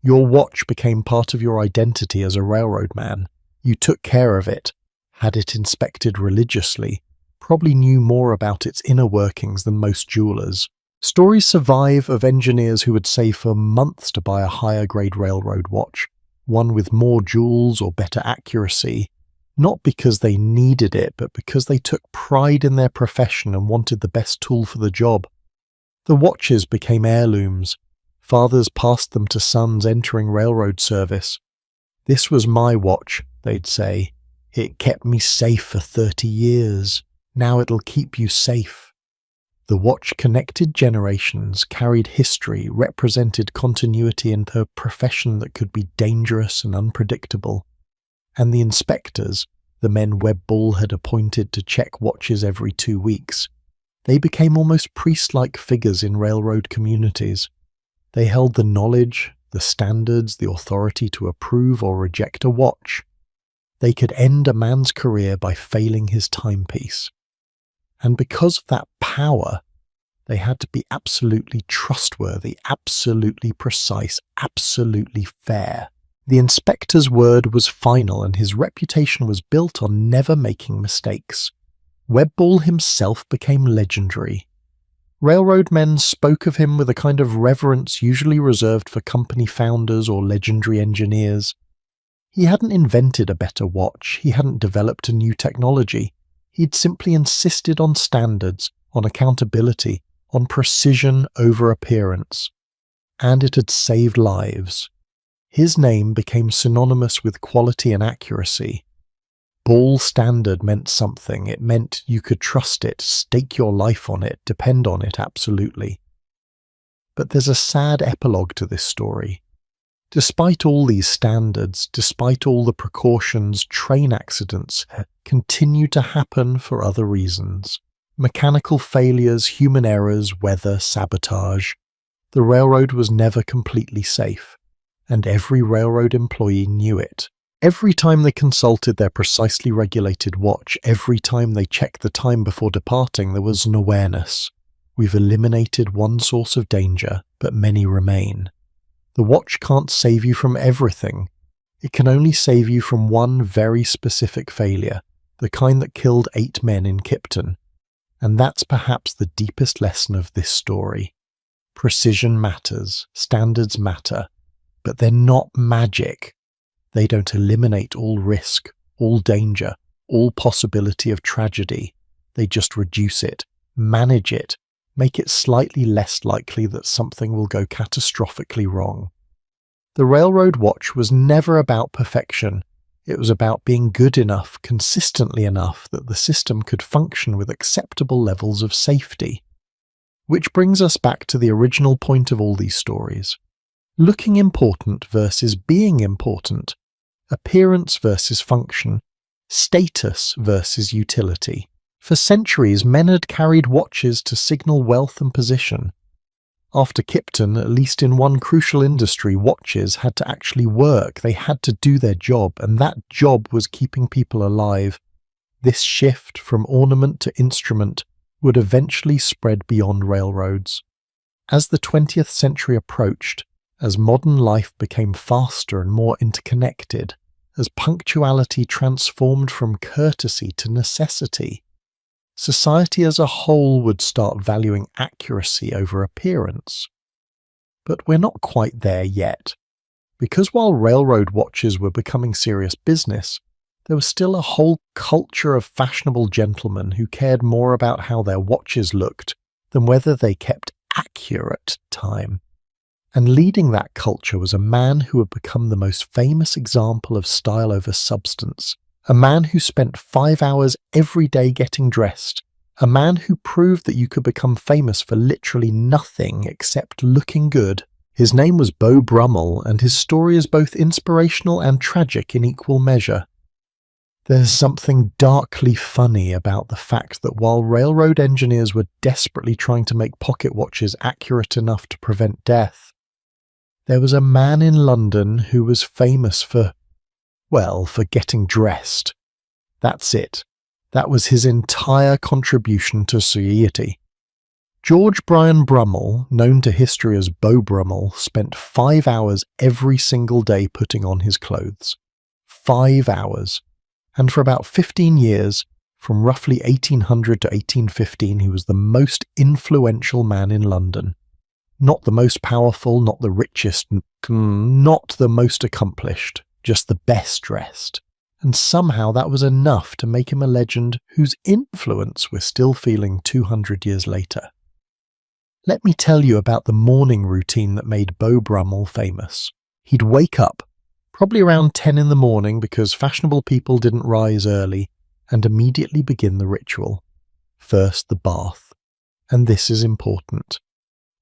[SPEAKER 1] Your watch became part of your identity as a railroad man. You took care of it, had it inspected religiously, probably knew more about its inner workings than most jewelers. Stories survive of engineers who would save for months to buy a higher-grade railroad watch, one with more jewels or better accuracy, not because they needed it, but because they took pride in their profession and wanted the best tool for the job. The watches became heirlooms. Fathers passed them to sons entering railroad service. "This was my watch," they'd say. "It kept me safe for 30 years. Now it'll keep you safe." The watch connected generations, carried history, represented continuity into a profession that could be dangerous and unpredictable. And the inspectors, the men Webb Ball had appointed to check watches every 2 weeks, they became almost priest-like figures in railroad communities. They held the knowledge, the standards, the authority to approve or reject a watch. They could end a man's career by failing his timepiece. And because of that power, they had to be absolutely trustworthy, absolutely precise, absolutely fair. The inspector's word was final, and his reputation was built on never making mistakes. Webball himself became legendary. Railroad men spoke of him with a kind of reverence usually reserved for company founders or legendary engineers. He hadn't invented a better watch, he hadn't developed a new technology. He'd simply insisted on standards, on accountability, on precision over appearance. And it had saved lives. His name became synonymous with quality and accuracy. Ball standard meant something. It meant you could trust it, stake your life on it, depend on it absolutely. But there's a sad epilogue to this story. Despite all these standards, despite all the precautions, train accidents continue to happen for other reasons. Mechanical failures, human errors, weather, sabotage. The railroad was never completely safe, and every railroad employee knew it. Every time they consulted their precisely regulated watch, every time they checked the time before departing, there was an awareness. We've eliminated one source of danger, but many remain. The watch can't save you from everything. It can only save you from one very specific failure, the kind that killed 8 men in Kipton. And that's perhaps the deepest lesson of this story. Precision matters, standards matter, but they're not magic. They don't eliminate all risk, all danger, all possibility of tragedy. They just reduce it, manage it, make it slightly less likely that something will go catastrophically wrong. The railroad watch was never about perfection. It was about being good enough, consistently enough, that the system could function with acceptable levels of safety. Which brings us back to the original point of all these stories. Looking important versus being important. Appearance versus function. Status versus utility. For centuries, men had carried watches to signal wealth and position. After Kipton, at least in one crucial industry, watches had to actually work. They had to do their job, and that job was keeping people alive. This shift from ornament to instrument would eventually spread beyond railroads. As the 20th century approached, as modern life became faster and more interconnected, as punctuality transformed from courtesy to necessity, society as a whole would start valuing accuracy over appearance. But we're not quite there yet. Because while railroad watches were becoming serious business, there was still a whole culture of fashionable gentlemen who cared more about how their watches looked than whether they kept accurate time. And leading that culture was a man who had become the most famous example of style over substance, a man who spent 5 hours every day getting dressed, a man who proved that you could become famous for literally nothing except looking good. His name was Beau Brummel, and his story is both inspirational and tragic in equal measure. There's something darkly funny about the fact that while railroad engineers were desperately trying to make pocket watches accurate enough to prevent death, there was a man in London who was famous for getting dressed. That's it. That was his entire contribution to society. George Bryan Brummel, known to history as Beau Brummel, spent 5 hours every single day putting on his clothes. 5 hours. And for about 15 years, from roughly 1800 to 1815, he was the most influential man in London. Not the most powerful, not the richest, not the most accomplished, just the best dressed. And somehow that was enough to make him a legend whose influence we're still feeling 200 years later. Let me tell you about the morning routine that made Beau Brummel famous. He'd wake up, probably around 10 in the morning because fashionable people didn't rise early, and immediately begin the ritual. First, the bath. And this is important.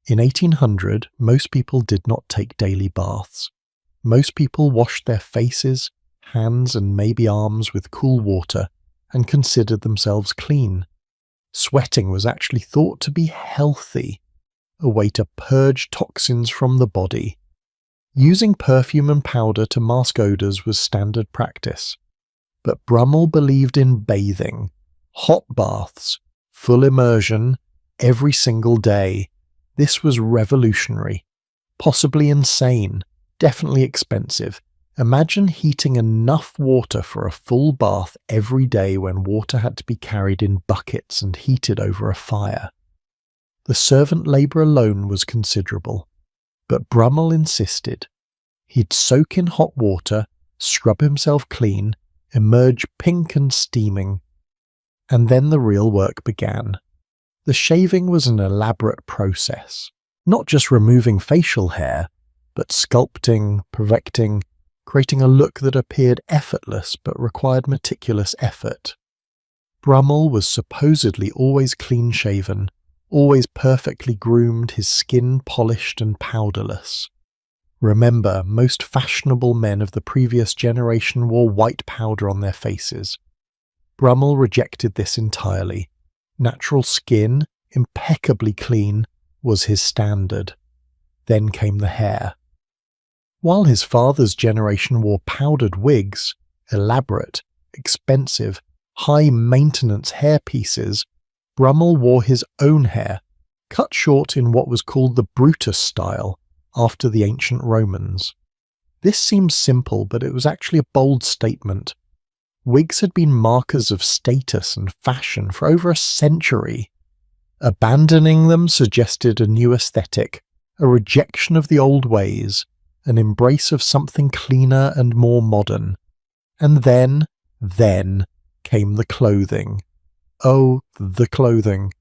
[SPEAKER 1] In 1800, most people did not take daily baths. Most people washed their faces, hands and maybe arms with cool water and considered themselves clean. Sweating was actually thought to be healthy, a way to purge toxins from the body. Using perfume and powder to mask odours was standard practice. But Brummel believed in bathing, hot baths, full immersion, every single day. This was revolutionary, possibly insane, definitely expensive. Imagine heating enough water for a full bath every day when water had to be carried in buckets and heated over a fire. The servant labour alone was considerable, but Brummel insisted. He'd soak in hot water, scrub himself clean, emerge pink and steaming. And then the real work began. The shaving was an elaborate process, not just removing facial hair, but sculpting, perfecting, creating a look that appeared effortless but required meticulous effort. Brummel was supposedly always clean-shaven, always perfectly groomed, his skin polished and powderless. Remember, most fashionable men of the previous generation wore white powder on their faces. Brummel rejected this entirely. Natural skin, impeccably clean, was his standard. Then came the hair. While his father's generation wore powdered wigs, elaborate, expensive, high-maintenance hairpieces, Brummel wore his own hair, cut short in what was called the Brutus style, after the ancient Romans. This seems simple, but it was actually a bold statement. Wigs had been markers of status and fashion for over a century. Abandoning them suggested a new aesthetic, a rejection of the old ways, an embrace of something cleaner and more modern. And then came the clothing. Oh, the clothing.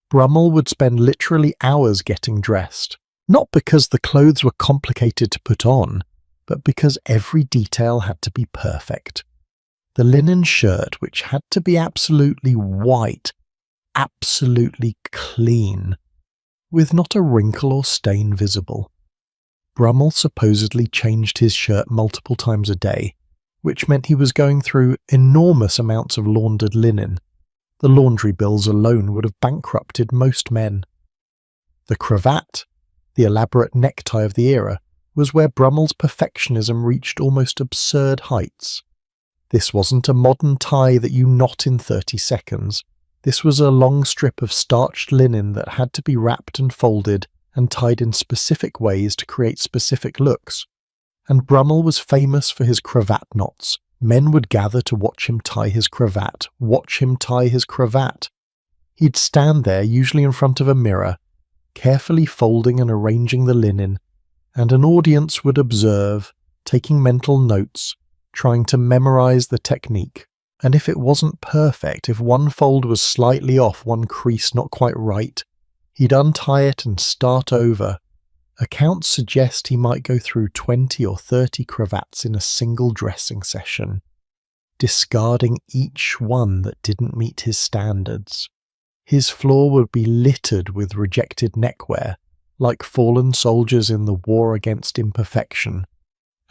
[SPEAKER 1] Brummel would spend literally hours getting dressed, not because the clothes were complicated to put on, but because every detail had to be perfect. The linen shirt, which had to be absolutely white, absolutely clean, with not a wrinkle or stain visible. Brummel supposedly changed his shirt multiple times a day, which meant he was going through enormous amounts of laundered linen. The laundry bills alone would have bankrupted most men. The cravat, the elaborate necktie of the era, was where Brummel's perfectionism reached almost absurd heights. This wasn't a modern tie that you knot in 30 seconds. This was a long strip of starched linen that had to be wrapped and folded and tied in specific ways to create specific looks. And Brummel was famous for his cravat knots. Men would gather to watch him tie his cravat, He'd stand there, usually in front of a mirror, carefully folding and arranging the linen, and an audience would observe, taking mental notes, trying to memorize the technique. And if it wasn't perfect, if one fold was slightly off, one crease not quite right, he'd untie it and start over. Accounts suggest he might go through 20 or 30 cravats in a single dressing session, discarding each one that didn't meet his standards. His floor would be littered with rejected neckwear, like fallen soldiers in the war against imperfection.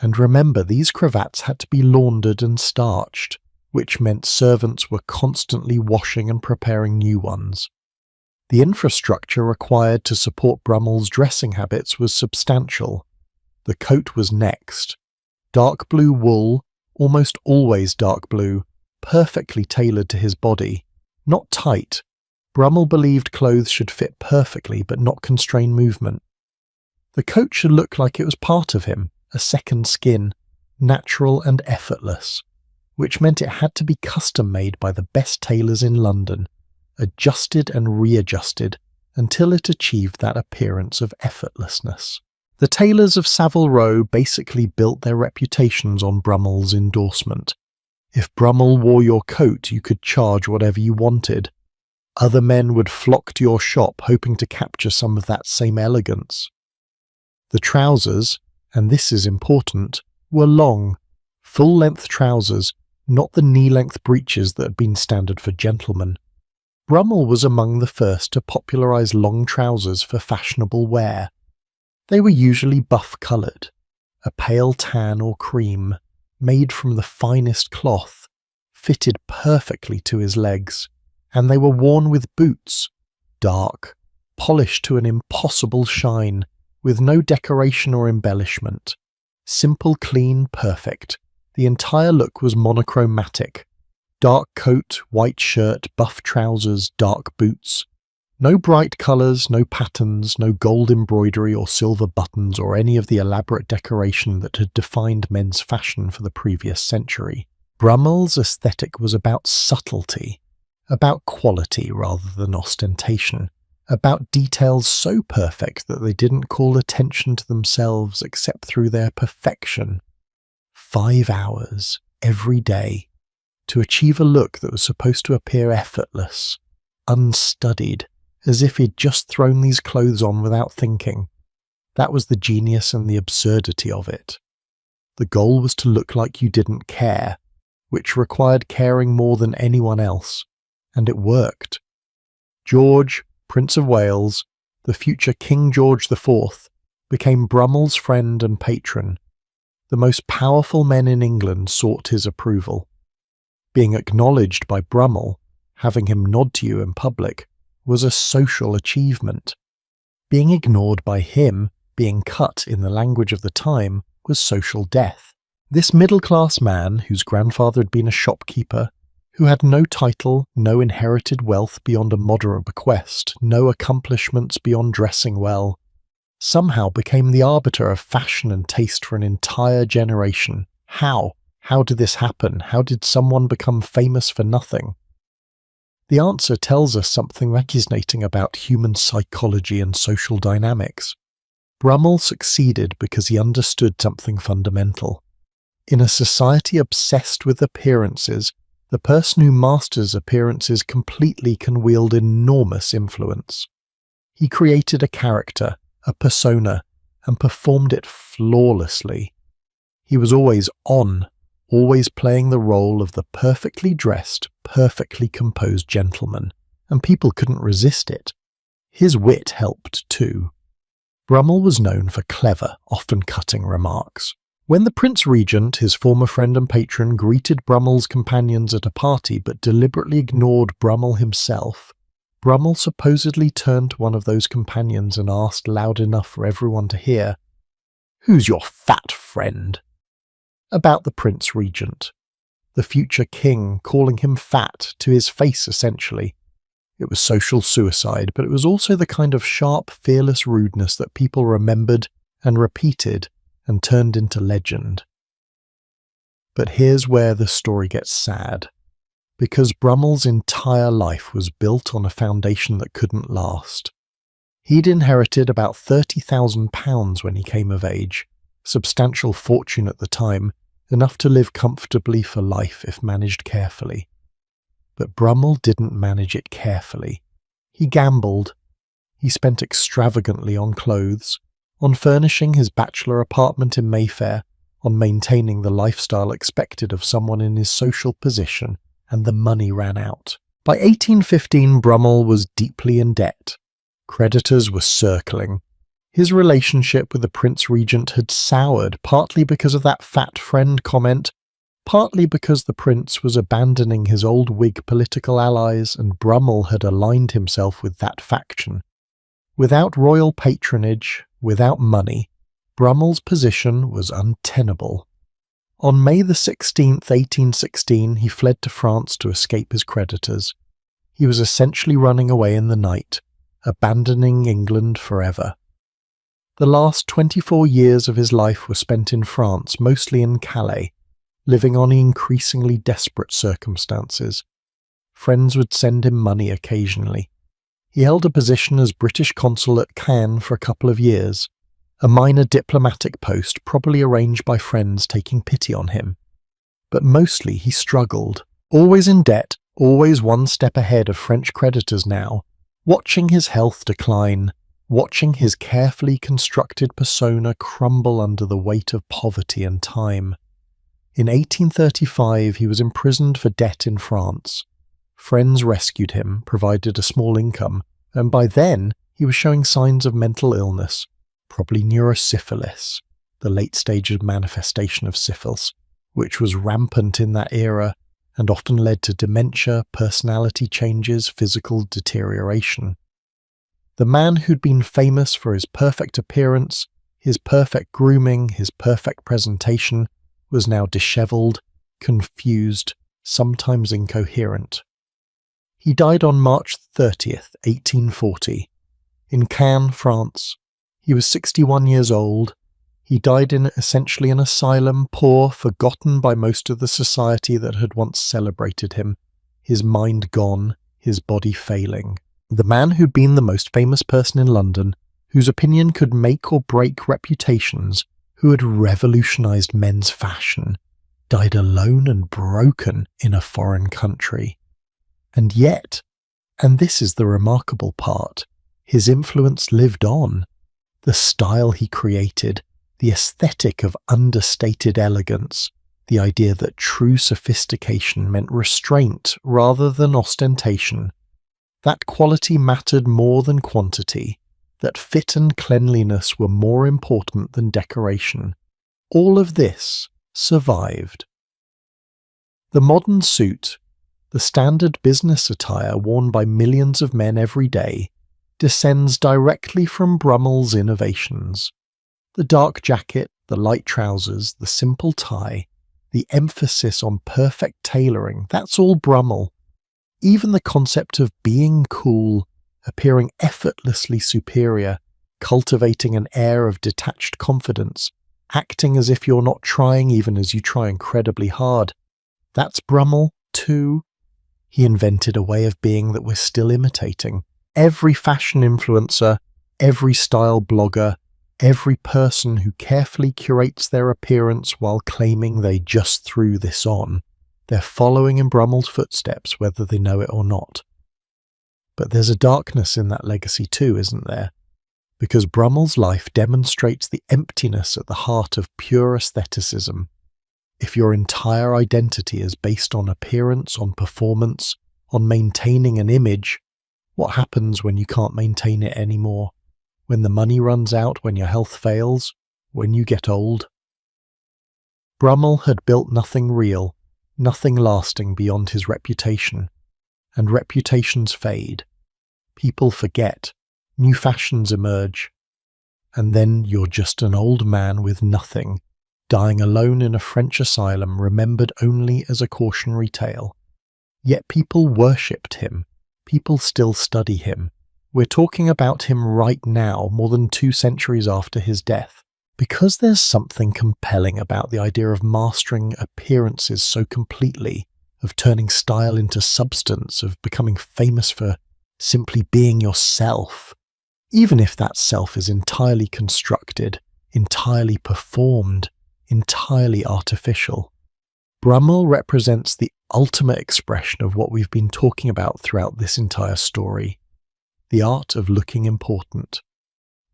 [SPEAKER 1] And remember, these cravats had to be laundered and starched, which meant servants were constantly washing and preparing new ones. The infrastructure required to support Brummel's dressing habits was substantial. The coat was next. Dark blue wool, almost always dark blue, perfectly tailored to his body. Not tight. Brummel believed clothes should fit perfectly but not constrain movement. The coat should look like it was part of him, a second skin, natural and effortless, which meant it had to be custom-made by the best tailors in London, adjusted and readjusted until it achieved that appearance of effortlessness. The tailors of Savile Row basically built their reputations on Brummel's endorsement. If Brummel wore your coat, you could charge whatever you wanted. Other men would flock to your shop hoping to capture some of that same elegance. The trousers, and this is important, were long, full-length trousers, not the knee-length breeches that had been standard for gentlemen. Brummel was among the first to popularise long trousers for fashionable wear. They were usually buff-coloured, a pale tan or cream, made from the finest cloth, fitted perfectly to his legs, and they were worn with boots, dark, polished to an impossible shine, with no decoration or embellishment. Simple, clean, perfect, The entire look was monochromatic. Dark coat, white shirt, buff trousers, dark boots. No bright colours, no patterns, no gold embroidery or silver buttons or any of the elaborate decoration that had defined men's fashion for the previous century. Brummell's aesthetic was about subtlety, about quality rather than ostentation, about details so perfect that they didn't call attention to themselves except through their perfection. 5 hours every day to achieve a look that was supposed to appear effortless, unstudied, as if he'd just thrown these clothes on without thinking. That was the genius and the absurdity of it. The goal was to look like you didn't care, which required caring more than anyone else, and it worked. George, Prince of Wales, the future King George IV, became Brummell's friend and patron. The most powerful men in England sought his approval. Being acknowledged by Brummell, having him nod to you in public, was a social achievement. Being ignored by him, being cut in the language of the time, was social death. This middle-class man, whose grandfather had been a shopkeeper, who had no title, no inherited wealth beyond a moderate bequest, no accomplishments beyond dressing well, somehow became the arbiter of fashion and taste for an entire generation. How? How did this happen? How did someone become famous for nothing? The answer tells us something fascinating about human psychology and social dynamics. Brummell succeeded because he understood something fundamental. In a society obsessed with appearances, the person who masters appearances completely can wield enormous influence. He created a character, a persona, and performed it flawlessly. He was always on, always playing the role of the perfectly dressed, perfectly composed gentleman, and people couldn't resist it. His wit helped too. Brummell was known for clever, often cutting remarks. When the Prince Regent, his former friend and patron, greeted Brummell's companions at a party but deliberately ignored Brummell himself, Brummell supposedly turned to one of those companions and asked loud enough for everyone to hear, "Who's your fat friend?" About the Prince Regent, the future king, calling him fat to his face essentially. It was social suicide, but it was also the kind of sharp, fearless rudeness that people remembered and repeated and turned into legend. But here's where the story gets sad, because Brummell's entire life was built on a foundation that couldn't last. He'd inherited about £30,000 when he came of age, substantial fortune at the time, enough to live comfortably for life if managed carefully. But Brummell didn't manage it carefully. He gambled. He spent extravagantly on clothes, on furnishing his bachelor apartment in Mayfair, on maintaining the lifestyle expected of someone in his social position, and the money ran out. By 1815, Brummell was deeply in debt. Creditors were circling. His relationship with the Prince Regent had soured, partly because of that fat friend comment, partly because the prince was abandoning his old Whig political allies and Brummell had aligned himself with that faction. Without royal patronage, without money, Brummell's position was untenable. On May the 16th, 1816, he fled to France to escape his creditors. He was essentially running away in the night, abandoning England forever. The last 24 years of his life were spent in France, mostly in Calais, living on increasingly desperate circumstances. Friends would send him money occasionally. He held a position as British consul at Caen for a couple of years, a minor diplomatic post probably arranged by friends taking pity on him. But mostly he struggled, always in debt, always one step ahead of French creditors now, watching his health decline, watching his carefully constructed persona crumble under the weight of poverty and time. In 1835 he was imprisoned for debt in France. Friends rescued him, provided a small income, and by then he was showing signs of mental illness, probably neurosyphilis, the late stage of manifestation of syphilis, which was rampant in that era and often led to dementia, personality changes, physical deterioration. The man who'd been famous for his perfect appearance, his perfect grooming, his perfect presentation, was now dishevelled, confused, sometimes incoherent. He died on March 30th, 1840, in Caen, France. He was 61 years old. He died in essentially an asylum, poor, forgotten by most of the society that had once celebrated him, his mind gone, his body failing. The man who'd been the most famous person in London, whose opinion could make or break reputations, who had revolutionised men's fashion, died alone and broken in a foreign country. And yet, and this is the remarkable part, his influence lived on. The style he created, the aesthetic of understated elegance, the idea that true sophistication meant restraint rather than ostentation, that quality mattered more than quantity, that fit and cleanliness were more important than decoration. All of this survived. The modern suit, the standard business attire worn by millions of men every day, descends directly from Brummell's innovations. The dark jacket, the light trousers, the simple tie, the emphasis on perfect tailoring, that's all Brummell. Even the concept of being cool, appearing effortlessly superior, cultivating an air of detached confidence, acting as if you're not trying even as you try incredibly hard, that's Brummell too. He invented a way of being that we're still imitating. Every fashion influencer, every style blogger, every person who carefully curates their appearance while claiming they just threw this on, they're following in Brummell's footsteps whether they know it or not. But there's a darkness in that legacy too, isn't there? Because Brummell's life demonstrates the emptiness at the heart of pure aestheticism. If your entire identity is based on appearance, on performance, on maintaining an image, what happens when you can't maintain it anymore? When the money runs out, when your health fails, when you get old? Brummell had built nothing real, nothing lasting beyond his reputation. And reputations fade. People forget. New fashions emerge. And then you're just an old man with nothing, dying alone in a French asylum remembered only as a cautionary tale. Yet people worshipped him. People still study him. We're talking about him right now, more than 2 centuries after his death, because there's something compelling about the idea of mastering appearances so completely, of turning style into substance, of becoming famous for simply being yourself, even if that self is entirely constructed, entirely performed, entirely artificial. Brummell represents the ultimate expression of what we've been talking about throughout this entire story. The art of looking important.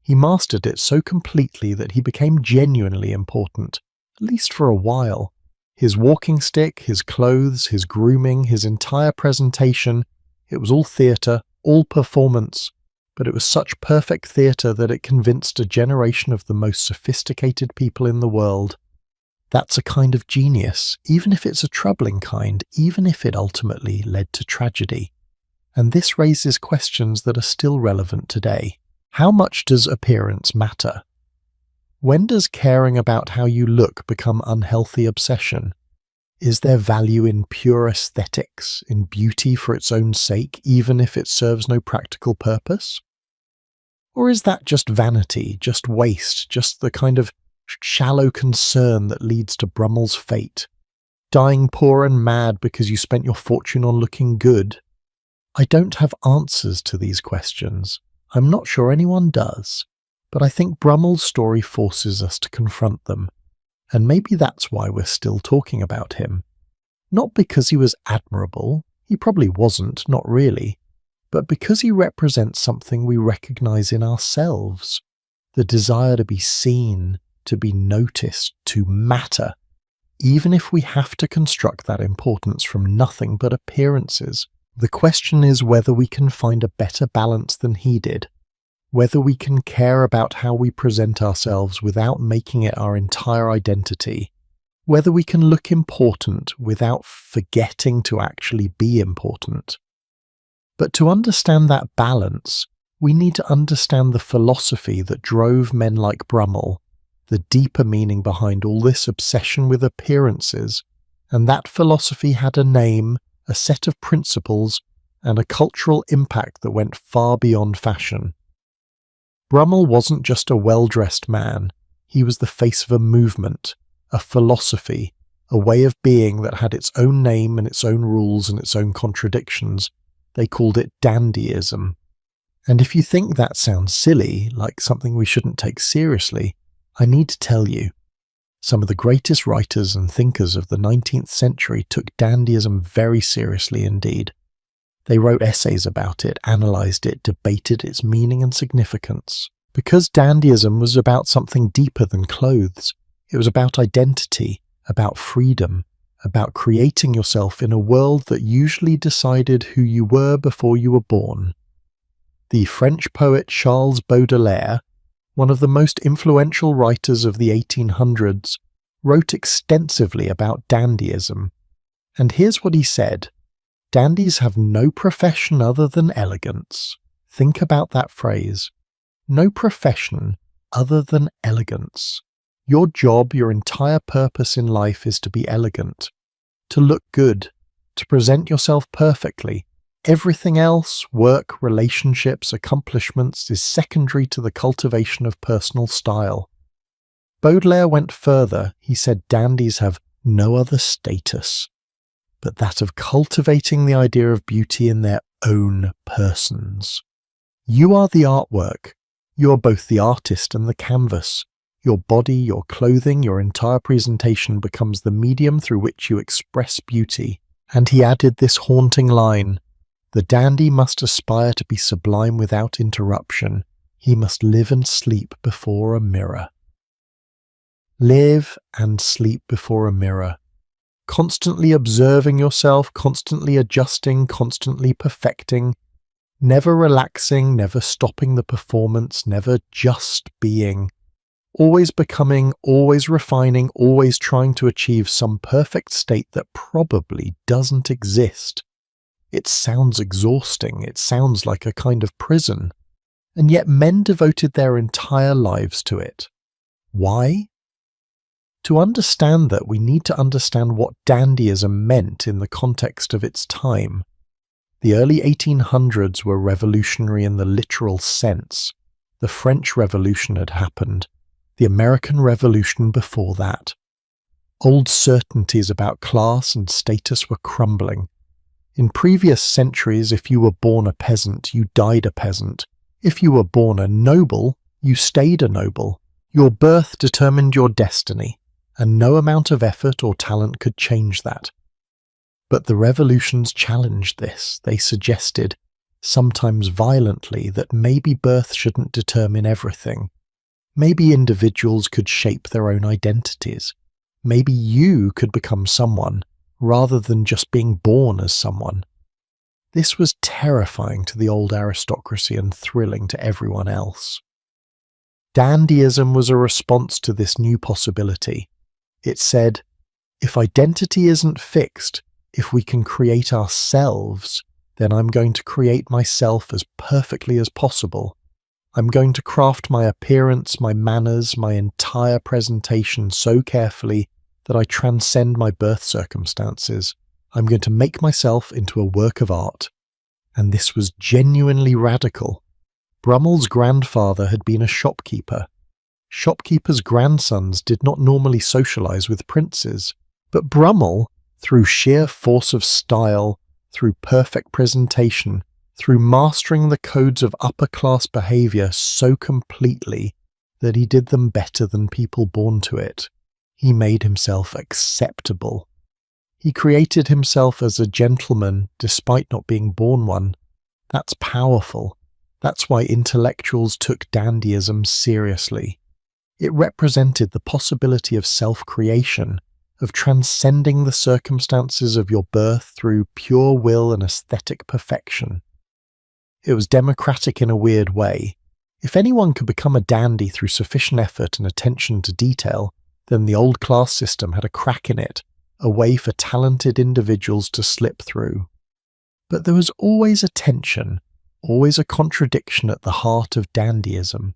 [SPEAKER 1] He mastered it so completely that he became genuinely important, at least for a while. His walking stick, his clothes, his grooming, his entire presentation, it was all theatre, all performance, but it was such perfect theatre that it convinced a generation of the most sophisticated people in the world. That's a kind of genius, even if it's a troubling kind, even if it ultimately led to tragedy. And this raises questions that are still relevant today. How much does appearance matter? When does caring about how you look become unhealthy obsession? Is there value in pure aesthetics, in beauty for its own sake, even if it serves no practical purpose? Or is that just vanity, just waste, just the kind of shallow concern that leads to Brummell's fate? Dying poor and mad because you spent your fortune on looking good? I don't have answers to these questions. I'm not sure anyone does. But I think Brummell's story forces us to confront them. And maybe that's why we're still talking about him. Not because he was admirable, he probably wasn't, not really, but because he represents something we recognize in ourselves. The desire to be seen, to be noticed, to matter, even if we have to construct that importance from nothing but appearances. The question is whether we can find a better balance than he did, whether we can care about how we present ourselves without making it our entire identity, whether we can look important without forgetting to actually be important. But to understand that balance, we need to understand the philosophy that drove men like Brummell the deeper meaning behind all this obsession with appearances, and that philosophy had a name, a set of principles, and a cultural impact that went far beyond fashion. Brummel wasn't just a well-dressed man, he was the face of a movement, a philosophy, a way of being that had its own name and its own rules and its own contradictions. They called it dandyism. And if you think that sounds silly, like something we shouldn't take seriously, I need to tell you, some of the greatest writers and thinkers of the 19th century took dandyism very seriously indeed. They wrote essays about it, analysed it, debated its meaning and significance. Because dandyism was about something deeper than clothes. It was about identity, about freedom, about creating yourself in a world that usually decided who you were before you were born. The French poet Charles Baudelaire, one of the most influential writers of the 1800s, wrote extensively about dandyism. And here's what he said: "Dandies have no profession other than elegance." Think about that phrase. No profession other than elegance. Your job, your entire purpose in life is to be elegant, to look good, to present yourself perfectly. Everything else, work, relationships, accomplishments, is secondary to the cultivation of personal style. Baudelaire went further. He said dandies have no other status but that of cultivating the idea of beauty in their own persons. You are the artwork. You are both the artist and the canvas. Your body, your clothing, your entire presentation becomes the medium through which you express beauty. And he added this haunting line: "The dandy must aspire to be sublime without interruption. He must live and sleep before a mirror." Live and sleep before a mirror. Constantly observing yourself, constantly adjusting, constantly perfecting, never relaxing, never stopping the performance, never just being. Always becoming, always refining, always trying to achieve some perfect state that probably doesn't exist. It sounds exhausting, it sounds like a kind of prison, and yet men devoted their entire lives to it. Why? To understand that, we need to understand what dandyism meant in the context of its time. The early 1800s were revolutionary in the literal sense. The French Revolution had happened, the American Revolution before that. Old certainties about class and status were crumbling. In previous centuries, if you were born a peasant, you died a peasant. If you were born a noble, you stayed a noble. Your birth determined your destiny, and no amount of effort or talent could change that. But the revolutions challenged this. They suggested, sometimes violently, that maybe birth shouldn't determine everything. Maybe individuals could shape their own identities. Maybe you could become someone, rather than just being born as someone. This was terrifying to the old aristocracy and thrilling to everyone else. Dandyism was a response to this new possibility. It said, if identity isn't fixed, if we can create ourselves, then I'm going to create myself as perfectly as possible. I'm going to craft my appearance, my manners, my entire presentation so carefully that I transcend my birth circumstances. I'm going to make myself into a work of art. And this was genuinely radical. Brummel's grandfather had been a shopkeeper. Shopkeepers' grandsons did not normally socialize with princes, but Brummel, through sheer force of style, through perfect presentation, through mastering the codes of upper-class behavior so completely that he did them better than people born to it, he made himself acceptable. He created himself as a gentleman despite not being born one. That's powerful. That's why intellectuals took dandyism seriously. It represented the possibility of self-creation, of transcending the circumstances of your birth through pure will and aesthetic perfection. It was democratic in a weird way. If anyone could become a dandy through sufficient effort and attention to detail, then the old class system had a crack in it, a way for talented individuals to slip through. But there was always a tension, always a contradiction at the heart of dandyism.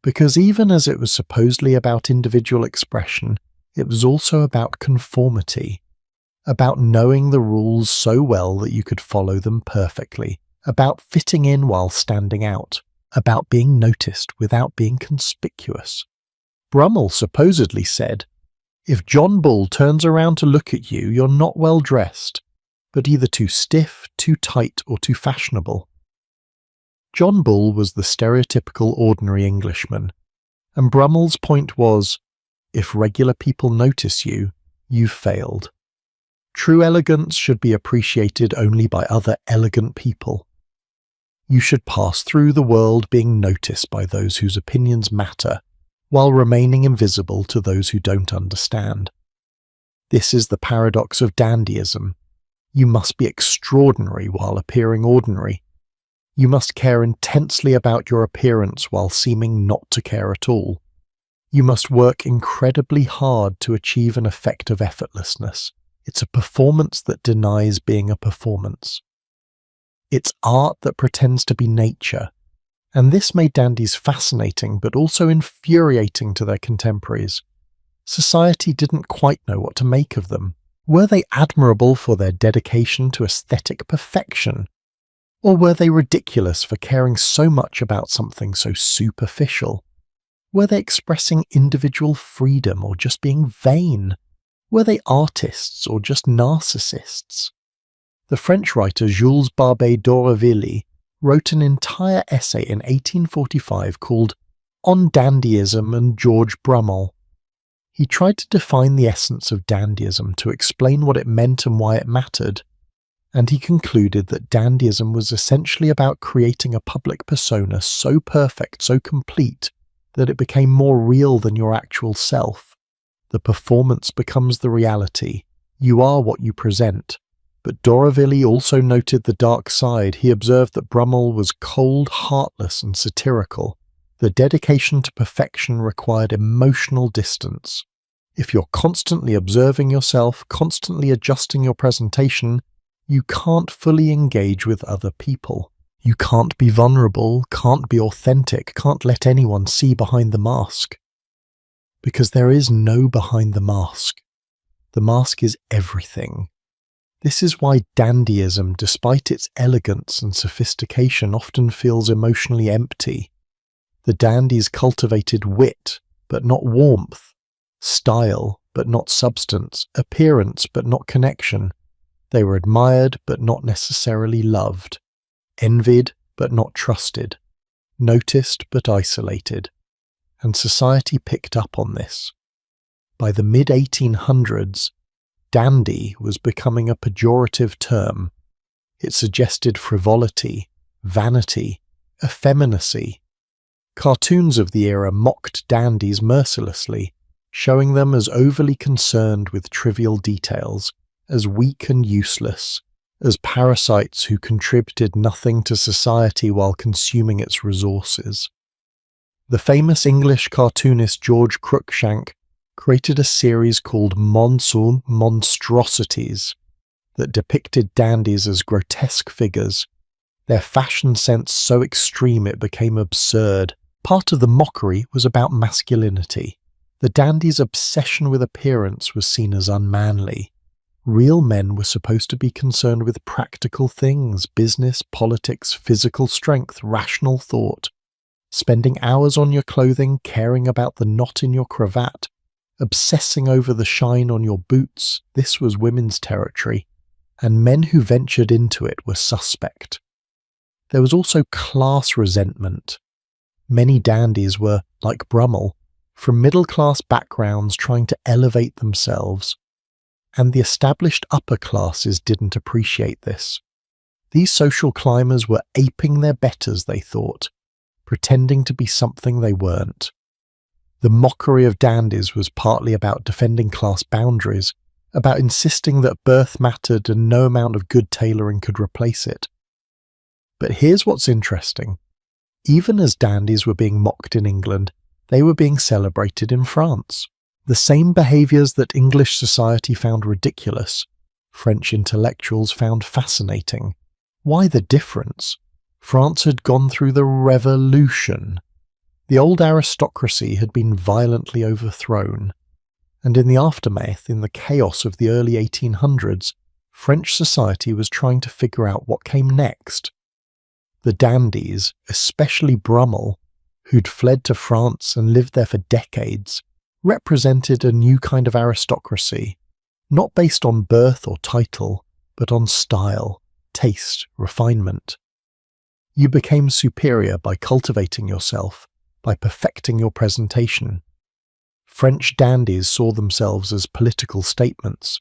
[SPEAKER 1] Because even as it was supposedly about individual expression, it was also about conformity, about knowing the rules so well that you could follow them perfectly, about fitting in while standing out, about being noticed without being conspicuous. Brummel supposedly said, "If John Bull turns around to look at you, you're not well dressed, but either too stiff, too tight, or too fashionable." John Bull was the stereotypical ordinary Englishman, and Brummel's point was, if regular people notice you, you've failed. True elegance should be appreciated only by other elegant people. You should pass through the world being noticed by those whose opinions matter, while remaining invisible to those who don't understand. This is the paradox of dandyism. You must be extraordinary while appearing ordinary. You must care intensely about your appearance while seeming not to care at all. You must work incredibly hard to achieve an effect of effortlessness. It's a performance that denies being a performance. It's art that pretends to be nature, and this made dandies fascinating but also infuriating to their contemporaries. Society didn't quite know what to make of them. Were they admirable for their dedication to aesthetic perfection? Or were they ridiculous for caring so much about something so superficial? Were they expressing individual freedom or just being vain? Were they artists or just narcissists? The French writer Jules Barbé d'Aurevilly wrote an entire essay in 1845 called On Dandyism and George Brummel. He tried to define the essence of dandyism, to explain what it meant and why it mattered, and he concluded that dandyism was essentially about creating a public persona so perfect, so complete, that it became more real than your actual self. The performance becomes the reality. You are what you present. But d'Aurevilly also noted the dark side. He observed that Brummel was cold, heartless, and satirical. The dedication to perfection required emotional distance. If you're constantly observing yourself, constantly adjusting your presentation, you can't fully engage with other people. You can't be vulnerable, can't be authentic, can't let anyone see behind the mask. Because there is no behind the mask. The mask is everything. This is why dandyism, despite its elegance and sophistication, often feels emotionally empty. The dandies cultivated wit, but not warmth, style, but not substance, appearance, but not connection. They were admired, but not necessarily loved, envied, but not trusted, noticed, but isolated. And society picked up on this. By the mid-1800s, dandy was becoming a pejorative term. It suggested frivolity, vanity, effeminacy. Cartoons of the era mocked dandies mercilessly, showing them as overly concerned with trivial details, as weak and useless, as parasites who contributed nothing to society while consuming its resources. The famous English cartoonist George Cruikshank created a series called Monstrosities that depicted dandies as grotesque figures, their fashion sense so extreme it became absurd. Part of the mockery was about masculinity. The dandy's obsession with appearance was seen as unmanly. Real men were supposed to be concerned with practical things, business, politics, physical strength, rational thought. Spending hours on your clothing, caring about the knot in your cravat, obsessing over the shine on your boots, this was women's territory, and men who ventured into it were suspect. There was also class resentment. Many dandies were, like Brummel, from middle-class backgrounds trying to elevate themselves, and the established upper classes didn't appreciate this. These social climbers were aping their betters, they thought, pretending to be something they weren't. The mockery of dandies was partly about defending class boundaries, about insisting that birth mattered and no amount of good tailoring could replace it. But here's what's interesting. Even as dandies were being mocked in England, they were being celebrated in France. The same behaviours that English society found ridiculous, French intellectuals found fascinating. Why the difference? France had gone through the revolution. The old aristocracy had been violently overthrown, and in the aftermath, in the chaos of the early 1800s, French society was trying to figure out what came next. The dandies, especially Brummel, who'd fled to France and lived there for decades, represented a new kind of aristocracy, not based on birth or title, but on style, taste, refinement. You became superior by cultivating yourself, by perfecting your presentation. French dandies saw themselves as political statements.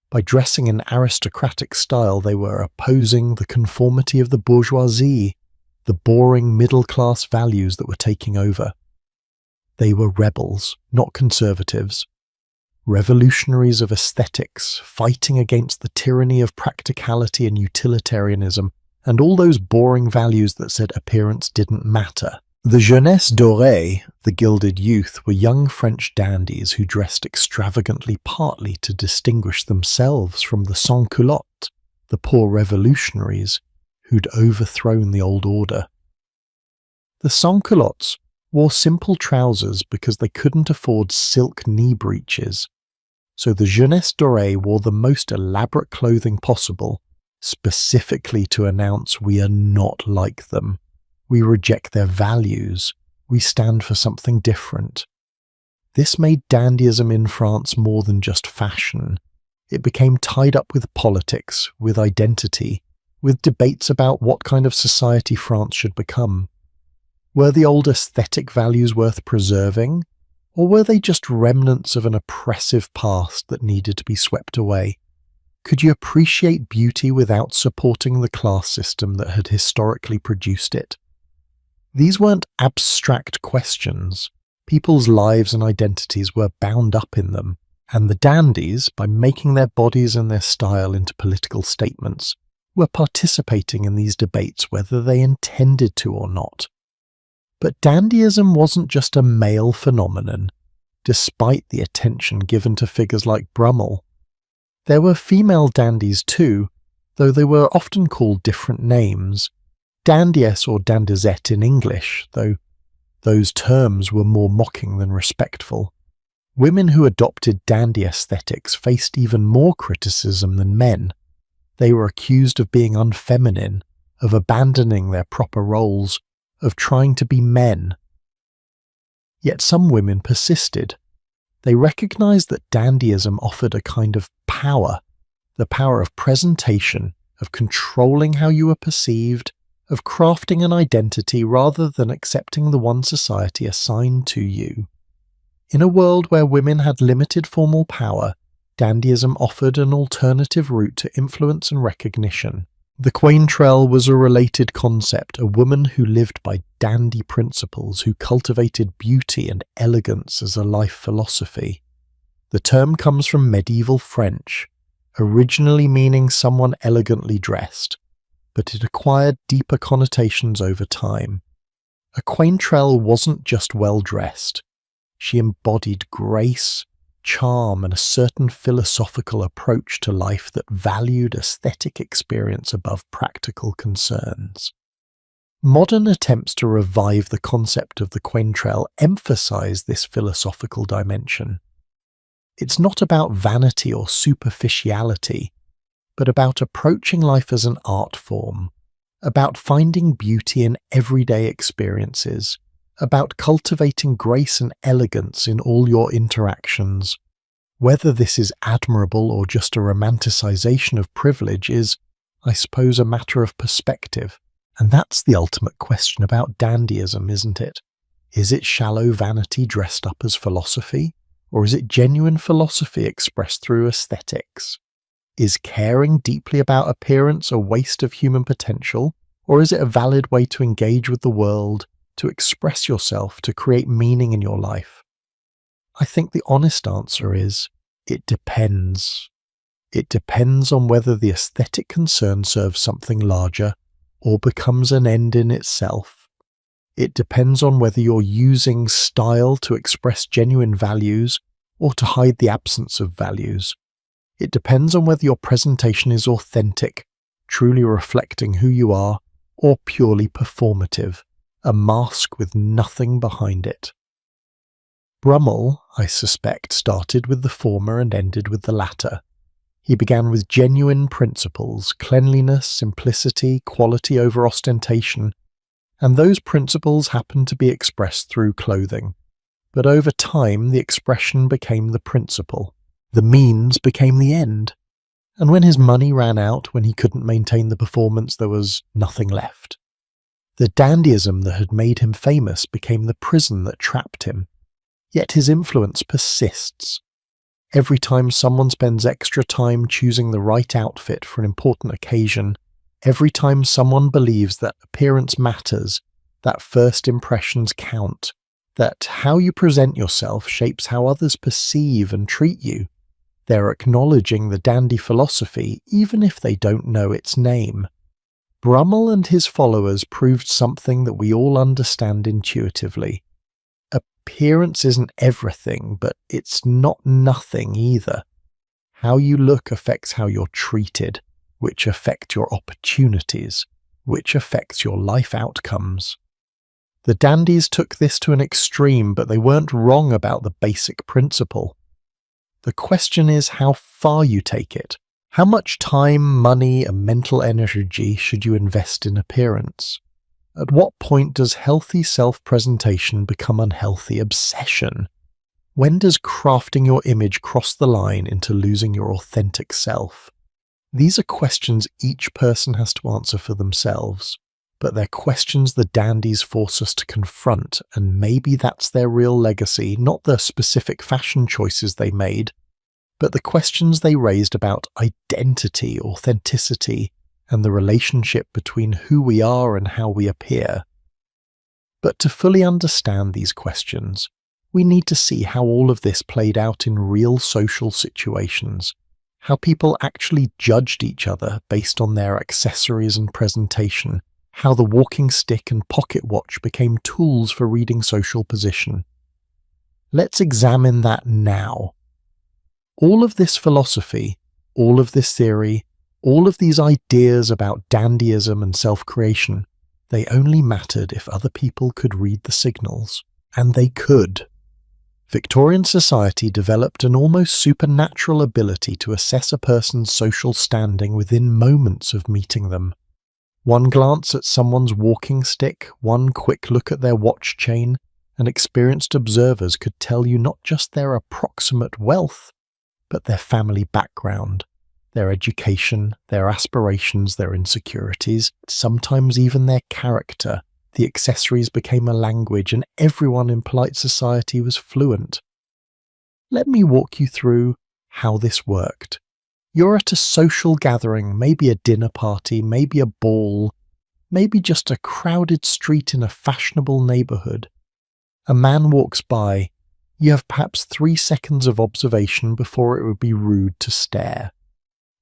[SPEAKER 1] By dressing in aristocratic style, they were opposing the conformity of the bourgeoisie, the boring middle-class values that were taking over. They were rebels, not conservatives. Revolutionaries of aesthetics, fighting against the tyranny of practicality and utilitarianism, and all those boring values that said appearance didn't matter. The jeunesse dorée, the gilded youth, were young French dandies who dressed extravagantly partly to distinguish themselves from the sans-culottes, the poor revolutionaries who'd overthrown the old order. The sans-culottes wore simple trousers because they couldn't afford silk knee breeches, so the jeunesse dorée wore the most elaborate clothing possible, specifically to announce we are not like them. We reject their values. We stand for something different. This made dandyism in France more than just fashion. It became tied up with politics, with identity, with debates about what kind of society France should become. Were the old aesthetic values worth preserving, or were they just remnants of an oppressive past that needed to be swept away? Could you appreciate beauty without supporting the class system that had historically produced it? These weren't abstract questions. People's lives and identities were bound up in them, and the dandies, by making their bodies and their style into political statements, were participating in these debates whether they intended to or not. But dandyism wasn't just a male phenomenon, despite the attention given to figures like Brummel. There were female dandies too, though they were often called different names. Dandiesse or dandisette in English, though those terms were more mocking than respectful. Women who adopted dandy aesthetics faced even more criticism than men. They were accused of being unfeminine, of abandoning their proper roles, of trying to be men. Yet some women persisted. They recognized that dandyism offered a kind of power, the power of presentation, of controlling how you were perceived, of crafting an identity rather than accepting the one society assigned to you. In a world where women had limited formal power, dandyism offered an alternative route to influence and recognition. The cointrelle was a related concept, a woman who lived by dandy principles, who cultivated beauty and elegance as a life philosophy. The term comes from medieval French, originally meaning someone elegantly dressed, but it acquired deeper connotations over time. A cointrelle wasn't just well-dressed. She embodied grace, charm, and a certain philosophical approach to life that valued aesthetic experience above practical concerns. Modern attempts to revive the concept of the cointrelle emphasize this philosophical dimension. It's not about vanity or superficiality, but about approaching life as an art form, about finding beauty in everyday experiences, about cultivating grace and elegance in all your interactions. Whether this is admirable or just a romanticization of privilege is, I suppose, a matter of perspective. And that's the ultimate question about dandyism, isn't it? Is it shallow vanity dressed up as philosophy, or is it genuine philosophy expressed through aesthetics? Is caring deeply about appearance a waste of human potential, or is it a valid way to engage with the world, to express yourself, to create meaning in your life? I think the honest answer is, it depends. It depends on whether the aesthetic concern serves something larger, or becomes an end in itself. It depends on whether you're using style to express genuine values, or to hide the absence of values. It depends on whether your presentation is authentic, truly reflecting who you are, or purely performative, a mask with nothing behind it. Brummel, I suspect, started with the former and ended with the latter. He began with genuine principles, cleanliness, simplicity, quality over ostentation, and those principles happened to be expressed through clothing. But over time, the expression became the principle. The means became the end. And when his money ran out, when he couldn't maintain the performance, there was nothing left. The dandyism that had made him famous became the prison that trapped him. Yet his influence persists. Every time someone spends extra time choosing the right outfit for an important occasion, every time someone believes that appearance matters, that first impressions count, that how you present yourself shapes how others perceive and treat you, they're acknowledging the dandy philosophy even if they don't know its name. Brummel and his followers proved something that we all understand intuitively. Appearance isn't everything, but it's not nothing either. How you look affects how you're treated, which affect your opportunities, which affects your life outcomes. The dandies took this to an extreme, but they weren't wrong about the basic principle. The question is how far you take it. How much time, money, and mental energy should you invest in appearance? At what point does healthy self-presentation become unhealthy obsession? When does crafting your image cross the line into losing your authentic self? These are questions each person has to answer for themselves, but they're questions the dandies force us to confront, and maybe that's their real legacy, not the specific fashion choices they made, but the questions they raised about identity, authenticity, and the relationship between who we are and how we appear. But to fully understand these questions, we need to see how all of this played out in real social situations, how people actually judged each other based on their accessories and presentation, how the walking stick and pocket watch became tools for reading social position. Let's examine that now. All of this philosophy, all of this theory, all of these ideas about dandyism and self-creation, they only mattered if other people could read the signals. And they could. Victorian society developed an almost supernatural ability to assess a person's social standing within moments of meeting them. One glance at someone's walking stick, one quick look at their watch chain, and experienced observers could tell you not just their approximate wealth, but their family background, their education, their aspirations, their insecurities, sometimes even their character. The accessories became a language, and everyone in polite society was fluent. Let me walk you through how this worked. You're at a social gathering, maybe a dinner party, maybe a ball, maybe just a crowded street in a fashionable neighborhood. A man walks by. You have perhaps 3 seconds of observation before it would be rude to stare.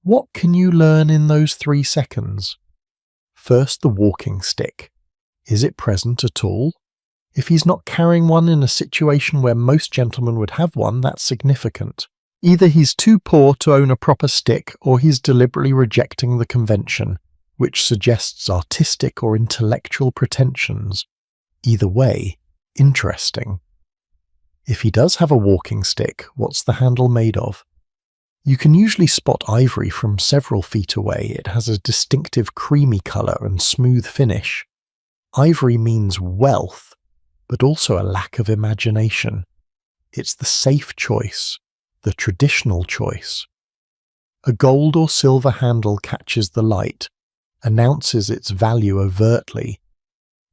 [SPEAKER 1] What can you learn in those 3 seconds? First, the walking stick. Is it present at all? If he's not carrying one in a situation where most gentlemen would have one, that's significant. Either he's too poor to own a proper stick, or he's deliberately rejecting the convention, which suggests artistic or intellectual pretensions. Either way, interesting. If he does have a walking stick, what's the handle made of? You can usually spot ivory from several feet away. It has a distinctive creamy colour and smooth finish. Ivory means wealth, but also a lack of imagination. It's the safe choice, the traditional choice. A gold or silver handle catches the light, announces its value overtly.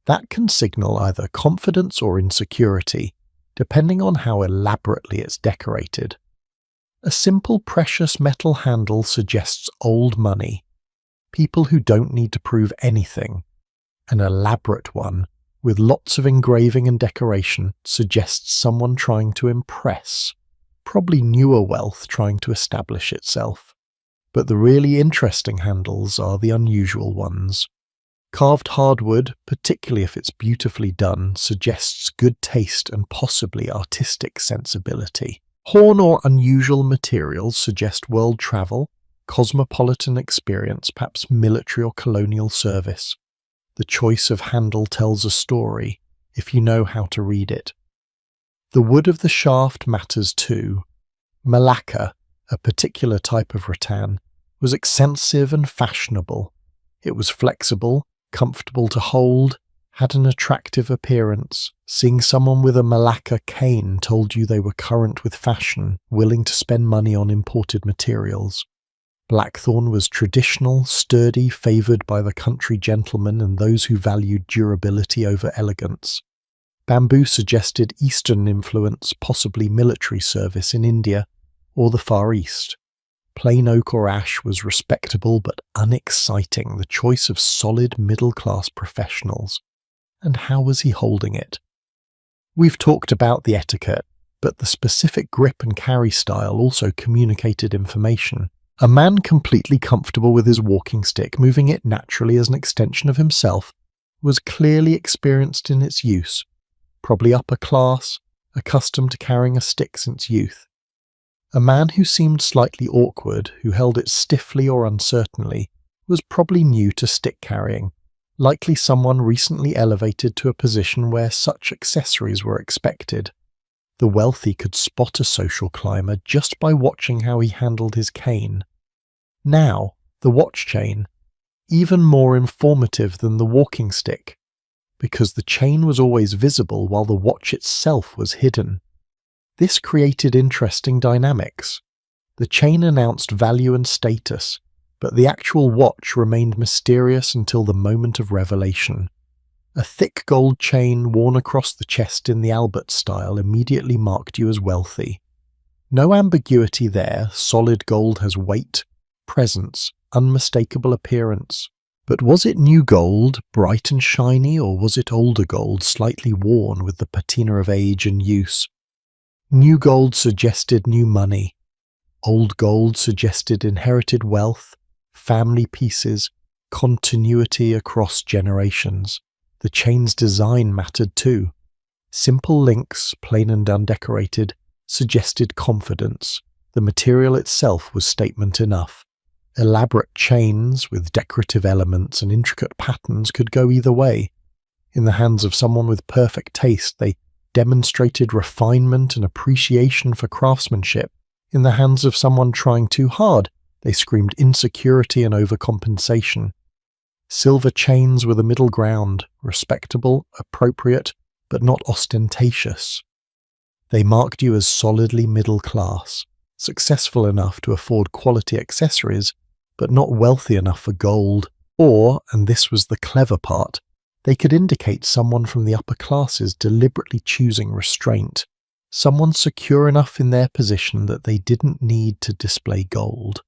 [SPEAKER 1] That can signal either confidence or insecurity, depending on how elaborately it's decorated. A simple precious metal handle suggests old money, people who don't need to prove anything. An elaborate one, with lots of engraving and decoration, suggests someone trying to impress, probably newer wealth trying to establish itself. But the really interesting handles are the unusual ones. Carved hardwood, particularly if it's beautifully done, suggests good taste and possibly artistic sensibility. Horn or unusual materials suggest world travel, cosmopolitan experience, perhaps military or colonial service. The choice of handle tells a story, if you know how to read it. The wood of the shaft matters too. Malacca, a particular type of rattan, was expensive and fashionable. It was flexible, comfortable to hold, had an attractive appearance. Seeing someone with a Malacca cane told you they were current with fashion, willing to spend money on imported materials. Blackthorn was traditional, sturdy, favoured by the country gentlemen and those who valued durability over elegance. Bamboo suggested Eastern influence, possibly military service in India or the Far East. Plain oak or ash was respectable but unexciting, the choice of solid middle-class professionals. And how was he holding it? We've talked about the etiquette, but the specific grip and carry style also communicated information. A man completely comfortable with his walking stick, moving it naturally as an extension of himself, was clearly experienced in its use, probably upper class, accustomed to carrying a stick since youth. A man who seemed slightly awkward, who held it stiffly or uncertainly, was probably new to stick carrying, likely someone recently elevated to a position where such accessories were expected. The wealthy could spot a social climber just by watching how he handled his cane. Now, the watch chain, even more informative than the walking stick, because the chain was always visible while the watch itself was hidden. This created interesting dynamics. The chain announced value and status, but the actual watch remained mysterious until the moment of revelation. A thick gold chain worn across the chest in the Albert style immediately marked you as wealthy. No ambiguity there, solid gold has weight, presence, unmistakable appearance. But was it new gold, bright and shiny, or was it older gold, slightly worn with the patina of age and use? New gold suggested new money. Old gold suggested inherited wealth, family pieces, continuity across generations. The chain's design mattered too. Simple links, plain and undecorated, suggested confidence. The material itself was statement enough. Elaborate chains with decorative elements and intricate patterns could go either way. In the hands of someone with perfect taste, they demonstrated refinement and appreciation for craftsmanship. In the hands of someone trying too hard, they screamed insecurity and overcompensation. Silver chains were the middle ground, respectable, appropriate, but not ostentatious. They marked you as solidly middle class, successful enough to afford quality accessories, but not wealthy enough for gold. Or, and this was the clever part, they could indicate someone from the upper classes deliberately choosing restraint, someone secure enough in their position that they didn't need to display gold.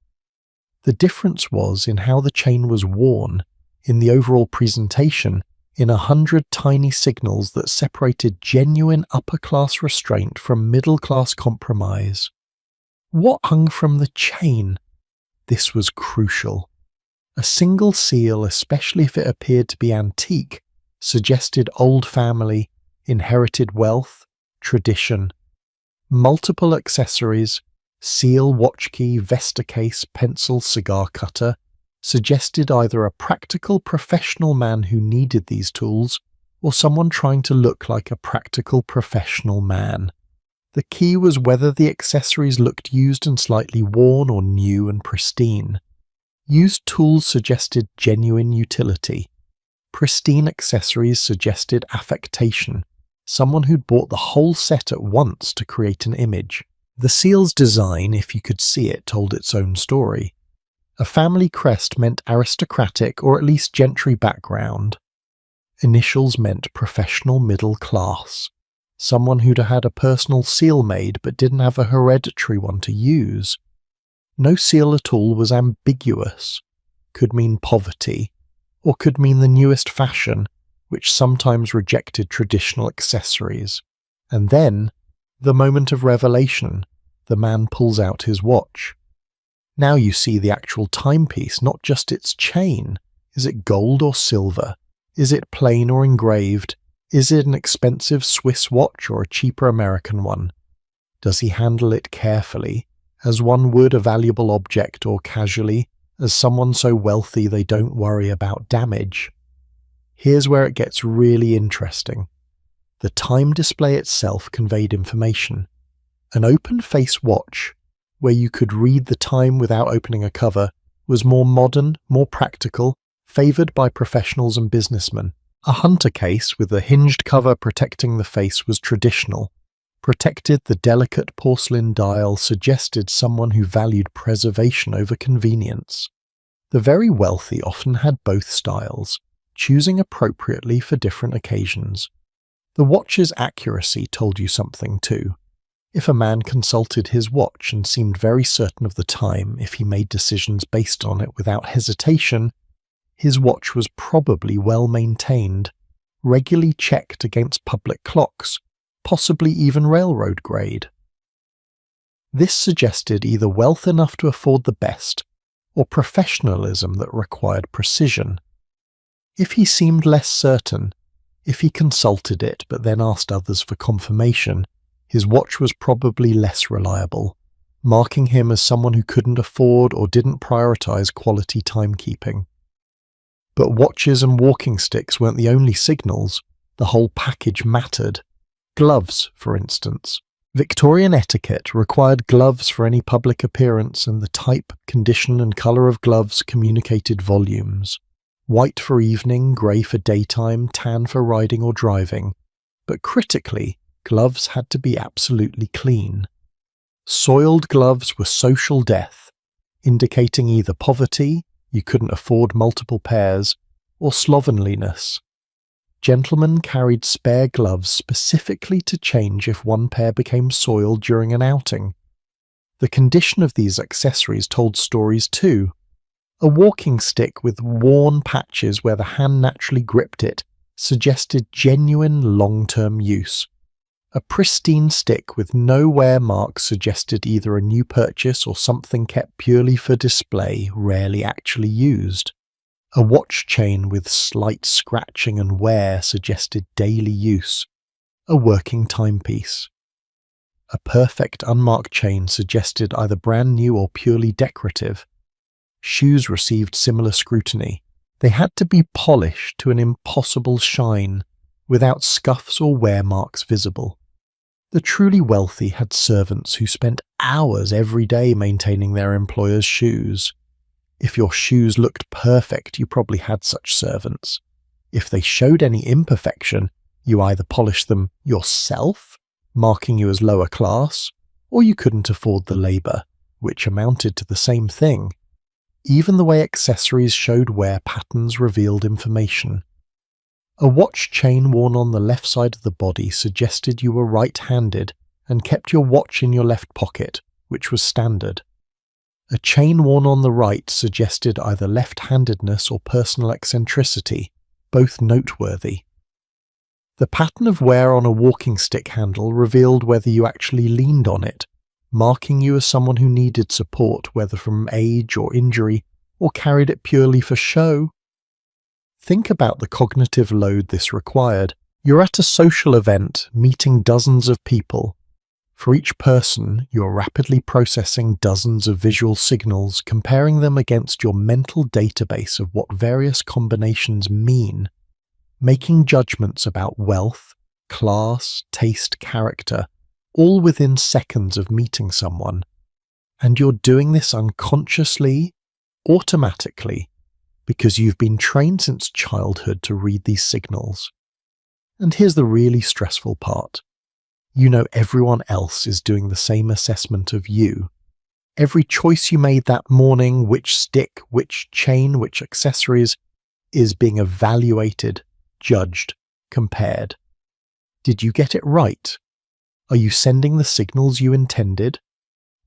[SPEAKER 1] The difference was in how the chain was worn, in the overall presentation, in 100 tiny signals that separated genuine upper-class restraint from middle-class compromise. What hung from the chain? This was crucial. A single seal, especially if it appeared to be antique, suggested old family, inherited wealth, tradition. Multiple accessories, seal, watch key, Vesta case, pencil, cigar cutter, suggested either a practical professional man who needed these tools or someone trying to look like a practical professional man. The key was whether the accessories looked used and slightly worn or new and pristine. Used tools suggested genuine utility. Pristine accessories suggested affectation, someone who'd bought the whole set at once to create an image. The seal's design, if you could see it, told its own story. A family crest meant aristocratic or at least gentry background. Initials meant professional middle class. Someone who'd had a personal seal made but didn't have a hereditary one to use. No seal at all was ambiguous. Could mean poverty, or could mean the newest fashion, which sometimes rejected traditional accessories. And then, the moment of revelation, the man pulls out his watch. Now you see the actual timepiece, not just its chain. Is it gold or silver? Is it plain or engraved? Is it an expensive Swiss watch or a cheaper American one? Does he handle it carefully, as one would a valuable object, or casually, as someone so wealthy they don't worry about damage? Here's where it gets really interesting. The time display itself conveyed information. An open-face watch, where you could read the time without opening a cover, was more modern, more practical, favoured by professionals and businessmen. A hunter case with a hinged cover protecting the face was traditional. Protected the delicate porcelain dial suggested someone who valued preservation over convenience. The very wealthy often had both styles, choosing appropriately for different occasions. The watch's accuracy told you something too. If a man consulted his watch and seemed very certain of the time, if he made decisions based on it without hesitation, his watch was probably well maintained, regularly checked against public clocks, possibly even railroad grade. This suggested either wealth enough to afford the best, or professionalism that required precision. If he seemed less certain, if he consulted it but then asked others for confirmation, his watch was probably less reliable, marking him as someone who couldn't afford or didn't prioritize quality timekeeping. But watches and walking sticks weren't the only signals. The whole package mattered. Gloves, for instance. Victorian etiquette required gloves for any public appearance, and the type, condition and colour of gloves communicated volumes. White for evening, grey for daytime, tan for riding or driving. But critically, gloves had to be absolutely clean. Soiled gloves were social death, indicating either poverty, you couldn't afford multiple pairs, or slovenliness. Gentlemen carried spare gloves specifically to change if one pair became soiled during an outing. The condition of these accessories told stories too. A walking stick with worn patches where the hand naturally gripped it suggested genuine long-term use. A pristine stick with no wear marks suggested either a new purchase or something kept purely for display, rarely actually used. A watch chain with slight scratching and wear suggested daily use, a working timepiece. A perfect unmarked chain suggested either brand new or purely decorative. Shoes received similar scrutiny. They had to be polished to an impossible shine, without scuffs or wear marks visible. The truly wealthy had servants who spent hours every day maintaining their employers' shoes. If your shoes looked perfect, you probably had such servants. If they showed any imperfection, you either polished them yourself, marking you as lower class, or you couldn't afford the labour, which amounted to the same thing. Even the way accessories showed wear patterns revealed information. A watch chain worn on the left side of the body suggested you were right-handed and kept your watch in your left pocket, which was standard. A chain worn on the right suggested either left-handedness or personal eccentricity, both noteworthy. The pattern of wear on a walking stick handle revealed whether you actually leaned on it, marking you as someone who needed support, whether from age or injury, or carried it purely for show. Think about the cognitive load this required. You're at a social event, meeting dozens of people. For each person, you're rapidly processing dozens of visual signals, comparing them against your mental database of what various combinations mean, making judgments about wealth, class, taste, character, all within seconds of meeting someone. And you're doing this unconsciously, automatically, because you've been trained since childhood to read these signals. And here's the really stressful part. You know everyone else is doing the same assessment of you. Every choice you made that morning, which stick, which chain, which accessories, is being evaluated, judged, compared. Did you get it right? Are you sending the signals you intended?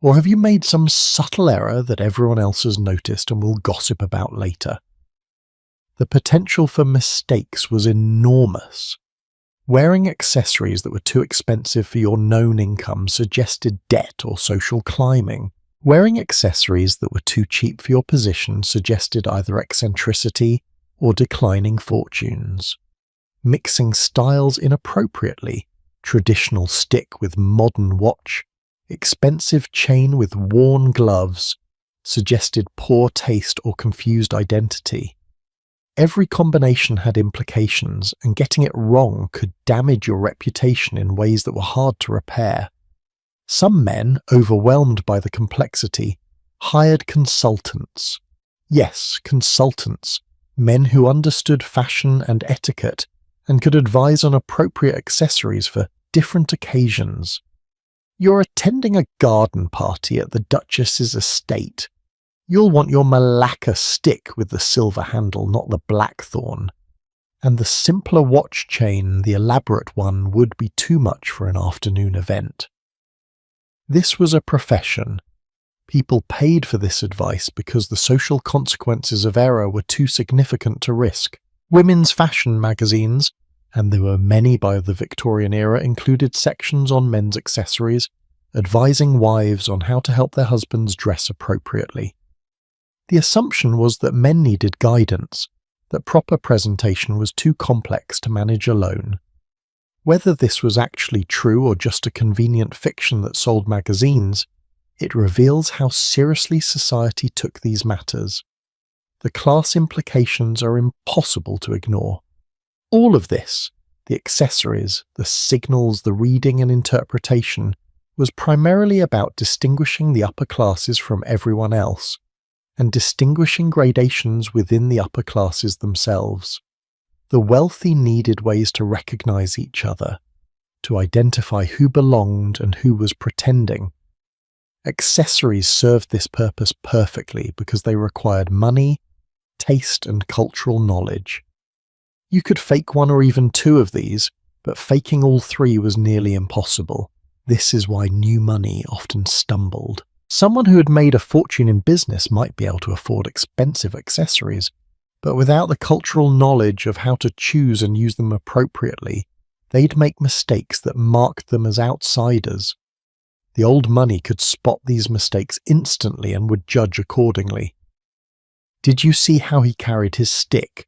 [SPEAKER 1] Or have you made some subtle error that everyone else has noticed and will gossip about later? The potential for mistakes was enormous. Wearing accessories that were too expensive for your known income suggested debt or social climbing. Wearing accessories that were too cheap for your position suggested either eccentricity or declining fortunes. Mixing styles inappropriately, traditional stick with modern watch, expensive chain with worn gloves, suggested poor taste or confused identity. Every combination had implications, and getting it wrong could damage your reputation in ways that were hard to repair. Some men, overwhelmed by the complexity, hired consultants. Yes, consultants, men who understood fashion and etiquette and could advise on appropriate accessories for different occasions. You're attending a garden party at the Duchess's estate. You'll want your Malacca stick with the silver handle, not the blackthorn. And the simpler watch chain, the elaborate one, would be too much for an afternoon event. This was a profession. People paid for this advice because the social consequences of error were too significant to risk. Women's fashion magazines, and there were many by the Victorian era, included sections on men's accessories, advising wives on how to help their husbands dress appropriately. The assumption was that men needed guidance, that proper presentation was too complex to manage alone. Whether this was actually true or just a convenient fiction that sold magazines, it reveals how seriously society took these matters. The class implications are impossible to ignore. All of this, the accessories, the signals, the reading and interpretation, was primarily about distinguishing the upper classes from everyone else, and distinguishing gradations within the upper classes themselves. The wealthy needed ways to recognize each other, to identify who belonged and who was pretending. Accessories served this purpose perfectly because they required money, taste, and cultural knowledge. You could fake one or even two of these, but faking all three was nearly impossible. This is why new money often stumbled. Someone who had made a fortune in business might be able to afford expensive accessories, but without the cultural knowledge of how to choose and use them appropriately, they'd make mistakes that marked them as outsiders. The old money could spot these mistakes instantly and would judge accordingly. Did you see how he carried his stick?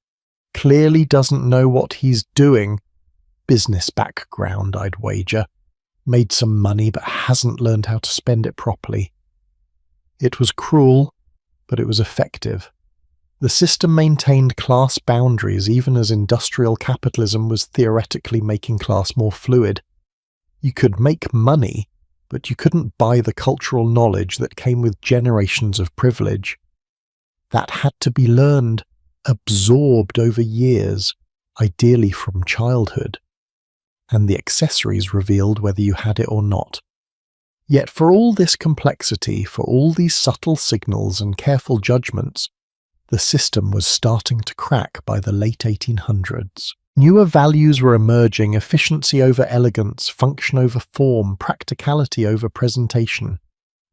[SPEAKER 1] Clearly doesn't know what he's doing. Business background, I'd wager. Made some money but hasn't learned how to spend it properly. It was cruel, but it was effective. The system maintained class boundaries even as industrial capitalism was theoretically making class more fluid. You could make money, but you couldn't buy the cultural knowledge that came with generations of privilege. That had to be learned, absorbed over years, ideally from childhood. And the accessories revealed whether you had it or not. Yet for all this complexity, for all these subtle signals and careful judgments, the system was starting to crack by the late 1800s. Newer values were emerging: efficiency over elegance, function over form, practicality over presentation.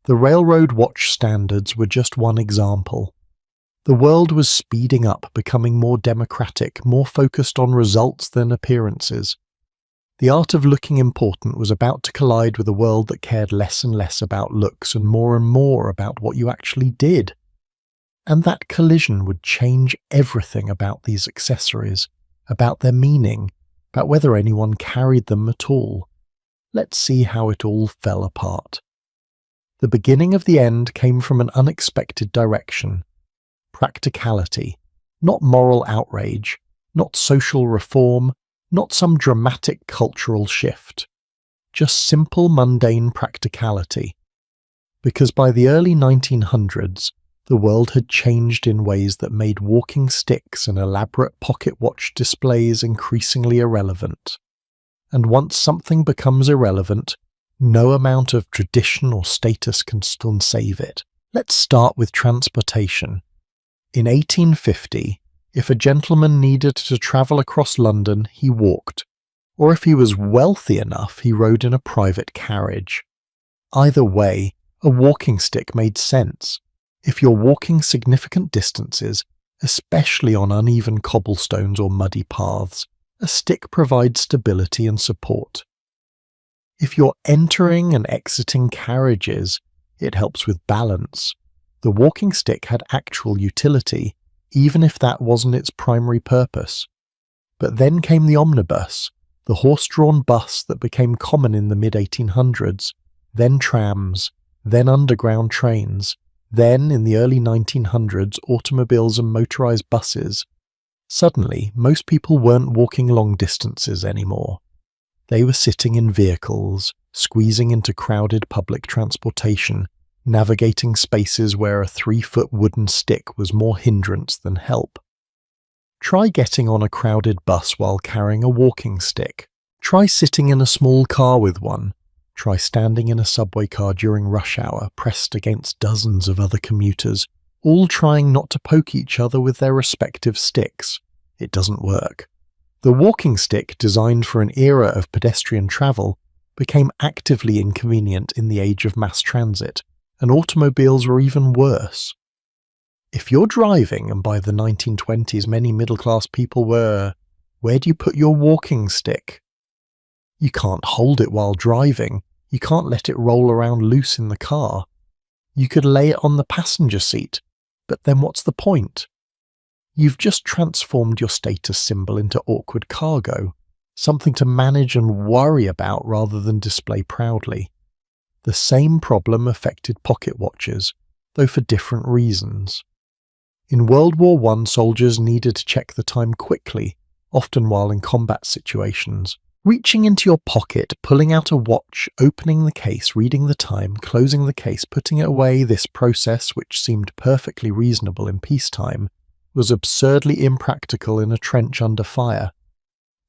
[SPEAKER 1] The railroad watch standards were just one example. The world was speeding up, becoming more democratic, more focused on results than appearances. The art of looking important was about to collide with a world that cared less and less about looks and more about what you actually did. And that collision would change everything about these accessories, about their meaning, about whether anyone carried them at all. Let's see how it all fell apart. The beginning of the end came from an unexpected direction. Practicality, not moral outrage, not social reform, not some dramatic cultural shift. Just simple, mundane practicality. Because by the early 1900s, the world had changed in ways that made walking sticks and elaborate pocket watch displays increasingly irrelevant. And once something becomes irrelevant, no amount of tradition or status can still save it. Let's start with transportation. In 1850, if a gentleman needed to travel across London, he walked, or if he was wealthy enough, he rode in a private carriage. Either way, a walking stick made sense. If you're walking significant distances, especially on uneven cobblestones or muddy paths, a stick provides stability and support. If you're entering and exiting carriages, it helps with balance. The walking stick had actual utility, even if that wasn't its primary purpose. But then came the omnibus, the horse-drawn bus that became common in the mid-1800s, then trams, then underground trains, then, in the early 1900s, automobiles and motorized buses. Suddenly, most people weren't walking long distances anymore. They were sitting in vehicles, squeezing into crowded public transportation, navigating spaces where a 3-foot wooden stick was more hindrance than help. Try getting on a crowded bus while carrying a walking stick. Try sitting in a small car with one. Try standing in a subway car during rush hour, pressed against dozens of other commuters, all trying not to poke each other with their respective sticks. It doesn't work. The walking stick, designed for an era of pedestrian travel, became actively inconvenient in the age of mass transit, and automobiles were even worse. If you're driving, and by the 1920s many middle-class people were, where do you put your walking stick? You can't hold it while driving. You can't let it roll around loose in the car. You could lay it on the passenger seat, but then what's the point? You've just transformed your status symbol into awkward cargo, something to manage and worry about rather than display proudly. The same problem affected pocket watches, though for different reasons. In World War I, soldiers needed to check the time quickly, often while in combat situations. Reaching into your pocket, pulling out a watch, opening the case, reading the time, closing the case, putting it away, this process, which seemed perfectly reasonable in peacetime, was absurdly impractical in a trench under fire.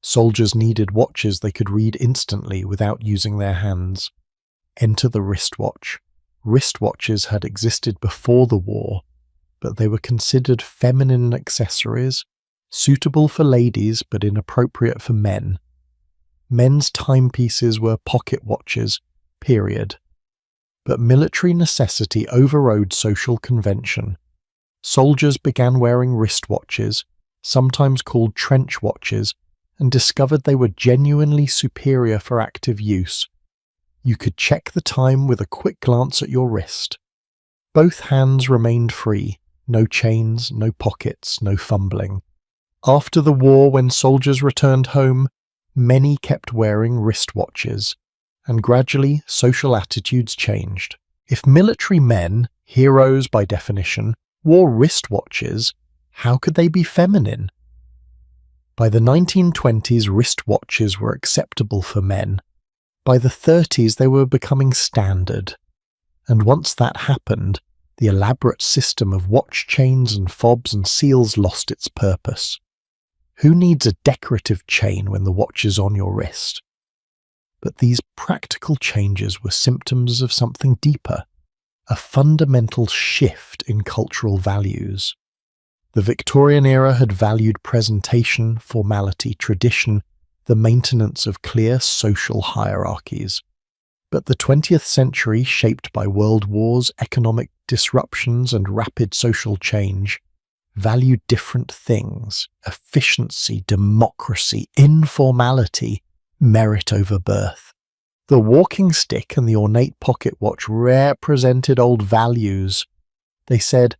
[SPEAKER 1] Soldiers needed watches they could read instantly without using their hands. Enter the wristwatch. Wristwatches had existed before the war, but they were considered feminine accessories, suitable for ladies but inappropriate for men. Men's timepieces were pocket watches, period. But military necessity overrode social convention. Soldiers began wearing wristwatches, sometimes called trench watches, and discovered they were genuinely superior for active use. You could check the time with a quick glance at your wrist. Both hands remained free, no chains, no pockets, no fumbling. After the war, when soldiers returned home, many kept wearing wristwatches, and gradually social attitudes changed. If military men, heroes by definition, wore wristwatches, how could they be feminine? By the 1920s, wristwatches were acceptable for men. By the 30s, they were becoming standard. And once that happened, the elaborate system of watch chains and fobs and seals lost its purpose. Who needs a decorative chain when the watch is on your wrist? But these practical changes were symptoms of something deeper, a fundamental shift in cultural values. The Victorian era had valued presentation, formality, tradition, the maintenance of clear social hierarchies. But the 20th century, shaped by world wars, economic disruptions, and rapid social change, valued different things: efficiency, democracy, informality, merit over birth. The walking stick and the ornate pocket watch represented old values. They said,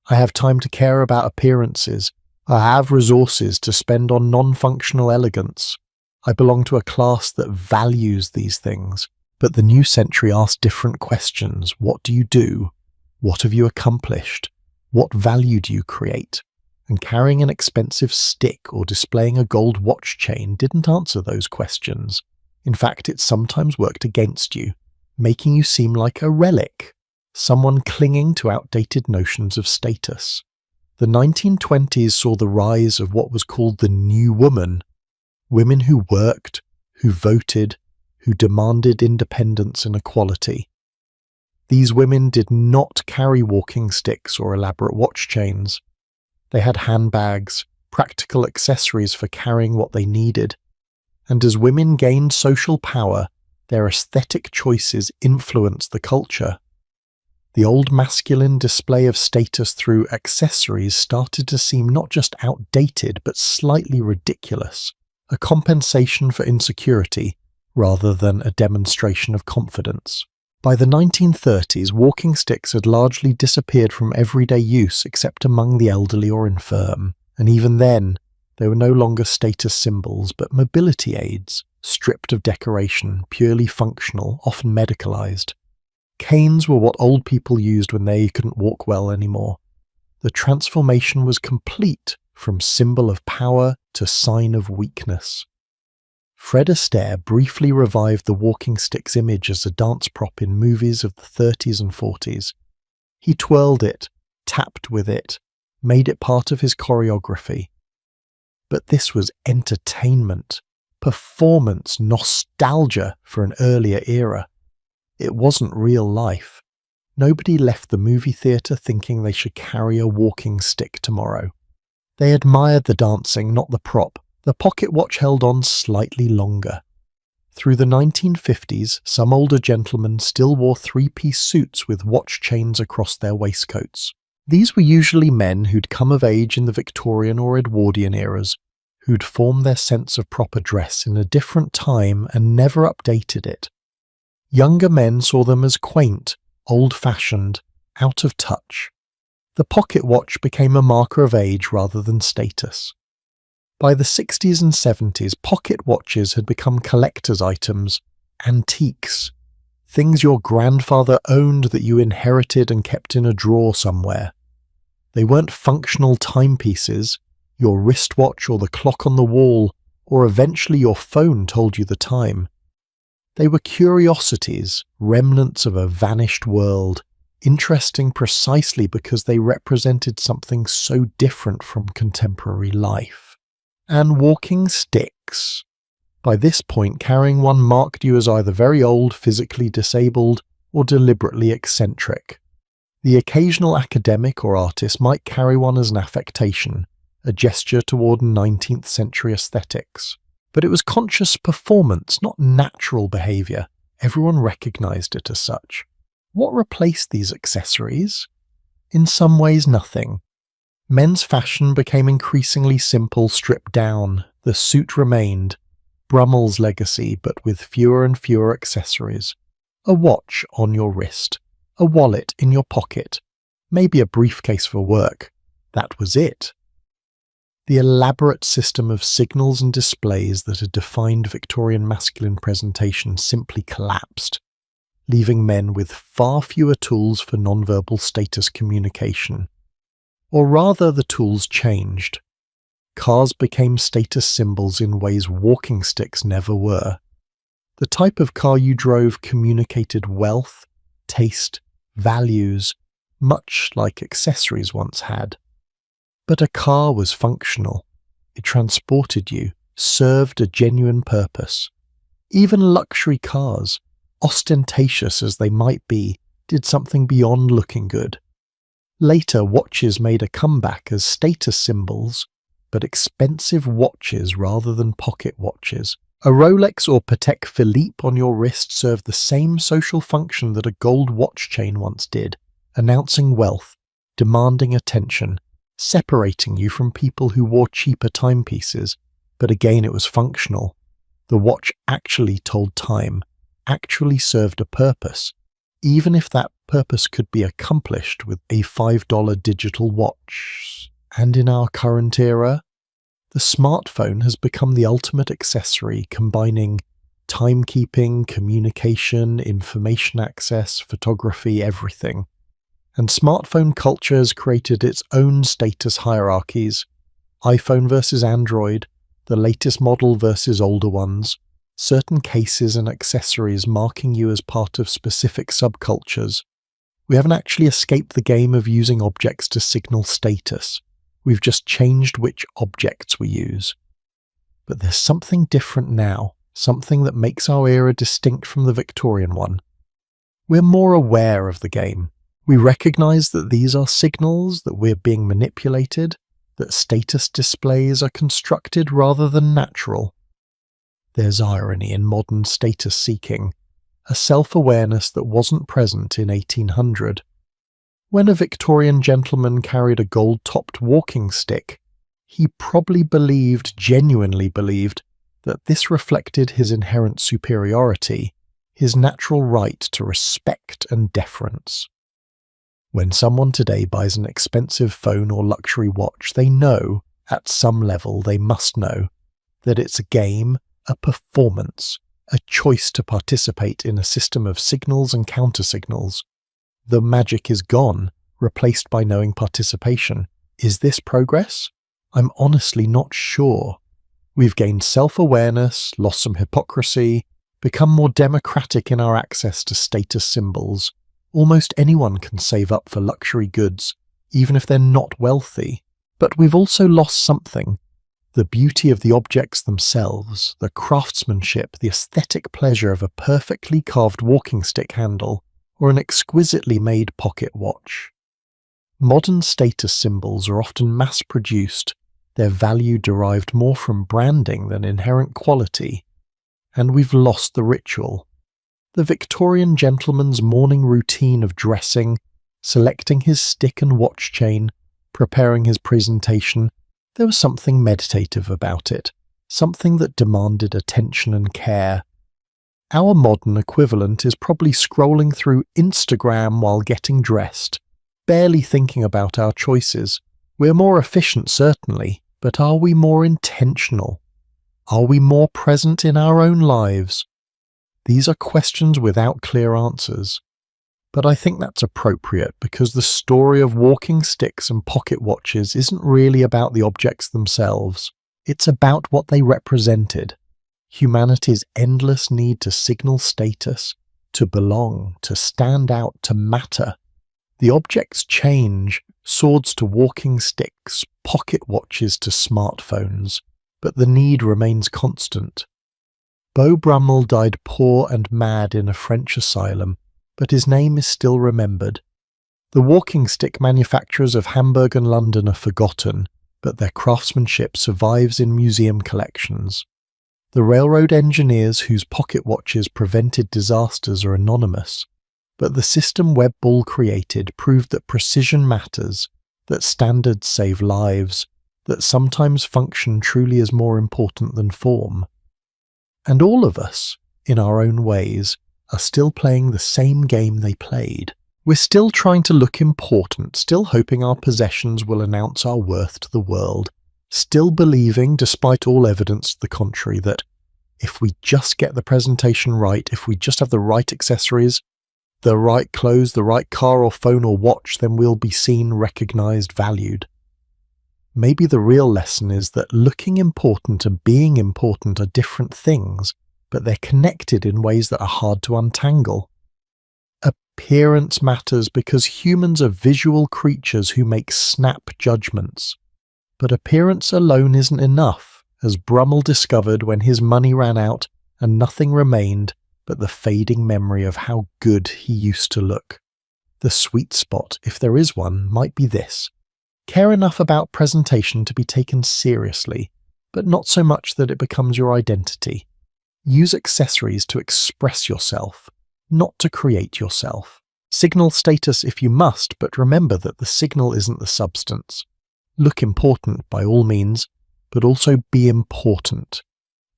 [SPEAKER 1] I have time to care about appearances. I have resources to spend on non-functional elegance. I belong to a class that values these things. But the new century asked different questions. What do you do? What have you accomplished? What value do you create? And carrying an expensive stick or displaying a gold watch chain didn't answer those questions. In fact, it sometimes worked against you, making you seem like a relic, someone clinging to outdated notions of status. The 1920s saw the rise of what was called the new woman, women who worked, who voted, who demanded independence and equality. These women did not carry walking sticks or elaborate watch chains. They had handbags, practical accessories for carrying what they needed. And as women gained social power, their aesthetic choices influenced the culture. The old masculine display of status through accessories started to seem not just outdated but slightly ridiculous, a compensation for insecurity rather than a demonstration of confidence. By the 1930s, walking sticks had largely disappeared from everyday use except among the elderly or infirm, and even then, they were no longer status symbols but mobility aids, stripped of decoration, purely functional, often medicalized. Canes were what old people used when they couldn't walk well anymore. The transformation was complete from symbol of power to sign of weakness. Fred Astaire briefly revived the walking stick's image as a dance prop in movies of the 30s and 40s. He twirled it, tapped with it, made it part of his choreography. But this was entertainment, performance, nostalgia for an earlier era. It wasn't real life. Nobody left the movie theatre thinking they should carry a walking stick tomorrow. They admired the dancing, not the prop. The pocket watch held on slightly longer. Through the 1950s, some older gentlemen still wore three-piece suits with watch chains across their waistcoats. These were usually men who'd come of age in the Victorian or Edwardian eras, who'd formed their sense of proper dress in a different time and never updated it. Younger men saw them as quaint, old-fashioned, out of touch. The pocket watch became a marker of age rather than status. By the 60s and 70s, pocket watches had become collector's items, antiques, things your grandfather owned that you inherited and kept in a drawer somewhere. They weren't functional timepieces. Your wristwatch or the clock on the wall, or eventually your phone told you the time. They were curiosities, remnants of a vanished world, interesting precisely because they represented something so different from contemporary life. And walking sticks. By this point, carrying one marked you as either very old, physically disabled, or deliberately eccentric. The occasional academic or artist might carry one as an affectation, a gesture toward 19th century aesthetics. But it was conscious performance, not natural behaviour. Everyone recognised it as such. What replaced these accessories? In some ways, nothing. Men's fashion became increasingly simple, stripped down. The suit remained, Brummel's legacy, but with fewer and fewer accessories. A watch on your wrist, a wallet in your pocket, maybe a briefcase for work. That was it. The elaborate system of signals and displays that had defined Victorian masculine presentation simply collapsed, leaving men with far fewer tools for nonverbal status communication. Or rather, the tools changed. Cars became status symbols in ways walking sticks never were. The type of car you drove communicated wealth, taste, values, much like accessories once had. But a car was functional. It transported you, served a genuine purpose. Even luxury cars, ostentatious as they might be, did something beyond looking good. Later, watches made a comeback as status symbols, but expensive watches rather than pocket watches. A Rolex or Patek Philippe on your wrist served the same social function that a gold watch chain once did, announcing wealth, demanding attention, separating you from people who wore cheaper timepieces. But again, it was functional. The watch actually told time, actually served a purpose, even if that purpose could be accomplished with a $5 digital watch. And in our current era, the smartphone has become the ultimate accessory, combining timekeeping, communication, information access, photography, everything. And smartphone culture has created its own status hierarchies. iPhone versus Android, the latest model versus older ones, certain cases and accessories marking you as part of specific subcultures. We haven't actually escaped the game of using objects to signal status. We've just changed which objects we use. But there's something different now, something that makes our era distinct from the Victorian one. We're more aware of the game. We recognise that these are signals, that we're being manipulated, that status displays are constructed rather than natural. There's irony in modern status seeking, a self-awareness that wasn't present in 1800. When a Victorian gentleman carried a gold-topped walking stick, he probably genuinely believed, that this reflected his inherent superiority, his natural right to respect and deference. When someone today buys an expensive phone or luxury watch, they know, at some level they must know, that it's a game, a performance, a choice to participate in a system of signals and counter-signals. The magic is gone, replaced by knowing participation. Is this progress? I'm honestly not sure. We've gained self-awareness, lost some hypocrisy, become more democratic in our access to status symbols. Almost anyone can save up for luxury goods, even if they're not wealthy. But we've also lost something. The beauty of the objects themselves, the craftsmanship, the aesthetic pleasure of a perfectly carved walking stick handle, or an exquisitely made pocket watch. Modern status symbols are often mass-produced, their value derived more from branding than inherent quality, and we've lost the ritual. The Victorian gentleman's morning routine of dressing, selecting his stick and watch chain, preparing his presentation, there was something meditative about it, something that demanded attention and care. Our modern equivalent is probably scrolling through Instagram while getting dressed, barely thinking about our choices. We're more efficient, certainly, but are we more intentional? Are we more present in our own lives? These are questions without clear answers. But I think that's appropriate because the story of walking sticks and pocket watches isn't really about the objects themselves. It's about what they represented. Humanity's endless need to signal status, to belong, to stand out, to matter. The objects change, swords to walking sticks, pocket watches to smartphones, but the need remains constant. Beau Brummel died poor and mad in a French asylum, but his name is still remembered. The walking stick manufacturers of Hamburg and London are forgotten, but their craftsmanship survives in museum collections. The railroad engineers whose pocket watches prevented disasters are anonymous, but the system Webb Ball created proved that precision matters, that standards save lives, that sometimes function truly is more important than form. And all of us, in our own ways, are still playing the same game they played. We're still trying to look important, still hoping our possessions will announce our worth to the world, still believing, despite all evidence to the contrary, that if we just get the presentation right, if we just have the right accessories, the right clothes, the right car or phone or watch, then we'll be seen, recognized, valued. Maybe the real lesson is that looking important and being important are different things, but they're connected in ways that are hard to untangle. Appearance matters because humans are visual creatures who make snap judgments. But appearance alone isn't enough, as Brummel discovered when his money ran out and nothing remained but the fading memory of how good he used to look. The sweet spot, if there is one, might be this. Care enough about presentation to be taken seriously, but not so much that it becomes your identity. Use accessories to express yourself, not to create yourself. Signal status if you must, but remember that the signal isn't the substance. Look important by all means, but also be important.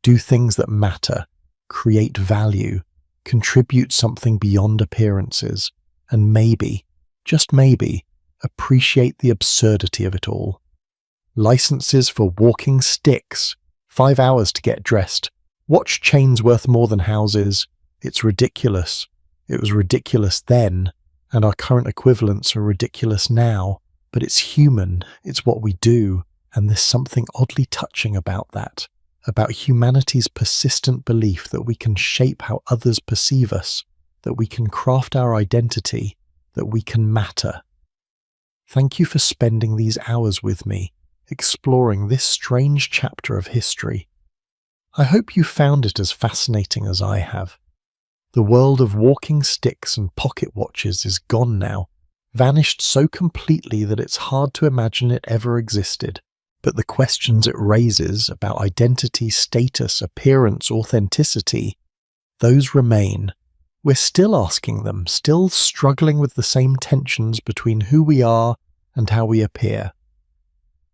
[SPEAKER 1] Do things that matter, create value, contribute something beyond appearances, and maybe, just maybe, appreciate the absurdity of it all. Licenses for walking sticks, 5 hours to get dressed, watch chains worth more than houses. It's ridiculous. It was ridiculous then, and our current equivalents are ridiculous now, but it's human, it's what we do, and there's something oddly touching about that, about humanity's persistent belief that we can shape how others perceive us, that we can craft our identity, that we can matter. Thank you for spending these hours with me, exploring this strange chapter of history. I hope you found it as fascinating as I have. The world of walking sticks and pocket watches is gone now, vanished so completely that it's hard to imagine it ever existed. But the questions it raises about identity, status, appearance, authenticity, those remain. We're still asking them, still struggling with the same tensions between who we are and how we appear.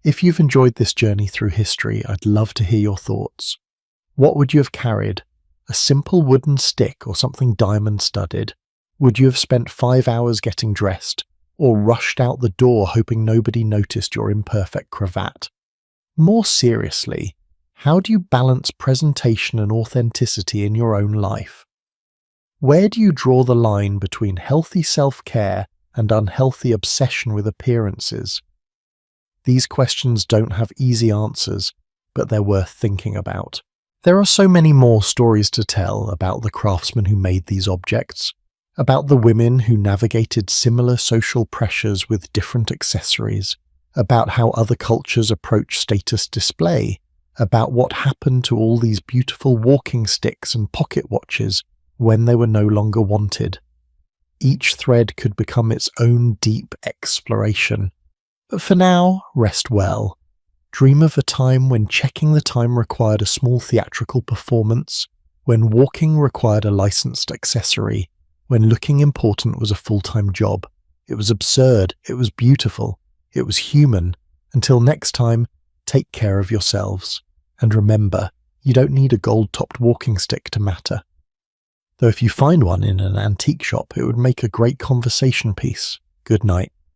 [SPEAKER 1] If you've enjoyed this journey through history, I'd love to hear your thoughts. What would you have carried? A simple wooden stick or something diamond-studded? Would you have spent 5 hours getting dressed, or rushed out the door hoping nobody noticed your imperfect cravat? More seriously, how do you balance presentation and authenticity in your own life? Where do you draw the line between healthy self-care and unhealthy obsession with appearances? These questions don't have easy answers, but they're worth thinking about. There are so many more stories to tell about the craftsmen who made these objects, about the women who navigated similar social pressures with different accessories, about how other cultures approach status display, about what happened to all these beautiful walking sticks and pocket watches when they were no longer wanted. Each thread could become its own deep exploration. But for now, rest well. Dream of a time when checking the time required a small theatrical performance, when walking required a licensed accessory, when looking important was a full-time job. It was absurd, it was beautiful, it was human. Until next time, take care of yourselves. And remember, you don't need a gold-topped walking stick to matter. Though if you find one in an antique shop, it would make a great conversation piece. Good night.